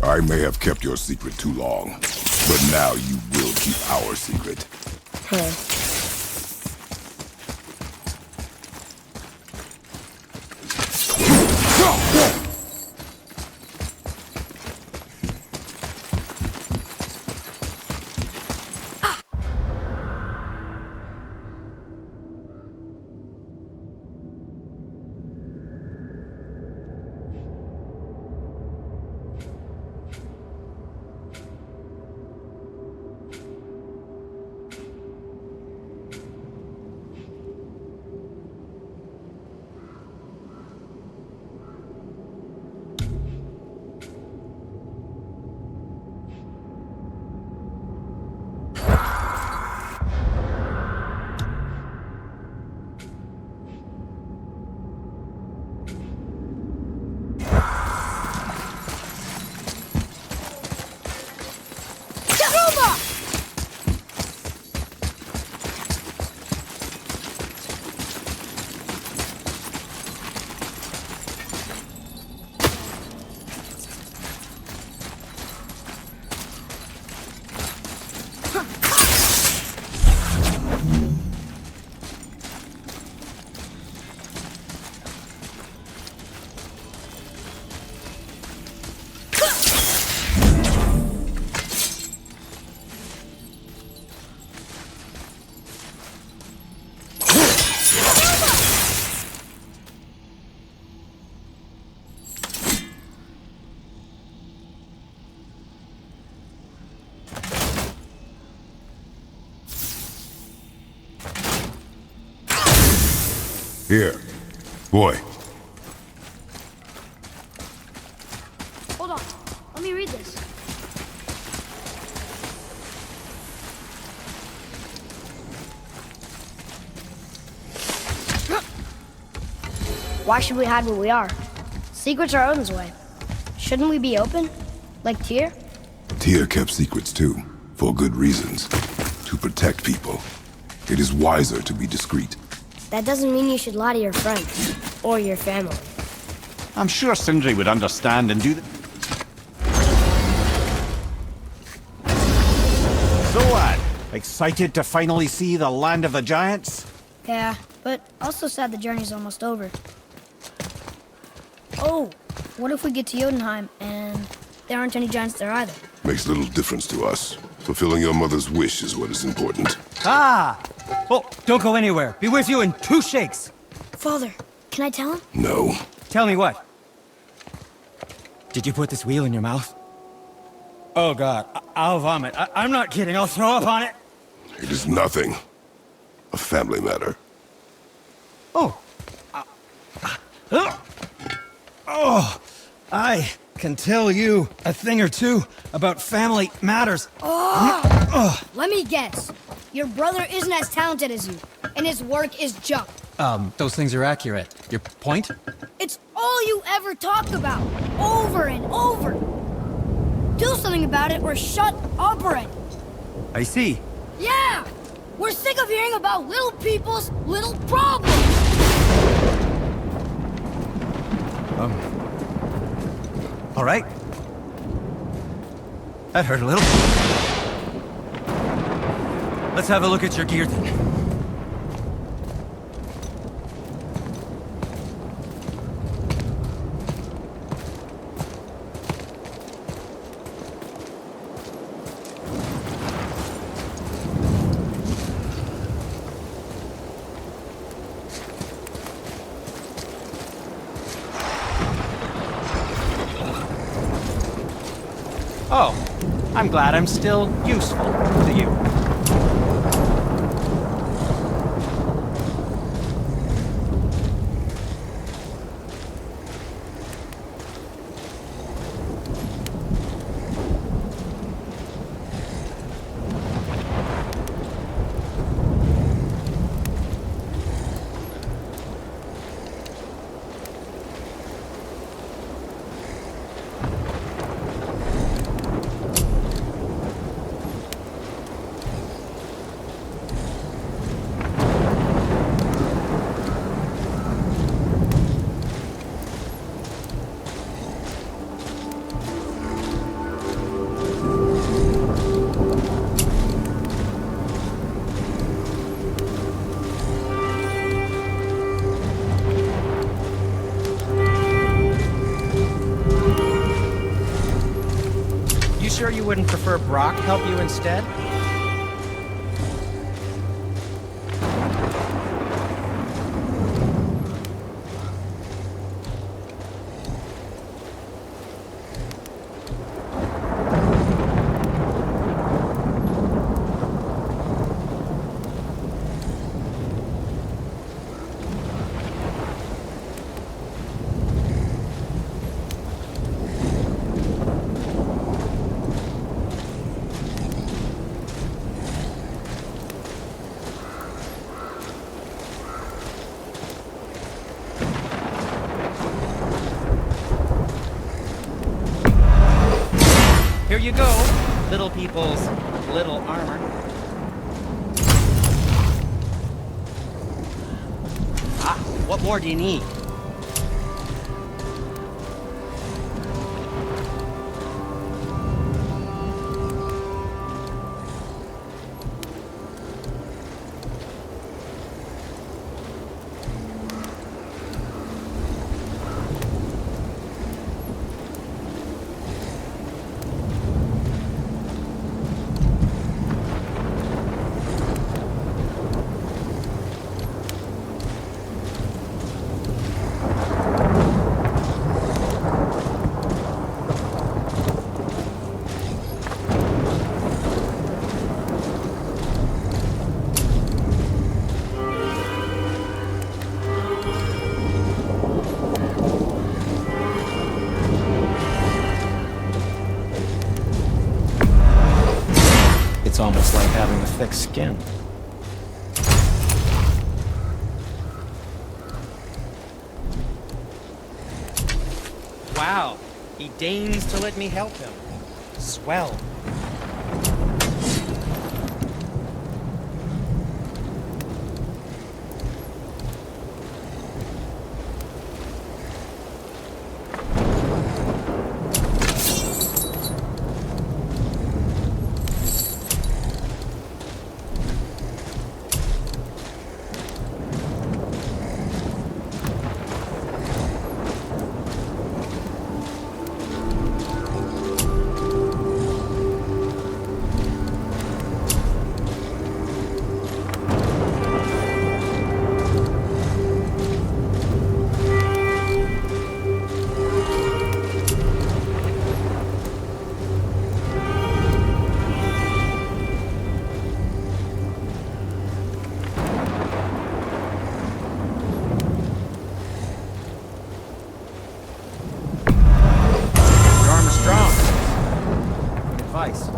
I may have kept your secret too long, but now you will keep our secret. Huh. Here. Boy. Hold on. Let me read this. Why should we hide what we are? Secrets are Odin's way. Shouldn't we be open? Like Tyr? Tyr kept secrets too, for good reasons. To protect people. It is wiser to be discreet. That doesn't mean you should lie to your friends. Or your family. I'm sure Sindri would understand and do the... So what? Excited to finally see the land of the giants? Yeah, but also sad the journey's almost over. Oh, what if we get to Jotunheim and there aren't any giants there either? Makes little difference to us. Fulfilling your mother's wish is what is important. Ah! Oh, don't go anywhere. Be with you in 2 shakes. Father, can I tell him? No. Tell me what? Did you put this wheel in your mouth? Oh God, I'll vomit. I'm not kidding. I'll throw up on it. It is nothing. A family matter. Oh. Oh, I can tell you a thing or two about family matters. Let me guess. Your brother isn't as talented as you, and his work is junk. Those things are accurate. Your point? It's all you ever talk about, over and over. Do something about it or shut up already. I see. Yeah! We're sick of hearing about little people's little problems! All right. That hurt a little. Let's have a look at your gear then. Oh, I'm glad I'm still useful to you. you wouldn't prefer Brock help you instead? Here you go, little people's little armor. Ah, what more do you need? It's almost like having a thick skin. Wow, he deigns to let me help him. Swell. Advice.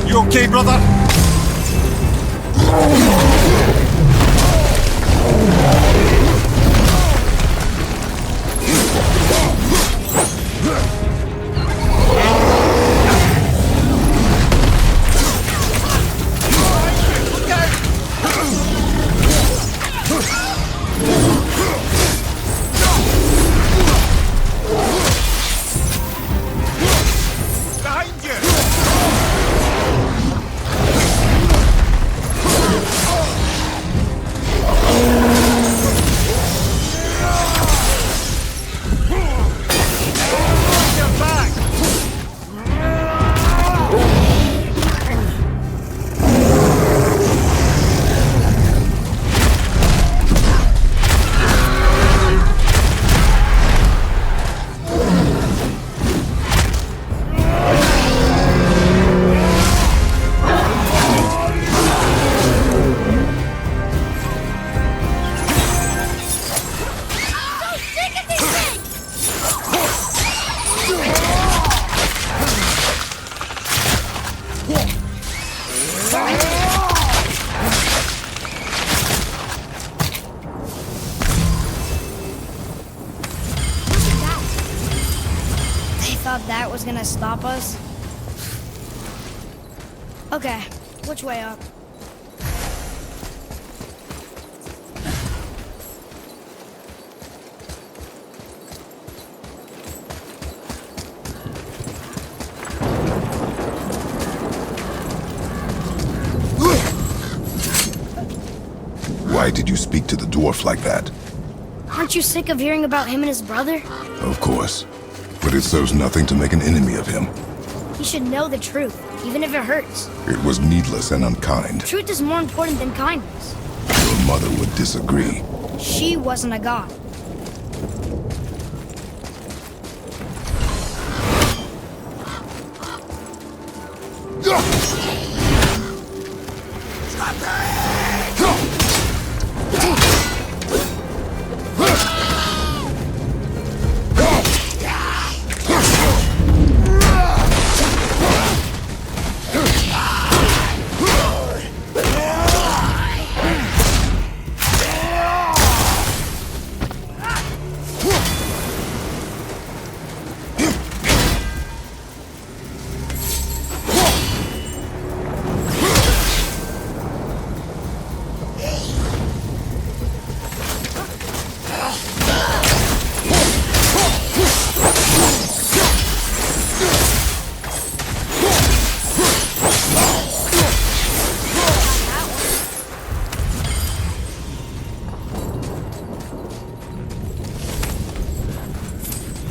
You okay, brother? thought that was gonna stop us? Okay, which way up? Why did you speak to the dwarf like that? Aren't you sick of hearing about him and his brother? Of course. But it serves nothing to make an enemy of him. He should know the truth, even if it hurts. It was needless and unkind. Truth is more important than kindness. Your mother would disagree. She wasn't a god.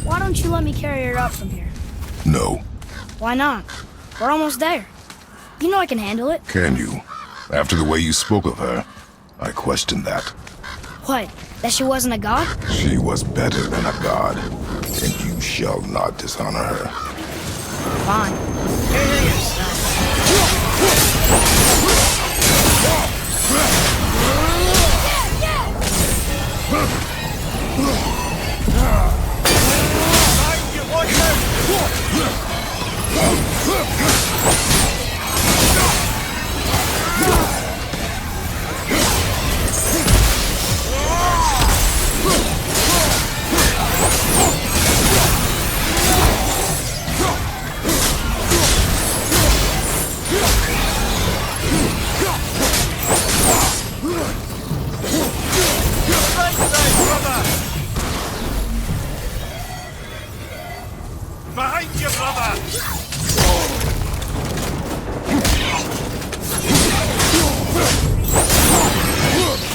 Why don't you let me carry her up from here? No. Why not? We're almost there. You know I can handle it. Can you? After the way you spoke of her, I question that. What? That she wasn't a god? She was better than a god, and you shall not dishonor her. Fine. Behind you, brother!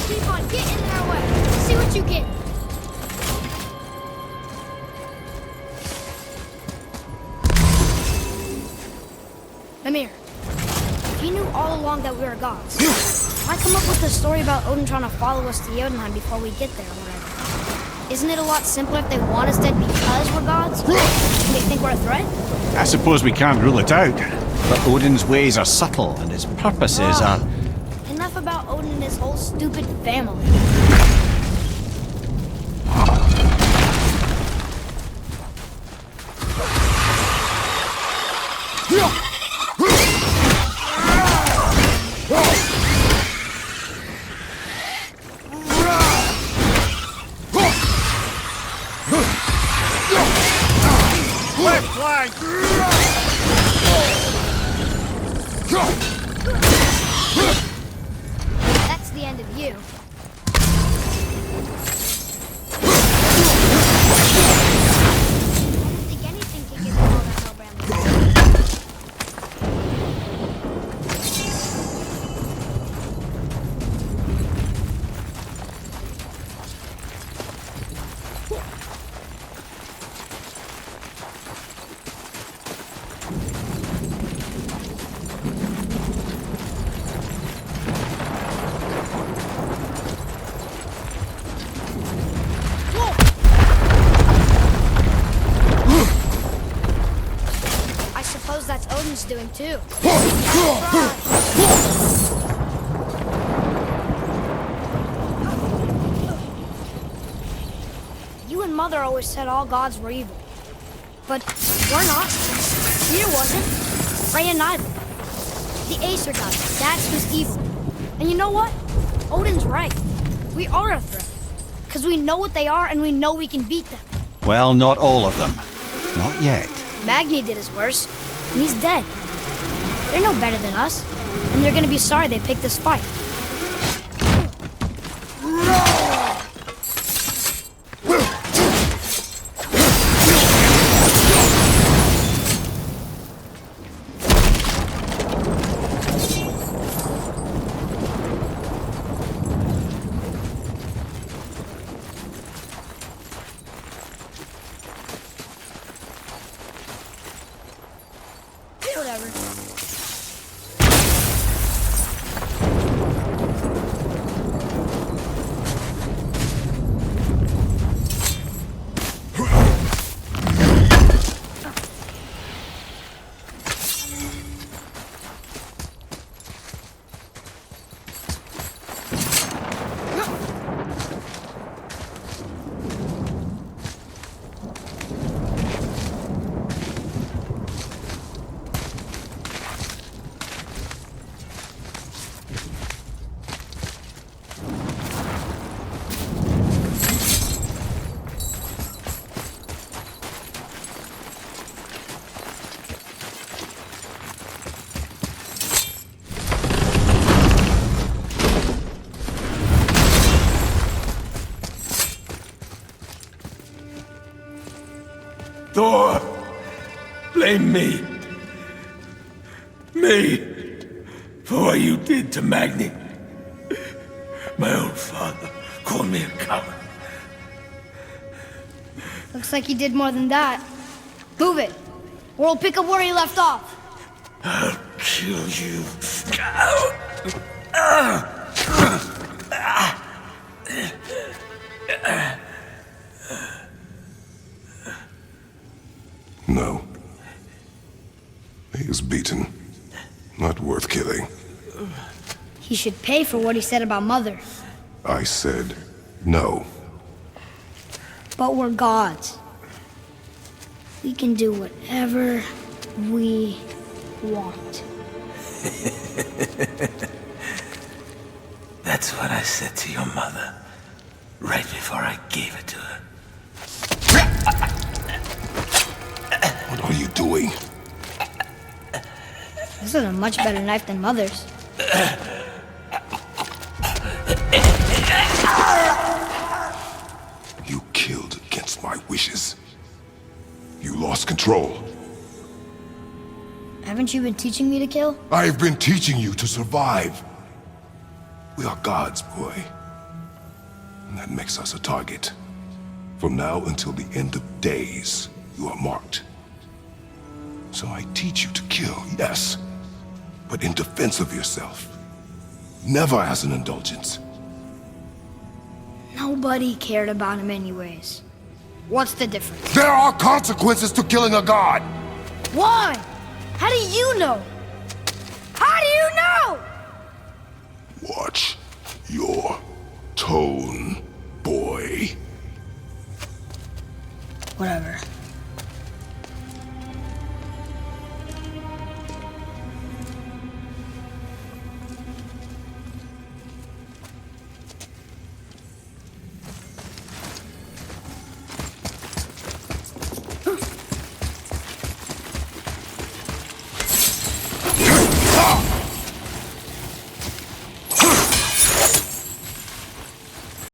Keep on, get in their way. See what you get. Mimir, if you knew all along that we were gods, why come up with the story about Odin trying to follow us to Jotunheim before we get there or whatever? Isn't it a lot simpler if they want us dead because we're gods? Do they think we're a threat? I suppose we can't rule it out. But Odin's ways are subtle, and his purposes are... Enough about Odin and his whole stupid family. Left flank! That's the end of you. I don't think anything can get below that Hellbrand. I suppose that's Odin's doing too. You and Mother always said all gods were evil. But we're not. Tyr wasn't. Freya neither. The Aesir gods, that's who's evil. And you know what? Odin's right. We are a threat. Because we know what they are and we know we can beat them. Well, not all of them. Not yet. Magni did his worst, and he's dead. They're no better than us, and they're gonna be sorry they picked this fight. Whatever. Thor, blame me. Me, for what you did to Magni. My own father called me a coward. Looks like he did more than that. Move it, or we'll pick up where he left off. I'll kill you. No. He is beaten. Not worth killing. He should pay for what he said about Mother. I said no. But we're gods. We can do whatever we want. That's what I said to your mother, right before I gave it to her. What are you doing? This is a much better knife than Mother's. You killed against my wishes. You lost control. Haven't you been teaching me to kill? I've been teaching you to survive. We are gods, boy. And that makes us a target. From now until the end of days, you are marked. So I teach you to kill, yes, but in defense of yourself. Never as an indulgence. Nobody cared about him anyways. What's the difference? There are consequences to killing a god! Why? How do you know? How do you know? Watch your tone, boy. Whatever.